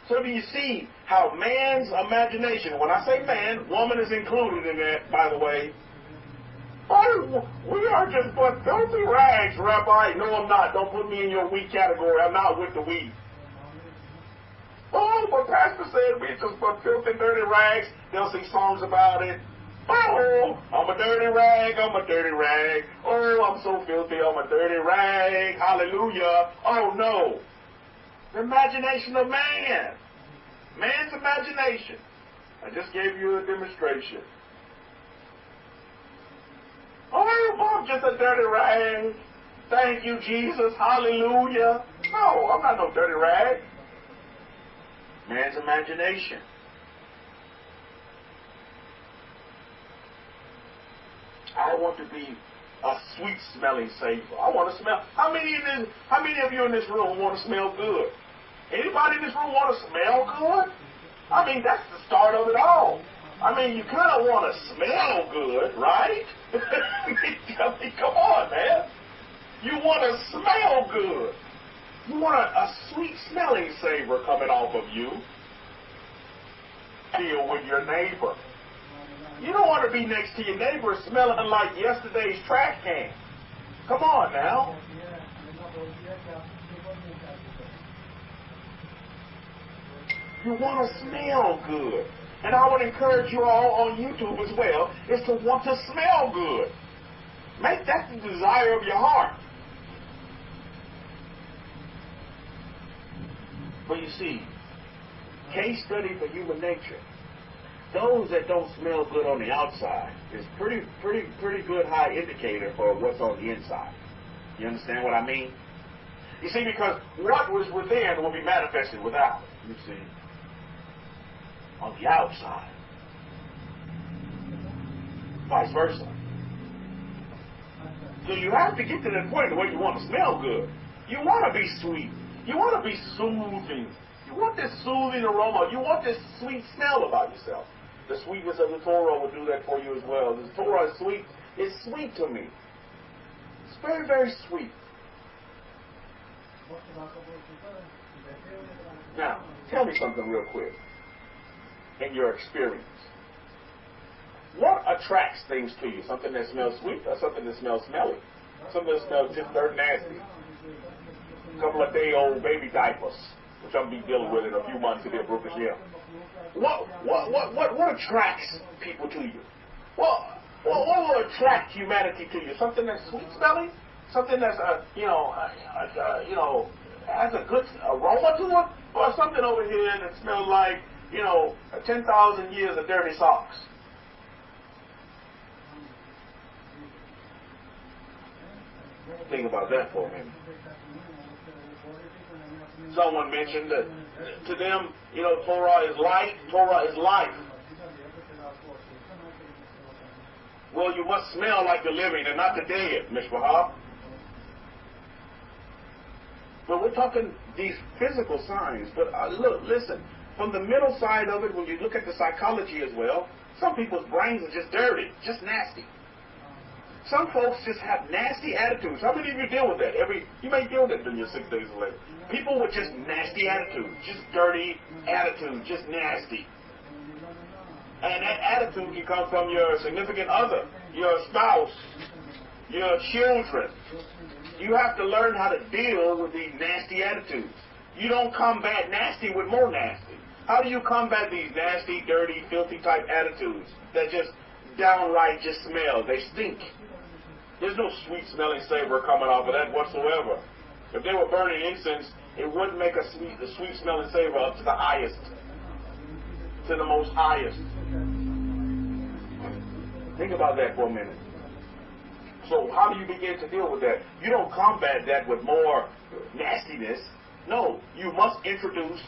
So do you see how man's imagination, when I say man, woman is included in that, by the way. Oh, we are just but filthy rags, Rabbi. No, I'm not. Don't put me in your we category. I'm not with the we. Oh, but Pastor said we just but filthy, dirty rags. They'll sing songs about it. Oh, I'm a dirty rag. I'm a dirty rag. Oh, I'm so filthy. I'm a dirty rag. Hallelujah. Oh, no. The imagination of man. Man's imagination. I just gave you a demonstration. Oh, I'm just a dirty rag. Thank you, Jesus. Hallelujah. No, I'm not no dirty rag. Man's imagination. I want to be a sweet-smelling savor. I want to smell. How many of you in this room want to smell good? Anybody in this room want to smell good? I mean, that's the start of it all. I mean, you kind of want to smell good, right? I mean, come on, man. You want to smell good. You want a sweet-smelling savor coming off of you. Deal with your neighbor. You don't want to be next to your neighbor smelling like yesterday's trash can. Come on now. You want to smell good. And I would encourage you all on YouTube as well, is to want to smell good. Make that the desire of your heart. But you see, case study for human nature. Those that don't smell good on the outside is pretty good high indicator for what's on the inside. You understand what I mean? You see, because what was within will be manifested without. You see, on the outside, vice versa. So you have to get to that point where you want to smell good. You want to be sweet. You want to be soothing. You want this soothing aroma. You want this sweet smell about yourself. The sweetness of the Torah will do that for you as well. The Torah is sweet. It's sweet to me. It's very, very sweet. Now, tell me something real quick. In your experience, what attracts things to you? Something that smells sweet or something that smells smelly? Something that smells just dirt nasty. A couple of day-old baby diapers, which I'll be dealing with in a few months to be a Brooklyn Shell. What attracts people to you? What will attract humanity to you? Something that's sweet smelling? Something that's has a good aroma to it? Or something over here that smells like 10,000 years of dirty socks? Think about that for a minute. Someone mentioned that to them, Torah is light, Torah is life. Well, you must smell like the living and not the dead, Mishpahah. But we're talking these physical signs. But look, listen, from the middle side of it, when you look at the psychology as well, some people's brains are just dirty, just nasty. Some folks just have nasty attitudes. How many of you deal with that? You may deal with that in your 6 days or later. People with just nasty attitudes, just dirty attitudes, just nasty. And that attitude can come from your significant other, your spouse, your children. You have to learn how to deal with these nasty attitudes. You don't combat nasty with more nasty. How do you combat these nasty, dirty, filthy type attitudes that just downright just smell? They stink. There's no sweet smelling savor coming off of that whatsoever. If they were burning incense, it wouldn't make a sweet smelling savor up to the highest, to the most highest. Think about that for a minute. So how do you begin to deal with that? You don't combat that with more nastiness. No, you must infuse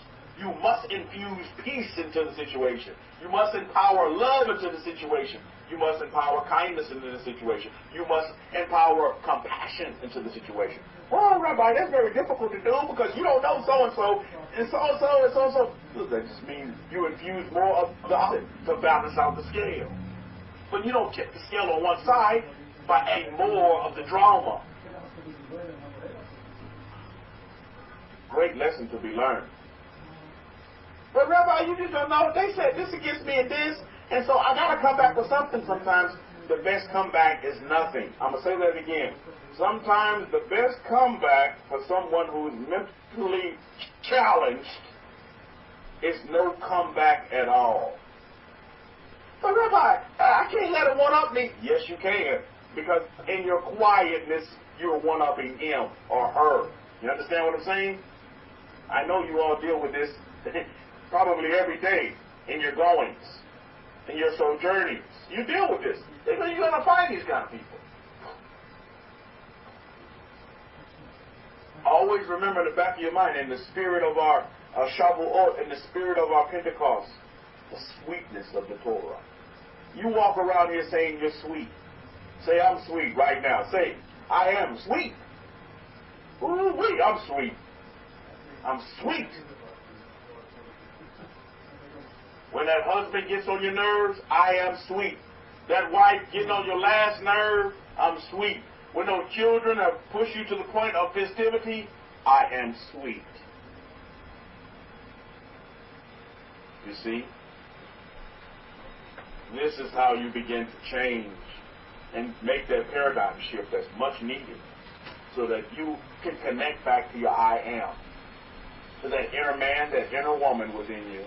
peace into the situation. You must empower love into the situation. You must empower kindness into the situation. You must empower compassion into the situation. Well, Rabbi, that's very difficult to do because you don't know so-and-so, and so-and-so, and so-and-so. Look, that just means you infuse more of the other to balance out the scale. But you don't tip the scale on one side by adding more of the drama. Great lesson to be learned. But Rabbi, you just don't know. They said this against me and this, and so I got to come back with something sometimes. The best comeback is nothing. I'm going to say that again. Sometimes the best comeback for someone who's mentally challenged is no comeback at all. But Rabbi, I can't let him one-up me. Yes, you can. Because in your quietness, you're one-upping him or her. You understand what I'm saying? I know you all deal with this. probably every day in your goings, in your sojournings. You deal with this. You're going to find these kind of people. Always remember in the back of your mind, in the spirit of our Shavuot, in the spirit of our Pentecost, the sweetness of the Torah. You walk around here saying you're sweet. Say, I'm sweet right now. Say, I am sweet. Ooh-wee, I'm sweet. I'm sweet. When that husband gets on your nerves, I am sweet. That wife getting on your last nerve, I'm sweet. When those children have pushed you to the point of festivity, I am sweet. You see? This is how you begin to change and make that paradigm shift that's much needed so that you can connect back to your I am. To that inner man, that inner woman within you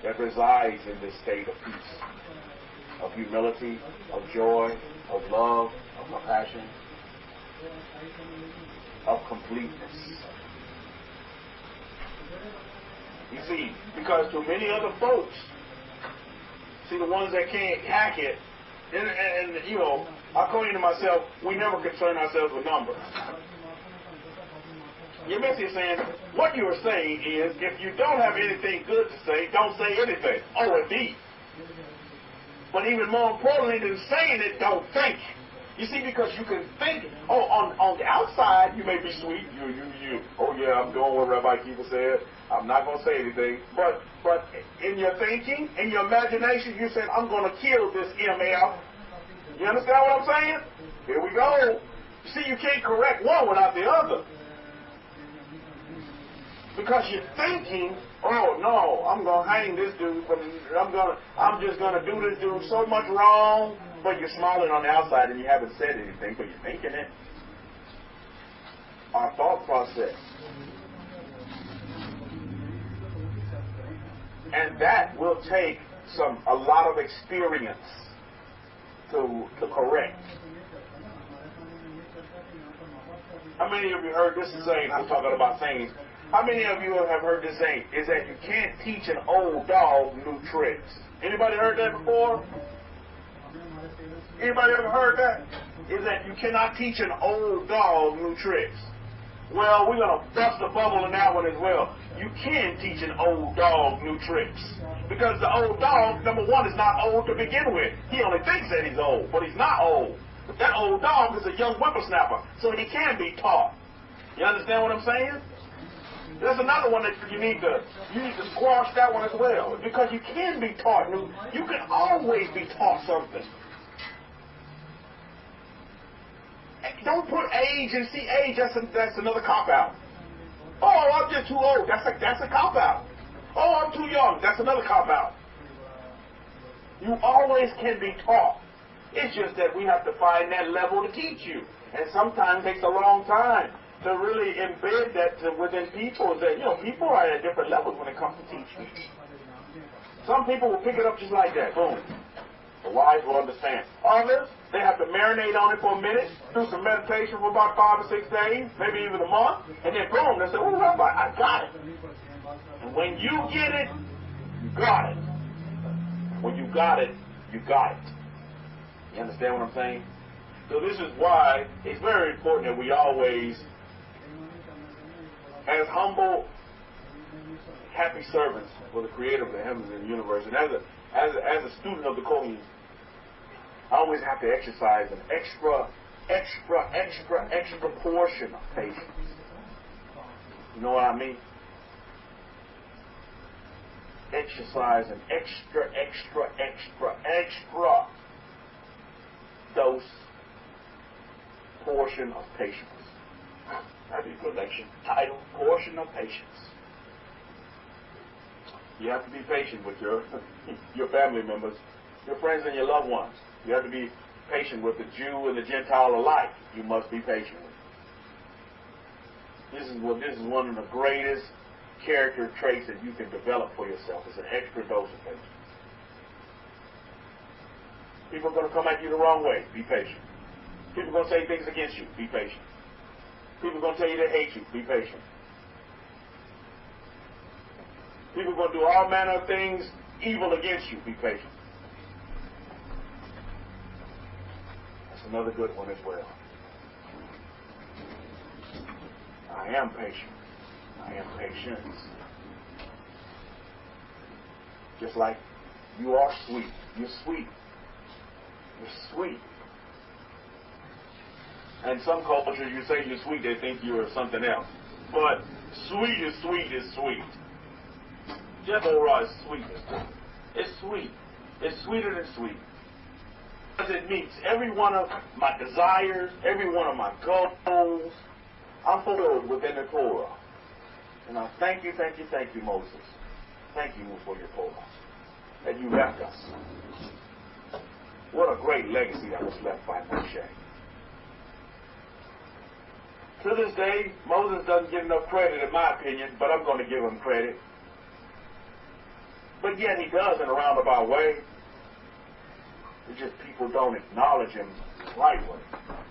that resides in this state of peace, of humility, of joy, of love, of compassion, of completeness. You see, because to many other folks, see the ones that can't hack it, and you know, according to myself, we never concern ourselves with numbers. Your message is saying, what you are saying is, if you don't have anything good to say, don't say anything. Oh, indeed. But even more importantly than saying it, don't think. You see, because you can think, oh, on the outside, you may be sweet. You. Oh, yeah, I'm doing what Rabbi Kefa said. I'm not going to say anything. But in your thinking, in your imagination, you said, I'm going to kill this ML. You understand what I'm saying? Here we go. You see, you can't correct one without the other. Because you're thinking, oh no, I'm gonna hang this dude, but I'm just gonna do this dude so much wrong, but you're smiling on the outside and you haven't said anything, but you're thinking it. Our thought process. And that will take a lot of experience to correct. How many of you heard this saying? I'm talking about sayings. How many of you have heard this saying? Is that you can't teach an old dog new tricks. Anybody heard that before? Anybody ever heard that? Is that you cannot teach an old dog new tricks. Well, we're going to bust a bubble in that one as well. You can teach an old dog new tricks. Because the old dog, number one, is not old to begin with. He only thinks that he's old, but he's not old. But that old dog is a young whippersnapper, so he can be taught. You understand what I'm saying? There's another one that you need to squash that one as well. Because you can be taught new. You can always be taught something. Don't put age and see age, that's another cop-out. Oh, I'm just too old. That's a cop-out. Oh, I'm too young. That's another cop-out. You always can be taught. It's just that we have to find that level to teach you. And sometimes it takes a long time to really embed that within people. That, you know, people are at different levels when it comes to teaching. Some people will pick it up just like that. Boom. The wise will understand. Others, they have to marinate on it for a minute, do some meditation for about 5 or 6 days, maybe even a month, and then boom, they say, oh, Rabbi, I got it. And when you get it, you got it. When you got it, you got it. You understand what I'm saying? So this is why it's very important that we always, as humble, happy servants for the Creator of the heavens and the universe, and as a student of the Kohen, I always have to exercise an extra portion of patience. You know what I mean? Exercise an extra dose, portion of patience. That'd be a good lecture. Title, Portion of Patience. You have to be patient with your family members, your friends and your loved ones. You have to be patient with the Jew and the Gentile alike. You must be patient with. This is one of the greatest character traits that you can develop for yourself. It's an extra dose of patience. People are going to come at you the wrong way. Be patient. People are going to say things against you. Be patient. People are going to tell you they hate you. Be patient. People are going to do all manner of things evil against you. Be patient. That's another good one as well. I am patient. I am patient. Just like you are sweet. You're sweet. You're sweet. And some cultures, you say you're sweet, they think you're something else. But sweet is sweet is sweet. Jehovah is sweet. It's sweet. It's sweeter than sweet. Because it meets every one of my desires, every one of my goals. I'm fulfilled within the Torah. And I thank you, Moses. Thank you for your Torah. That you left us. What a great legacy that was left by Moshe. To this day, Moses doesn't get enough credit in my opinion, but I'm going to give him credit. But yet he does in a roundabout way. It's just people don't acknowledge him rightly.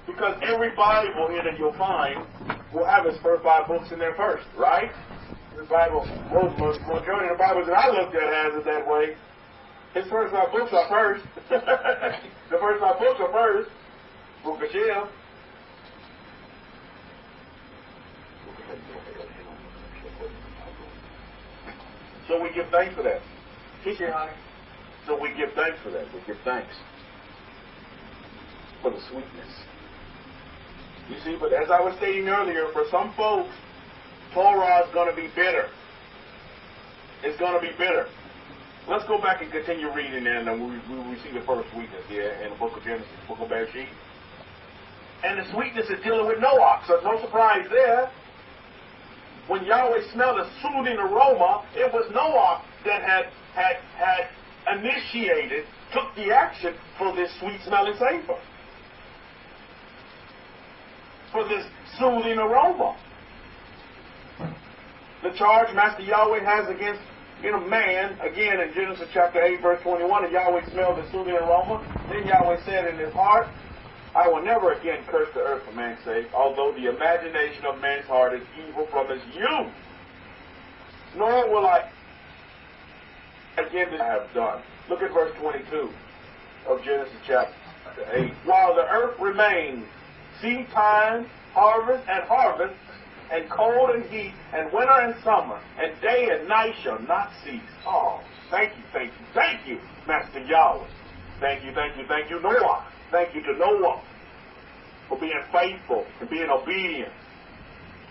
Because every Bible here that you'll find will have its first 5 books in there first, right? The Bible, majority of the Bibles that I looked at has it that way. His first 5 books are first. The first 5 books are first. Book of Shem. So we give thanks for that. So we give thanks for that. We give thanks for the sweetness. You see, but as I was stating earlier, for some folks, Torah is going to be bitter. It's going to be bitter. Let's go back and continue reading, and we see the first sweetness here in the book of Genesis, book of Bereshit. And the sweetness is dealing with Noah, so no surprise there. When Yahweh smelled a soothing aroma, it was Noah that had initiated, took the action for this sweet-smelling savor, for this soothing aroma. The charge Master Yahweh has against man, again in Genesis chapter 8, verse 21, and Yahweh smelled the soothing aroma. Then Yahweh said in his heart, I will never again curse the earth for man's sake, although the imagination of man's heart is evil from his youth. Nor will I again that I have done. Look at verse 22 of Genesis chapter 8. While the earth remains, seed time, harvest, and cold and heat, and winter and summer, and day and night shall not cease. Oh, thank you, Master Yahweh. Thank you, Noah. Thank you to Noah for being faithful and being obedient.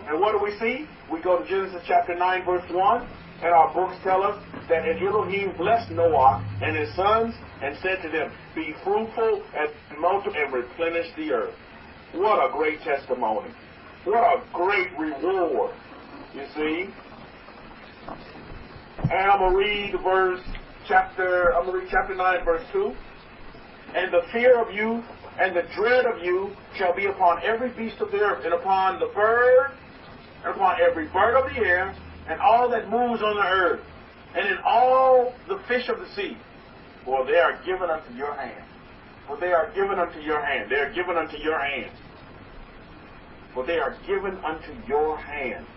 And what do we see? We go to Genesis chapter 9, verse 1, and our books tell us that Elohim blessed Noah and his sons and said to them, be fruitful and multiply and replenish the earth. What a great testimony. What a great reward, you see. And I'm going to read chapter 9, verse 2. And the fear of you and the dread of you shall be upon every beast of the earth, and upon the bird, and upon every bird of the air, and all that moves on the earth, and in all the fish of the sea. For they are given unto your hand. For they are given unto your hand. They are given unto your hand. For they are given unto your hand.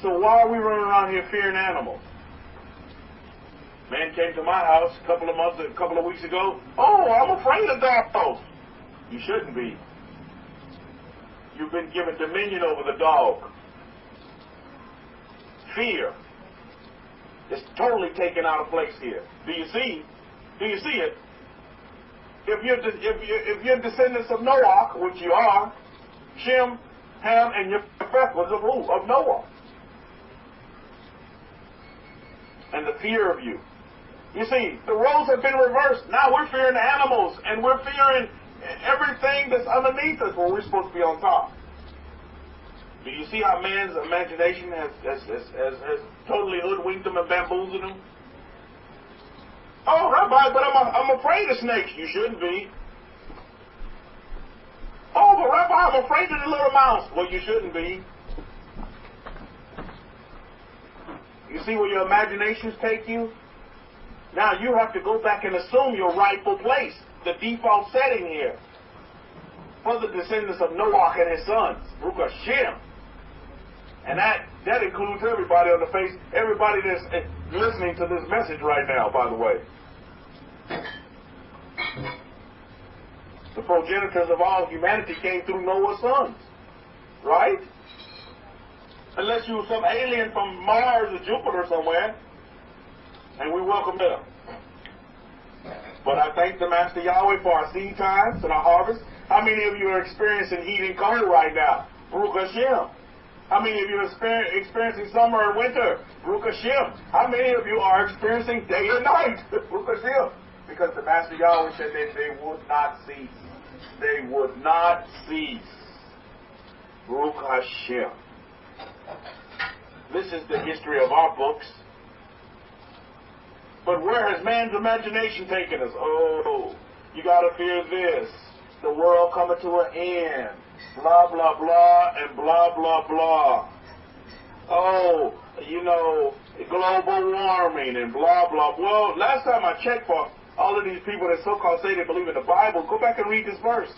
So why are we running around here fearing animals? Man came to my house a couple of weeks ago. Oh, I'm afraid of dogs. You shouldn't be. You've been given dominion over the dog. Fear is totally taken out of place here. Do you see it? If you're descendants of Noah, which you are, Shem, Ham, and Japheth was of Noah. And the fear of you. You see, the roles have been reversed. Now we're fearing animals, and we're fearing everything that's underneath us when we're supposed to be on top. Do you see how man's imagination has totally hoodwinked him and bamboozled him? Oh, Rabbi, but I'm afraid of snakes. You shouldn't be. Oh, but Rabbi, I'm afraid of the little mouse. Well, you shouldn't be. You see where your imaginations take you? Now you have to go back and assume your rightful place, the default setting here. For the descendants of Noah and his sons, Baruch Hashem. And that includes everybody on the face, everybody that's listening to this message right now, by the way. The progenitors of all humanity came through Noah's sons, right? Unless you were some alien from Mars or Jupiter somewhere, and we welcome them. But I thank the Master Yahweh for our seed times and our harvest. How many of you are experiencing heat and cold right now? Baruch Hashem. How many of you are experiencing summer and winter? Baruch Hashem. How many of you are experiencing day and night? Baruch Hashem. Because the Master Yahweh said that they would not cease. They would not cease. Baruch Hashem. This is the history of our books. But where has man's imagination taken us? Oh, you got to fear this. The world coming to an end. Blah, blah, blah, and blah, blah, blah. Oh, you know, global warming and blah, blah. Well, last time I checked for all of these people that so-called say they believe in the Bible, go back and read this verse.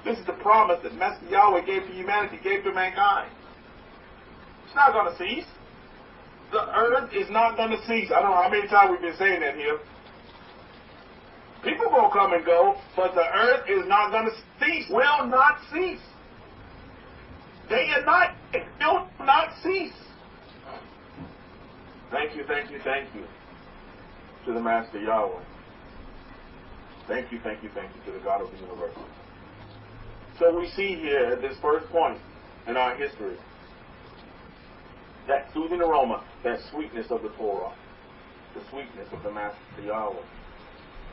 This is the promise that Master Yahweh gave to humanity, gave to mankind. It's not going to cease. The earth is not going to cease. I don't know how many times we've been saying that here. People will come and go, but the earth is not going to cease. Will not cease. Day and night, it will not cease. Thank you, thank you, thank you to the Master Yahweh. Thank you, thank you, thank you to the God of the universe. So we see here at this first point in our history, that soothing aroma, that sweetness of the Torah, the sweetness of the Master Yahweh.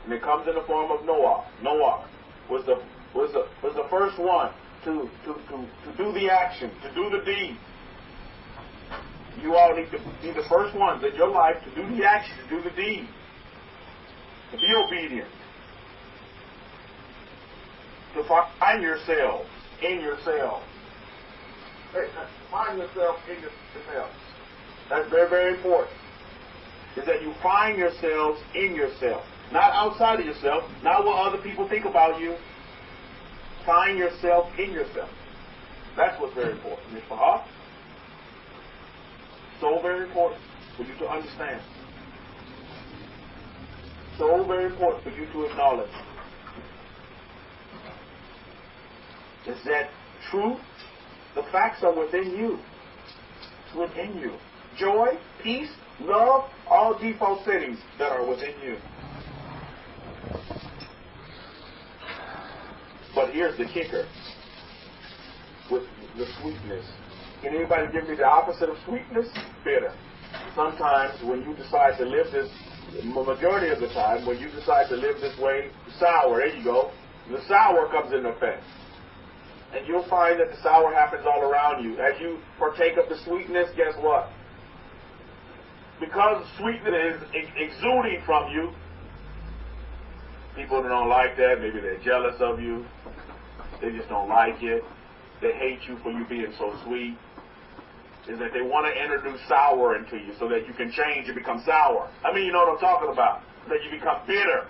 And it comes in the form of Noah. Noah was the first one to do the action, to do the deed. You all need to be the first ones in your life to do the action, to do the deed, to be obedient, to find yourselves in yourselves. Find yourself in yourself. That's very, very important. Is that you find yourselves in yourself. Not outside of yourself. Not what other people think about you. Find yourself in yourself. That's what's very important. Mishpahah. So very important for you to understand. So very important for you to acknowledge. Is that truth? The facts are within you. It's within you. Joy, peace, love, all default settings that are within you. But here's the kicker. With the sweetness. Can anybody give me the opposite of sweetness? Bitter. Sometimes when you decide to live this, majority of the time, when you decide to live this way, sour, there you go. The sour comes into effect. And you'll find that the sour happens all around you. As you partake of the sweetness, guess what? Because sweetness is exuding from you, people don't like that. Maybe they're jealous of you. They just don't like it. They hate you for you being so sweet. Is that they want to introduce sour into you so that you can change and become sour. I mean, you know what I'm talking about. That you become bitter.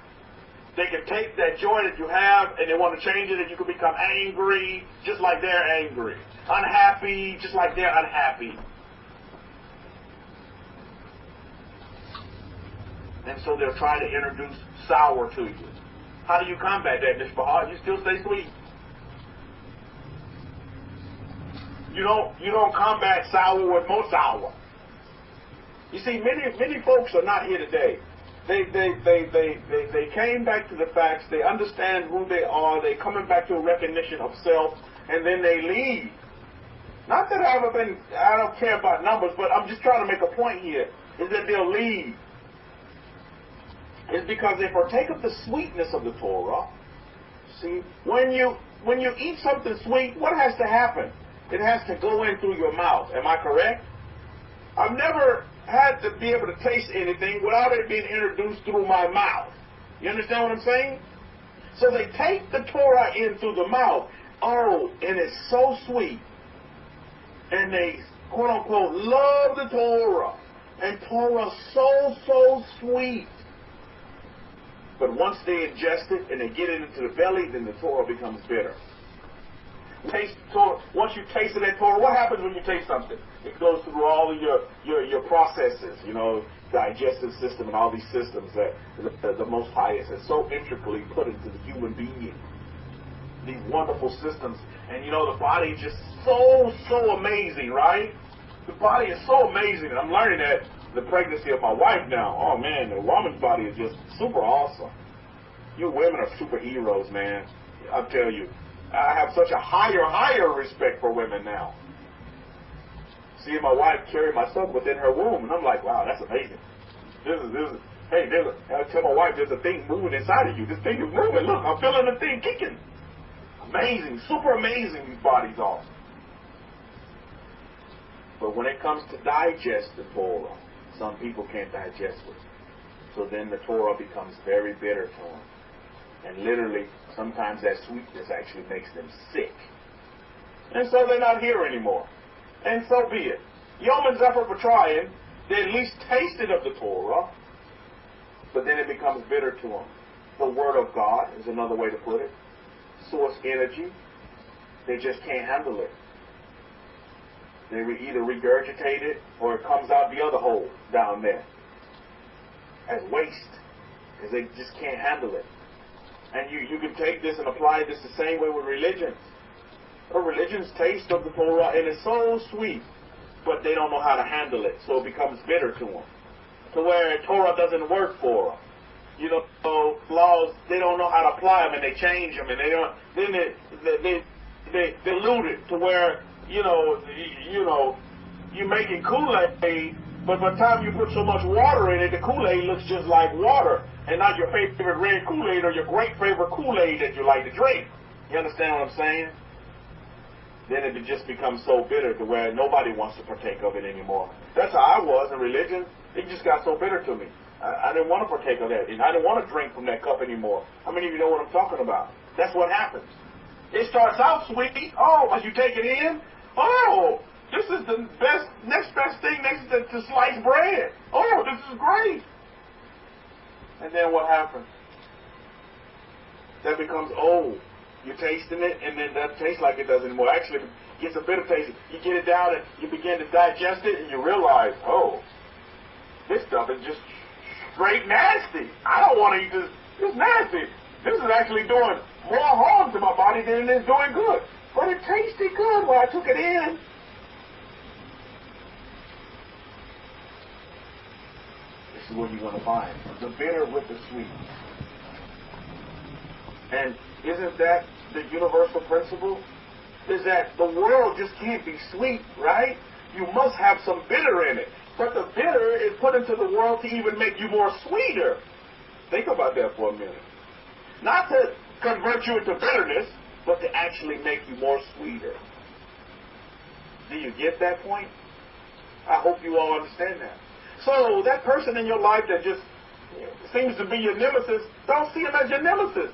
They can take that joy that you have and they want to change it, and you can become angry just like they're angry. Unhappy just like they're unhappy. And so they'll try to introduce sour to you. How do you combat that, Mishpahah? You still stay sweet. You don't combat sour with more sour. You see, many folks are not here today. They came back to the facts. They understand who they are. They're coming back to a recognition of self, and then they leave. Not that I don't care about numbers, but I'm just trying to make a point here. Is that they'll leave. It's because they partake of the sweetness of the Torah. See, when you eat something sweet, what has to happen? It has to go in through your mouth. Am I correct? I've never had to be able to taste anything without it being introduced through my mouth. You understand what I'm saying? So they take the Torah in through the mouth. Oh, and it's so sweet. And they, quote unquote, love the Torah. And Torah so sweet. But once they ingest it and they get it into the belly, then the Torah becomes bitter. taste Torah, once you tasted that Torah, what happens when you taste something? It goes through all of your processes, you know, digestive system and all these systems that the Most High has so intricately put into the human being. These wonderful systems. And you know, the body is just so amazing, right? The body is so amazing. And I'm learning that the pregnancy of my wife now. Oh man, the woman's body is just super awesome. You women are superheroes, man. I'll tell you. I have such a higher respect for women now. Seeing my wife carry my son within her womb, and I'm like, wow, that's amazing. I tell my wife, there's a thing moving inside of you. This thing is moving. Look, I'm feeling the thing kicking. Amazing, super amazing these bodies are. But when it comes to digest the Torah, some people can't digest it. So then the Torah becomes very bitter to them. And literally, sometimes that sweetness actually makes them sick. And so they're not here anymore. And so be it. Yeoman's effort for trying, they at least tasted of the Torah, but then it becomes bitter to them. The Word of God is another way to put it. Source energy, they just can't handle it. They either regurgitate it or it comes out the other hole down there as waste, because they just can't handle it. And you can take this and apply this the same way with religions. A religion's taste of the Torah, and it's so sweet, but they don't know how to handle it, so it becomes bitter to them, to where Torah doesn't work for them. You know, so laws, they don't know how to apply them, and they change them, and they don't. Then they dilute it to where you you're making Kool-Aid, but by the time you put so much water in it, the Kool-Aid looks just like water, and not your favorite red Kool-Aid or your great favorite Kool-Aid that you like to drink. You understand what I'm saying? Then it just becomes so bitter to where nobody wants to partake of it anymore. That's how I was in religion. It just got so bitter to me. I didn't want to partake of that, and I didn't want to drink from that cup anymore. How many of you know what I'm talking about? That's what happens. It starts out sweet. Oh, as you take it in, oh, this is the next best thing next to sliced bread. Oh, this is great. And then what happens? That becomes old. You're tasting it, and then it doesn't taste like it does anymore. Actually, it gets a bitter taste. You get it down, and you begin to digest it, and you realize, oh, this stuff is just straight nasty. I don't want to eat this. It's nasty. This is actually doing more harm to my body than it is doing good. But it tasted good when I took it in. This is what you're going to find. The bitter with the sweet. And isn't that the universal principle? Is that the world just can't be sweet, right? You must have some bitter in it. But the bitter is put into the world to even make you more sweeter. Think about that for a minute. Not to convert you into bitterness, but to actually make you more sweeter. Do you get that point? I hope you all understand that. So that person in your life that just seems to be your nemesis, don't see him as your nemesis.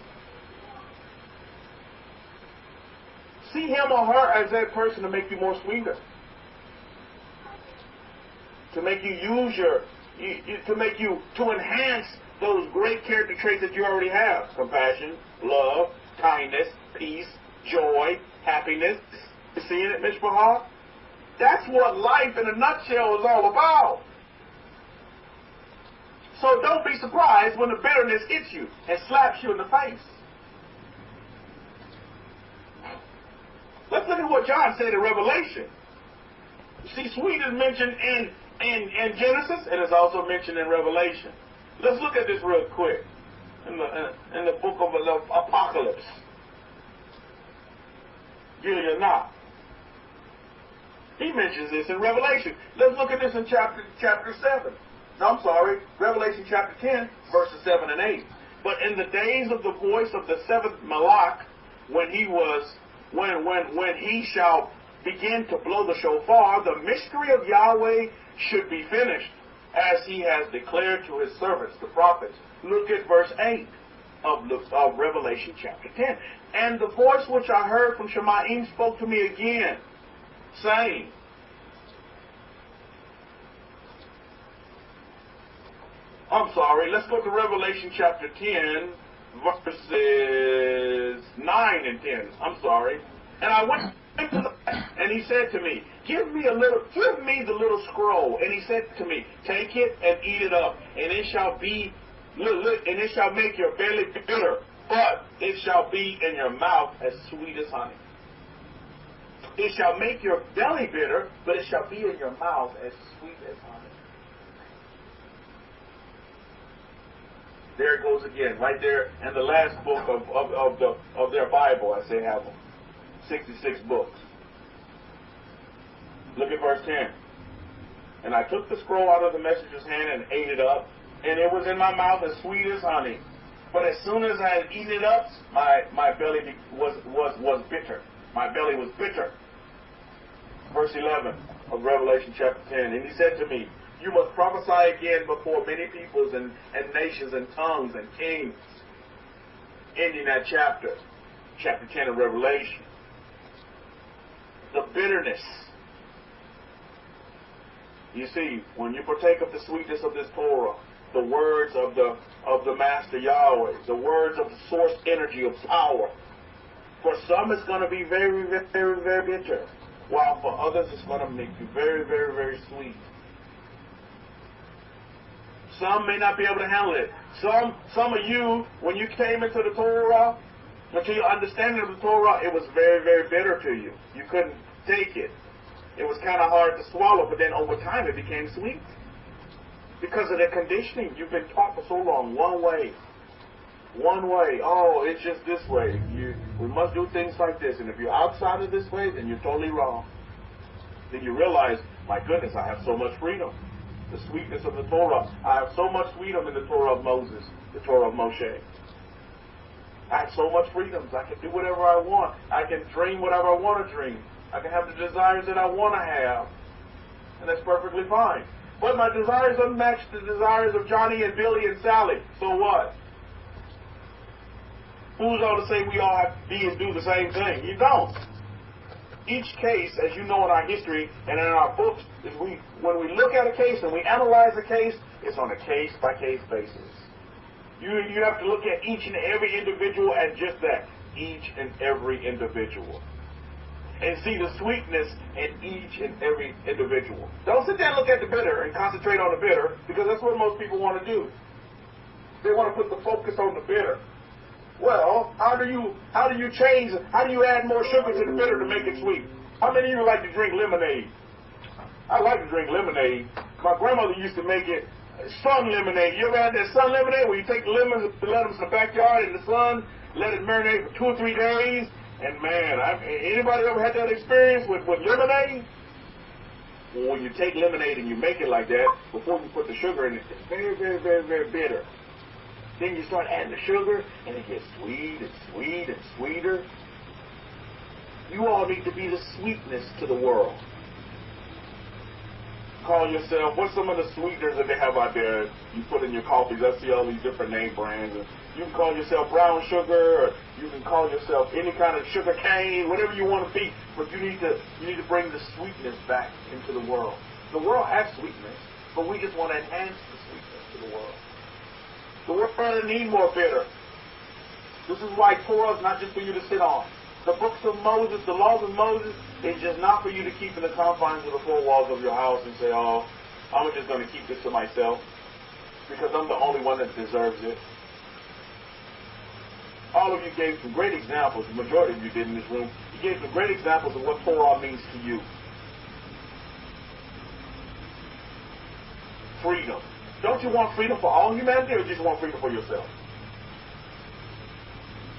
See him or her as that person to make you more sweeter. To make you use to enhance those great character traits that you already have. Compassion, love, kindness, peace, joy, happiness. You seeing it, Mishpahah? That's what life in a nutshell is all about. So don't be surprised when the bitterness hits you and slaps you in the face. Let's look at what John said in Revelation. You see, sweet is mentioned in Genesis, and it's also mentioned in Revelation. Let's look at this real quick in the book of Apocalypse. Gilead. He mentions this in Revelation. Let's look at this in chapter 7. No, I'm sorry, Revelation chapter 10, verses 7 and 8. But in the days of the voice of the seventh Malach, when he shall begin to blow the shofar, the mystery of Yahweh should be finished, as he has declared to his servants, the prophets. Look at verse 8 of Revelation chapter 10. And the voice which I heard from Shemaim spoke to me again, saying, I'm sorry, let's go to Revelation chapter 10, verses 9 and 10. I'm sorry. And I went to the, and he said to me, give me the little scroll. And he said to me, take it and eat it up, and it shall be, and it shall make your belly bitter, but it shall be in your mouth as sweet as honey. It shall make your belly bitter, but it shall be in your mouth as sweet as honey. There it goes again, right there in the last book of their Bible, as they have them. 66 books. Look at verse 10. And I took the scroll out of the messenger's hand and ate it up, and it was in my mouth as sweet as honey. But as soon as I had eaten it up, my belly was bitter. My belly was bitter. Verse 11 of Revelation chapter 10. And he said to me, you must prophesy again before many peoples and nations and tongues and kings. Ending that chapter 10 of Revelation. The bitterness. You see, when you partake of the sweetness of this Torah, the words of the Master Yahweh, the words of the source energy of power, for some it's going to be very, very, very bitter, while for others it's going to make you very, very, very sweet. Some may not be able to handle it. Some of you, when you came into the Torah, until your understanding of the Torah, it was very, very bitter to you. You couldn't take it. It was kind of hard to swallow, but then over time it became sweet. Because of the conditioning. You've been taught for so long, one way. One way. Oh, it's just this way. We must do things like this. And if you're outside of this way, then you're totally wrong. Then you realize, my goodness, I have so much freedom. The sweetness of the Torah. I have so much freedom in the Torah of Moses, the Torah of Moshe. I have so much freedom. I can do whatever I want. I can dream whatever I want to dream. I can have the desires that I want to have. And that's perfectly fine. But my desires don't match the desires of Johnny and Billy and Sally. So what? Who's all to say we all have to be and do the same thing? You don't. Each case, as you know in our history and in our books, is when we look at a case and we analyze a case, it's on a case-by-case basis. You have to look at each and every individual and just that, each and every individual. And see the sweetness in each and every individual. Don't sit there and look at the bitter and concentrate on the bitter, because that's what most people want to do. They want to put the focus on the bitter. Well, how do you add more sugar to the bitter to make it sweet? How many of you like to drink lemonade? I like to drink lemonade. My grandmother used to make it sun lemonade. You ever had that sun lemonade where you take the lemons and let them in the backyard in the sun, let it marinate for 2 or 3 days? And man, anybody ever had that experience with lemonade? Well, when you take lemonade and you make it like that, before you put the sugar in it, it's very, very, very, very bitter. Then you start adding the sugar, and it gets sweet and sweet and sweeter. You all need to be the sweetness to the world. Call yourself, what's some of the sweeteners that they have out there you put in your coffees? I see all these different name brands. You can call yourself brown sugar, or you can call yourself any kind of sugar cane, whatever you want to be. But you need to bring the sweetness back into the world. The world has sweetness, but we just want to enhance the sweetness to the world. The world doesn't need more bitter. This is why Torah is not just for you to sit on. The books of Moses, the laws of Moses, is just not for you to keep in the confines of the 4 walls of your house and say, oh, I'm just going to keep this to myself because I'm the only one that deserves it. All of you gave some great examples, the majority of you did in this room. You gave some great examples of what Torah means to you. Freedom. Don't you want freedom for all humanity, or just want freedom for yourself?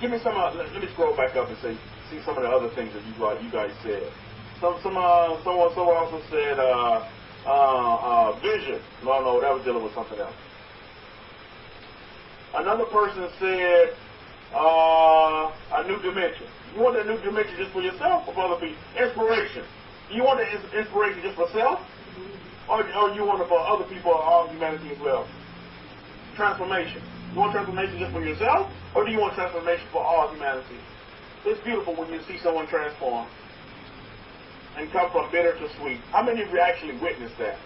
Give me some. Let me scroll back up and see some of the other things that you guys said. Someone also said vision. No, that was dealing with something else. Another person said a new dimension. You want a new dimension just for yourself or for other people? Inspiration. Do you want the inspiration just for self? Or you want it for other people or all humanity as well? Transformation. You want transformation just for yourself? Or do you want transformation for all humanity? It's beautiful when you see someone transform and come from bitter to sweet. How many of you actually witnessed that?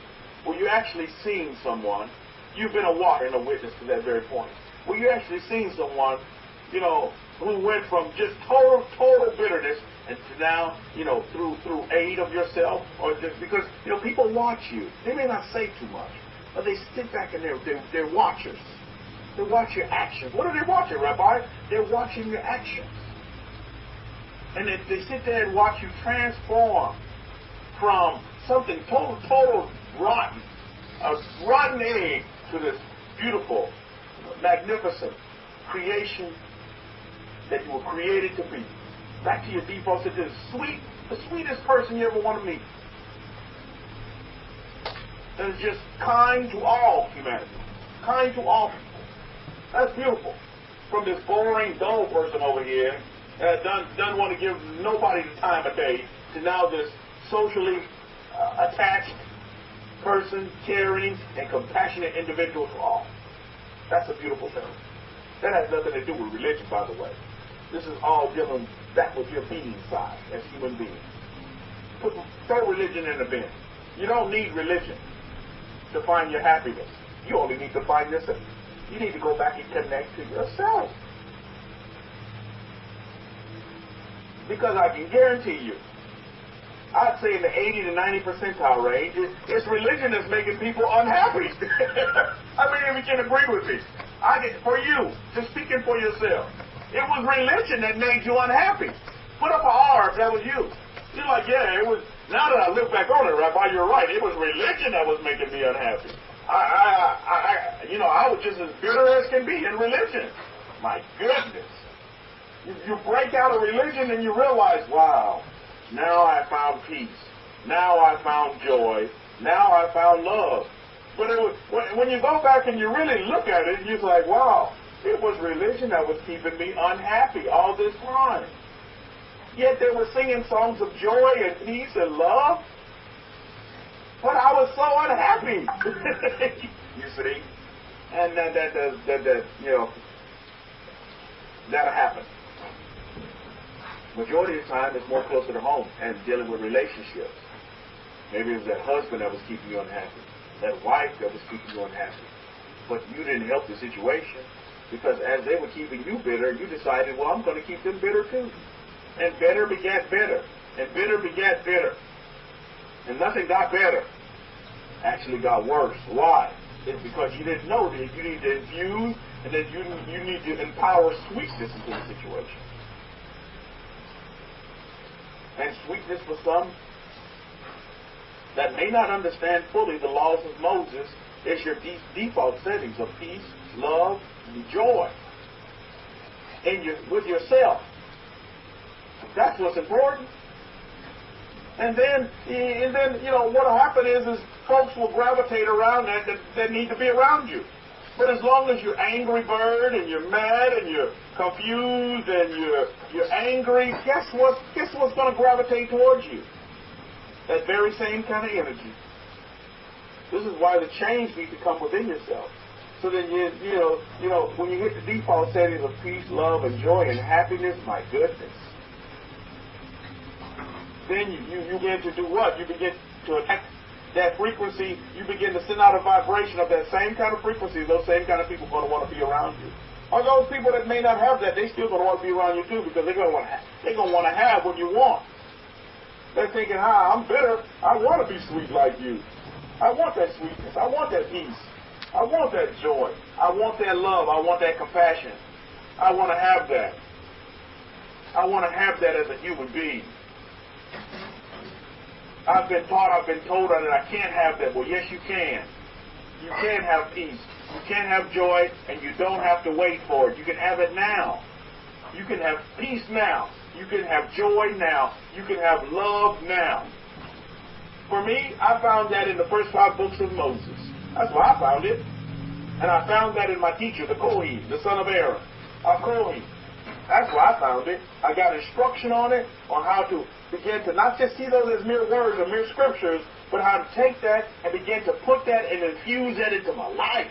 Where you actually seen someone, you've been a walker and a witness to that very point. Where you actually seen someone, who went from just total bitterness, and and to now, through aid of yourself, or just because, people watch you. They may not say too much, but they sit back and they're watchers. They watch your actions. What are they watching, Rabbi? They're watching your actions. And they sit there and watch you transform from something total rotten, a rotten egg, to this beautiful, magnificent creation that you were created to be. Back to your default, to the sweetest person you ever want to meet. That is just kind to all humanity. Kind to all people. That's beautiful. From this boring, dull person over here that doesn't want to give nobody the time of day, to now this socially attached person, caring and compassionate individual to all. That's a beautiful thing. That has nothing to do with religion, by the way. This is all dealing back with your being side as human beings. Throw religion in the bin. You don't need religion to find your happiness. You only need to find yourself. You need to go back and connect to yourself. Because I can guarantee you, I'd say in the 80 to 90 percentile range, it's religion that's making people unhappy. I mean, if you can agree with me. For you, just speaking for yourself, it was religion that made you unhappy. Put up an R if that was you. You're like, yeah, it was. Now that I look back on it, Rabbi, you're right. It was religion that was making me unhappy. I was just as bitter as can be in religion. My goodness. You break out of religion and you realize, wow, now I found peace. Now I found joy. Now I found love. But when you go back and you really look at it, you're like, wow, it was religion that was keeping me unhappy all this time. Yet they were singing songs of joy and peace and love. But I was so unhappy. You see? And that'll happen. Majority of the time, it's more closer to home and dealing with relationships. Maybe it was that husband that was keeping you unhappy, that wife that was keeping you unhappy. But you didn't help the situation, because as they were keeping you bitter, you decided, well, I'm going to keep them bitter too. And bitter begat bitter. And bitter begat bitter. And nothing got better. Actually got worse. Why? It's because you didn't know that you need to infuse and that you need to empower sweetness into the situation. And sweetness for some that may not understand fully the laws of Moses is your default settings of peace, love, and joy with yourself. That's what's important. And then what'll happen is folks will gravitate around that need to be around you. But as long as you're angry bird and you're mad and you're confused and you're angry, guess what's going to gravitate towards you? That very same kind of energy. This is why the change needs to come within yourself. So then when you hit the default settings of peace, love, and joy and happiness, my goodness. Then you begin to do what? You begin to attack that frequency. You begin to send out a vibration of that same kind of frequency. Those same kind of people are going to want to be around you. Or those people that may not have that, they still going to want to be around you too, because they're going to want to have what you want. They're thinking, I'm bitter. I want to be sweet like you. I want that sweetness. I want that peace. I want that joy. I want that love. I want that compassion. I want to have that. I want to have that as a human being. I've been taught, I've been told that I can't have that. Well, yes, you can. You can have peace. You can have joy, and you don't have to wait for it. You can have it now. You can have peace now. You can have joy now. You can have love now. For me, I found that in the first 5 books of Moses. That's where I found it. And I found that in my teacher, the Kohen, the son of Aaron, Kohen. That's where I found it. I got instruction on it, on how to begin to not just see those as mere words or mere scriptures, but how to take that and begin to put that and infuse that into my life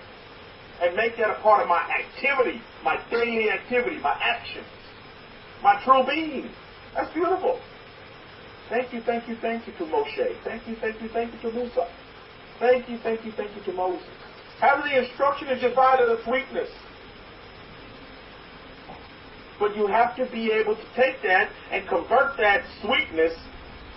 and make that a part of my activity, my daily activity, my actions, my true being. That's beautiful. Thank you to Moshe. Thank you to Musa. Thank you to Moses. Having the instruction is just out of the sweetness. But you have to be able to take that and convert that sweetness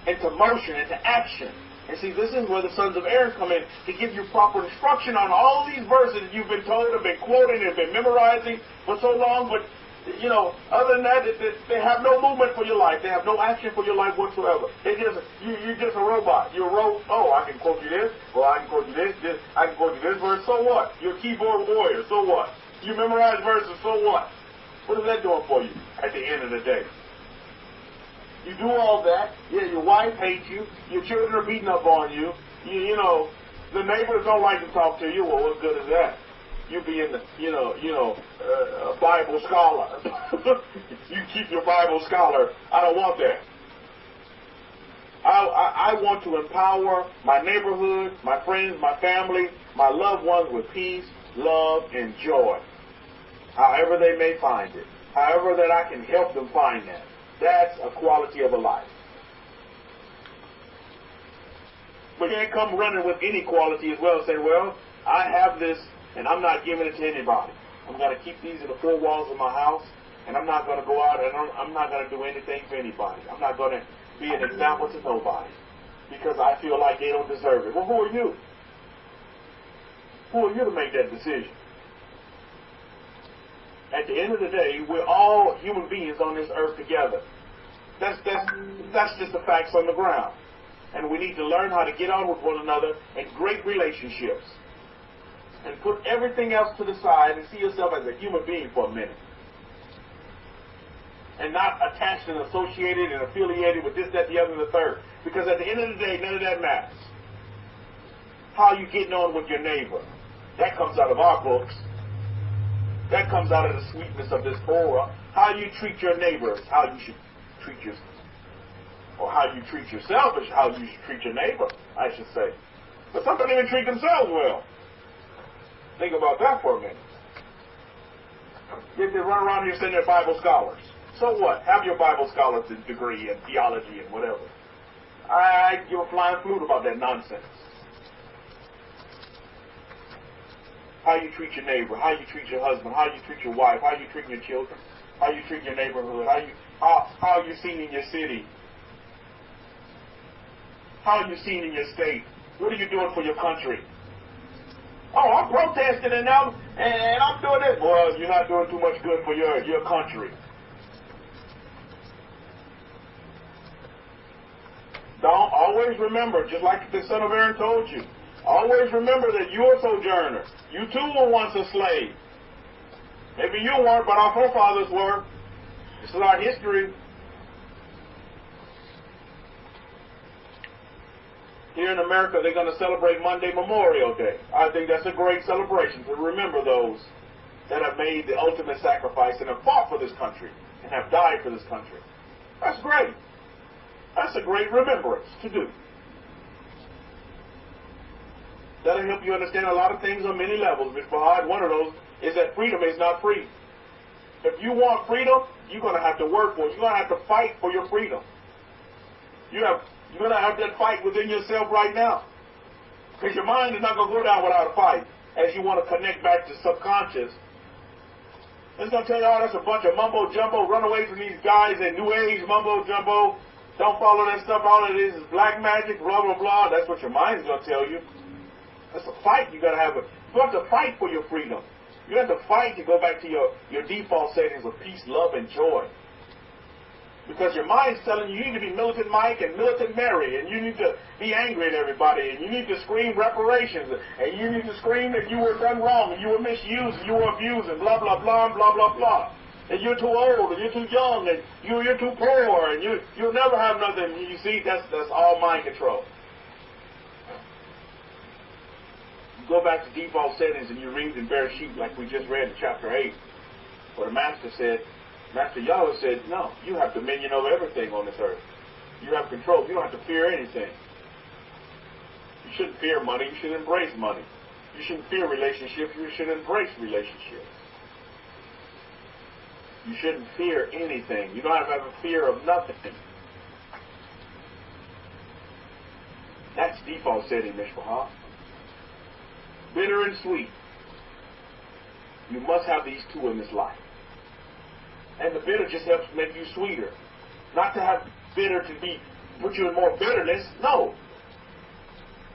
into motion, into action. And see, this is where the sons of Aaron come in to give you proper instruction on all these verses that you've been told, have been quoting, have been memorizing for so long. But, you know, other than that, they have no movement for your life. They have no action for your life whatsoever. You're just a robot. You're a robot. Oh, I can quote you this. Well, I can quote you this. I can quote you this verse. So what? You're a keyboard warrior. So what? You memorize verses. So what? What is that doing for you at the end of the day? You do all that. Yeah, your wife hates you. Your children are beating up on you. You know, the neighbors don't like to talk to you. Well, what good is that? You being, a Bible scholar. You keep your Bible scholar. I don't want that. I want to empower my neighborhood, my friends, my family, my loved ones with peace, love, and joy. However they may find it. However that I can help them find that. That's a quality of a life. But you can't come running with any quality as well and say, well, I have this and I'm not giving it to anybody. I'm going to keep these in the four walls of my house, and I'm not going to go out and I'm not going to do anything for anybody. I'm not going to be an example to nobody because I feel like they don't deserve it. Well, who are you? Who are you to make that decision? At the end of the day, we're all human beings on this earth together. That's just the facts on the ground. And we need to learn how to get on with one another in great relationships. And put everything else to the side and see yourself as a human being for a minute. And not attached and associated and affiliated with this, that, the other, and the third. Because at the end of the day, none of that matters. How are you getting on with your neighbor? That comes out of our books. That comes out of the sweetness of this Torah. How you treat your neighbors, how you should treat yourself. Or how you treat yourself is how you should treat your neighbor, I should say. But some don't even treat themselves well. Think about that for a minute. Yet they run around here saying they're Bible scholars. So what? Have your Bible scholar's degree in theology and whatever. I give a flying flute about that nonsense. How you treat your neighbor, how you treat your husband, how you treat your wife, how you treat your children, how you treat your neighborhood, how you seen in your city, how you seen in your state. What are you doing for your country? Oh, I'm protesting and I'm doing this. Well, you're not doing too much good for your country. Don't always remember, just like the son of Aaron told you, always remember that you're a sojourner. You too were once a slave. Maybe you weren't, but our forefathers were. This is our history. Here in America, they're going to celebrate Monday Memorial Day. I think that's a great celebration to remember those that have made the ultimate sacrifice and have fought for this country and have died for this country. That's great. That's a great remembrance to do. That'll help you understand a lot of things on many levels. But behind one of those is that freedom is not free. If you want freedom, you're going to have to work for it. You're going to have to fight for your freedom. You're going to have that fight within yourself right now. Because your mind is not going to go down without a fight as you want to connect back to subconscious. It's going to tell you, oh, that's a bunch of mumbo-jumbo. Run away from these guys and New Age mumbo-jumbo. Don't follow that stuff. All it is black magic, blah, blah, blah. That's what your mind's going to tell you. That's a fight you got to have. You have to fight for your freedom. You have to fight to go back to your default settings of peace, love, and joy. Because your mind's telling you need to be militant Mike and militant Mary, and you need to be angry at everybody, and you need to scream reparations, and you need to scream that you were done wrong, and you were misused, and you were abused, and blah, blah, blah, and blah, blah, blah. And you're too old, and you're too young, and you're too poor, and you'll never have nothing. You see, that's all mind control. You go back to default settings, and you read in Bereshit, like we just read in chapter 8, where the Master said, Master Yahweh said, no, you have dominion over everything on this earth. You have control. You don't have to fear anything. You shouldn't fear money. You should embrace money. You shouldn't fear relationships. You should embrace relationships. You shouldn't fear anything. You don't have to have a fear of nothing. That's default setting, Mishpah. Bitter and sweet. You must have these two in this life. And the bitter just helps make you sweeter. Not to have bitter to put you in more bitterness. No.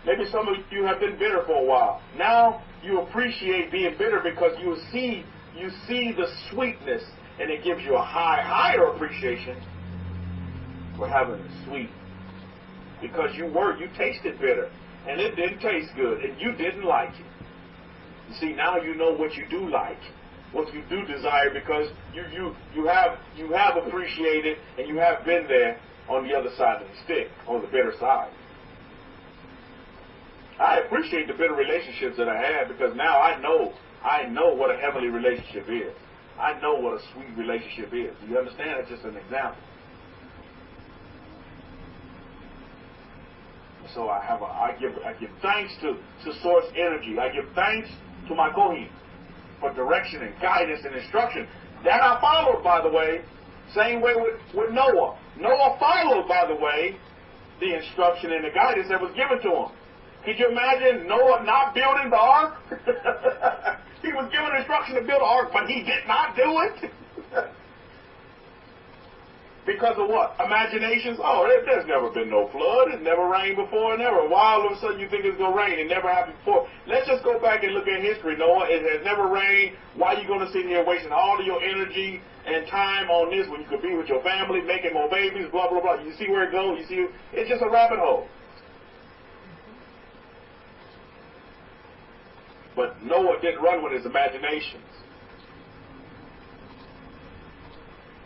Maybe some of you have been bitter for a while. Now you appreciate being bitter because you see the sweetness, and it gives you a higher appreciation for having it sweet. Because you tasted bitter, and it didn't taste good, and you didn't like it. You see, now you know what you do like, what you do desire, because you have appreciated, and you have been there on the other side of the stick, on the bitter side. I appreciate the bitter relationships that I have, because now I know what a heavenly relationship is. I know what a sweet relationship is. Do you understand? It's just an example. So I give thanks to source energy. I give thanks to my Kohen for direction and guidance and instruction. That I followed, by the way. Same way with Noah. Noah followed, by the way, the instruction and the guidance that was given to him. Could you imagine Noah not building the ark? He was given instruction to build an ark, but he did not do it. Because of what? Imaginations? Oh, there's never been no flood. It never rained before, never. Why all of a sudden you think it's going to rain? It never happened before. Let's just go back and look at history, Noah. It has never rained. Why are you going to sit here wasting all of your energy and time on this when you could be with your family, making more babies, blah, blah, blah. You see where it goes? You see, it's just a rabbit hole. But Noah didn't run with his imaginations.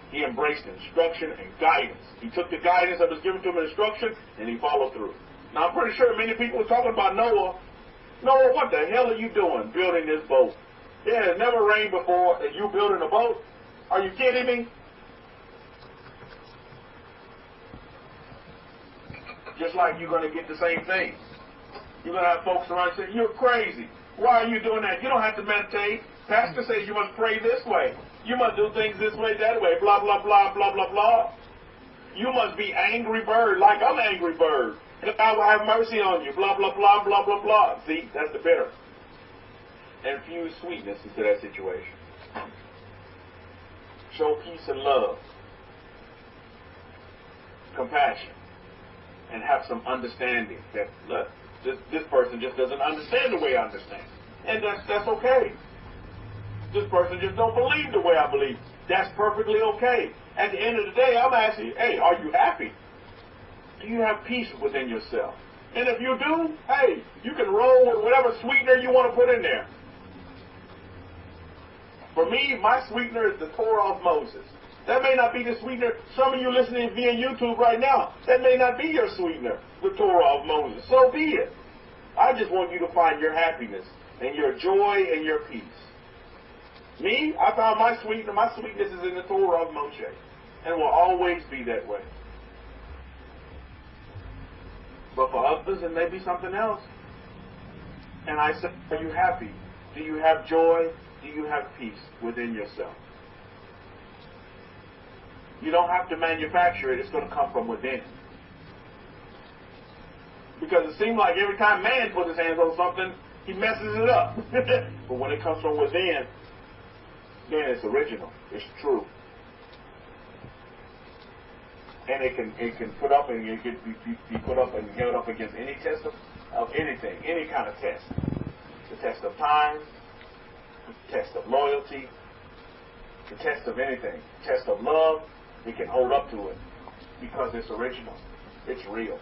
He embraced instruction and guidance. He took the guidance that was given to him in instruction, and he followed through. Now, I'm pretty sure many people are talking about Noah. Noah, what the hell are you doing building this boat? It has never rained before, and you building a boat? Are you kidding me? Just like you're going to get the same thing. You're going to have folks around saying, you're crazy. Why are you doing that? You don't have to meditate. Pastor says you must pray this way. You must do things this way, that way, blah, blah, blah, blah, blah, blah. You must be angry bird like I'm angry bird. God will have mercy on you, blah, blah, blah, blah, blah, blah. See, that's the bitter. Infuse sweetness into that situation. Show peace and love, compassion, and have some understanding that, look, this person just doesn't understand the way I understand. And that's okay. This person just don't believe the way I believe. That's perfectly okay. At the end of the day, I'm asking you, hey, are you happy? Do you have peace within yourself? And if you do, hey, you can roll with whatever sweetener you want to put in there. For me, my sweetener is the Torah of Moses. That may not be the sweetener. Some of you listening via YouTube right now, that may not be your sweetener, the Torah of Moses. So be it. I just want you to find your happiness and your joy and your peace. Me, I found my sweetness. My sweetness is in the Torah of Moshe, and will always be that way. But for others, it may be something else. And I say, are you happy? Do you have joy? Do you have peace within yourself? You don't have to manufacture it. It's going to come from within. Because it seems like every time man puts his hands on something, he messes it up. But when it comes from within, then it's original. It's true. And it can put up and it can be put up and held up against any test of anything, any kind of test. The test of time, the test of loyalty, the test of anything, the test of love. It can hold up to it because it's original. It's real.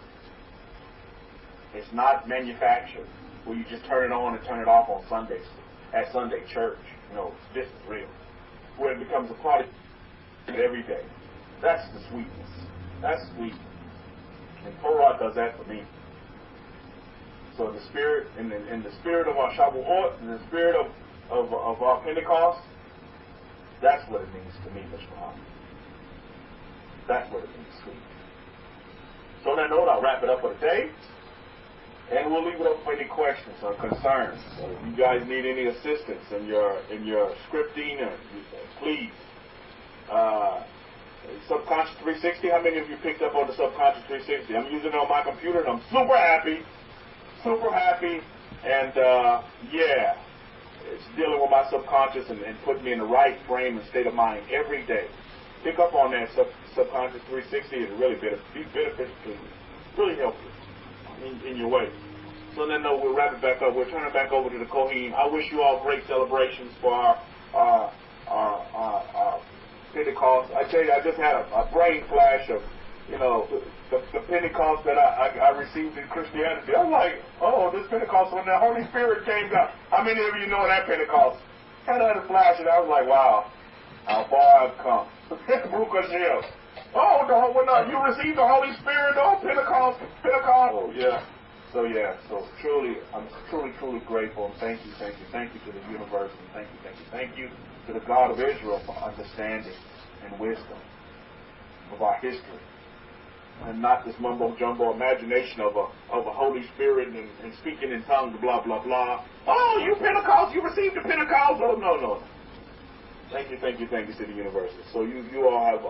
It's not manufactured where you just turn it on and turn it off on Sundays at Sunday church. No, this is real. Where it becomes a part of every day. That's the sweetness. That's sweet. And Torah does that for me. So the spirit, in the spirit of our Shavuot, in the spirit of our Pentecost, that's what it means to me, Mr. Muhammad. That's what it means, sweet. So on that note, I'll wrap it up for today. And we'll leave it up for any questions or concerns. So if you guys need any assistance in your scripting, please. Subconscious 360, how many of you picked up on the Subconscious 360? I'm using it on my computer and I'm super happy. Super happy. And yeah, it's dealing with my subconscious and putting me in the right frame and state of mind every day. pick up on that subconscious 360 is really beneficial to you. Really help you in your way. So then we'll wrap it back up. We'll turn it back over to the Kohen. I wish you all great celebrations for our Pentecost. I tell you, I just had a brain flash of, the Pentecost that I received in Christianity. I'm like, oh, this Pentecost when the Holy Spirit came down. How many of you know that Pentecost? And I had a flash, and I was like, wow, how far I've come. You received the Holy Spirit, Pentecost. Oh, yeah. So truly, I'm truly grateful, and thank you to the universe, and thank you to the God of Israel for understanding and wisdom of our history, and not this mumbo-jumbo imagination of a Holy Spirit and speaking in tongues, blah, blah, blah. Oh, you Pentecost, you received the Pentecost. Oh, no. Thank you to the universe. So you all have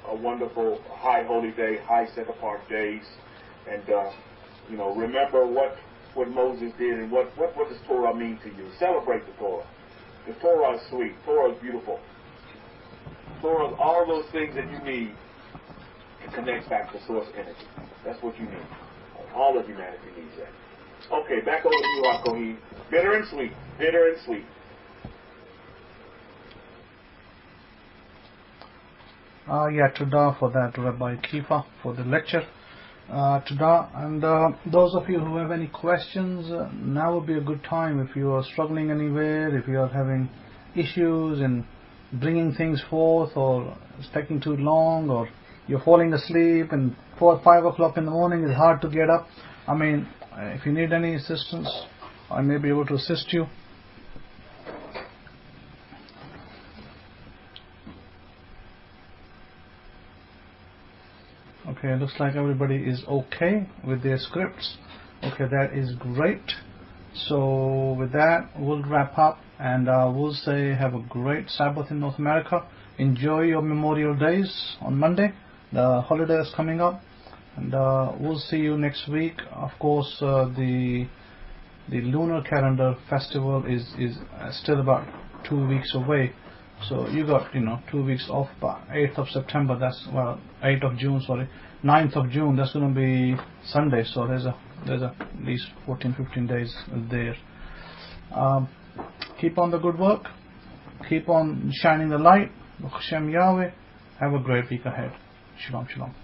a wonderful high holy day, high set-apart days, and remember what Moses did, and what does Torah mean to you. Celebrate the Torah. The Torah is sweet. Torah is beautiful. Torah is all those things that you need to connect back to source energy. That's what you need. All of humanity needs that. Okay, back over to you, Akohi. Bitter and sweet. Bitter and sweet. Todah for that, Rabbi Kefa, for the lecture. Todah, and those of you who have any questions, now would be a good time. If you are struggling anywhere, if you are having issues in bringing things forth, or it's taking too long, or you're falling asleep and 4 or 5 o'clock in the morning is hard to get up. I mean, if you need any assistance, I may be able to assist you. Okay, looks like everybody is okay with their scripts. Okay, that is great. So with that, we'll wrap up, and we'll say have a great Sabbath in North America. Enjoy your Memorial Days on Monday. The holiday is coming up, and we'll see you next week. Of course, the lunar calendar festival is still about 2 weeks away. So you got 2 weeks off by 8th of September. 8th of June. 9th of June. That's going to be Sunday. So there's at least 14-15 days there. Keep on the good work. Keep on shining the light. Hashem Yahweh. Have a great week ahead. Shalom, shalom.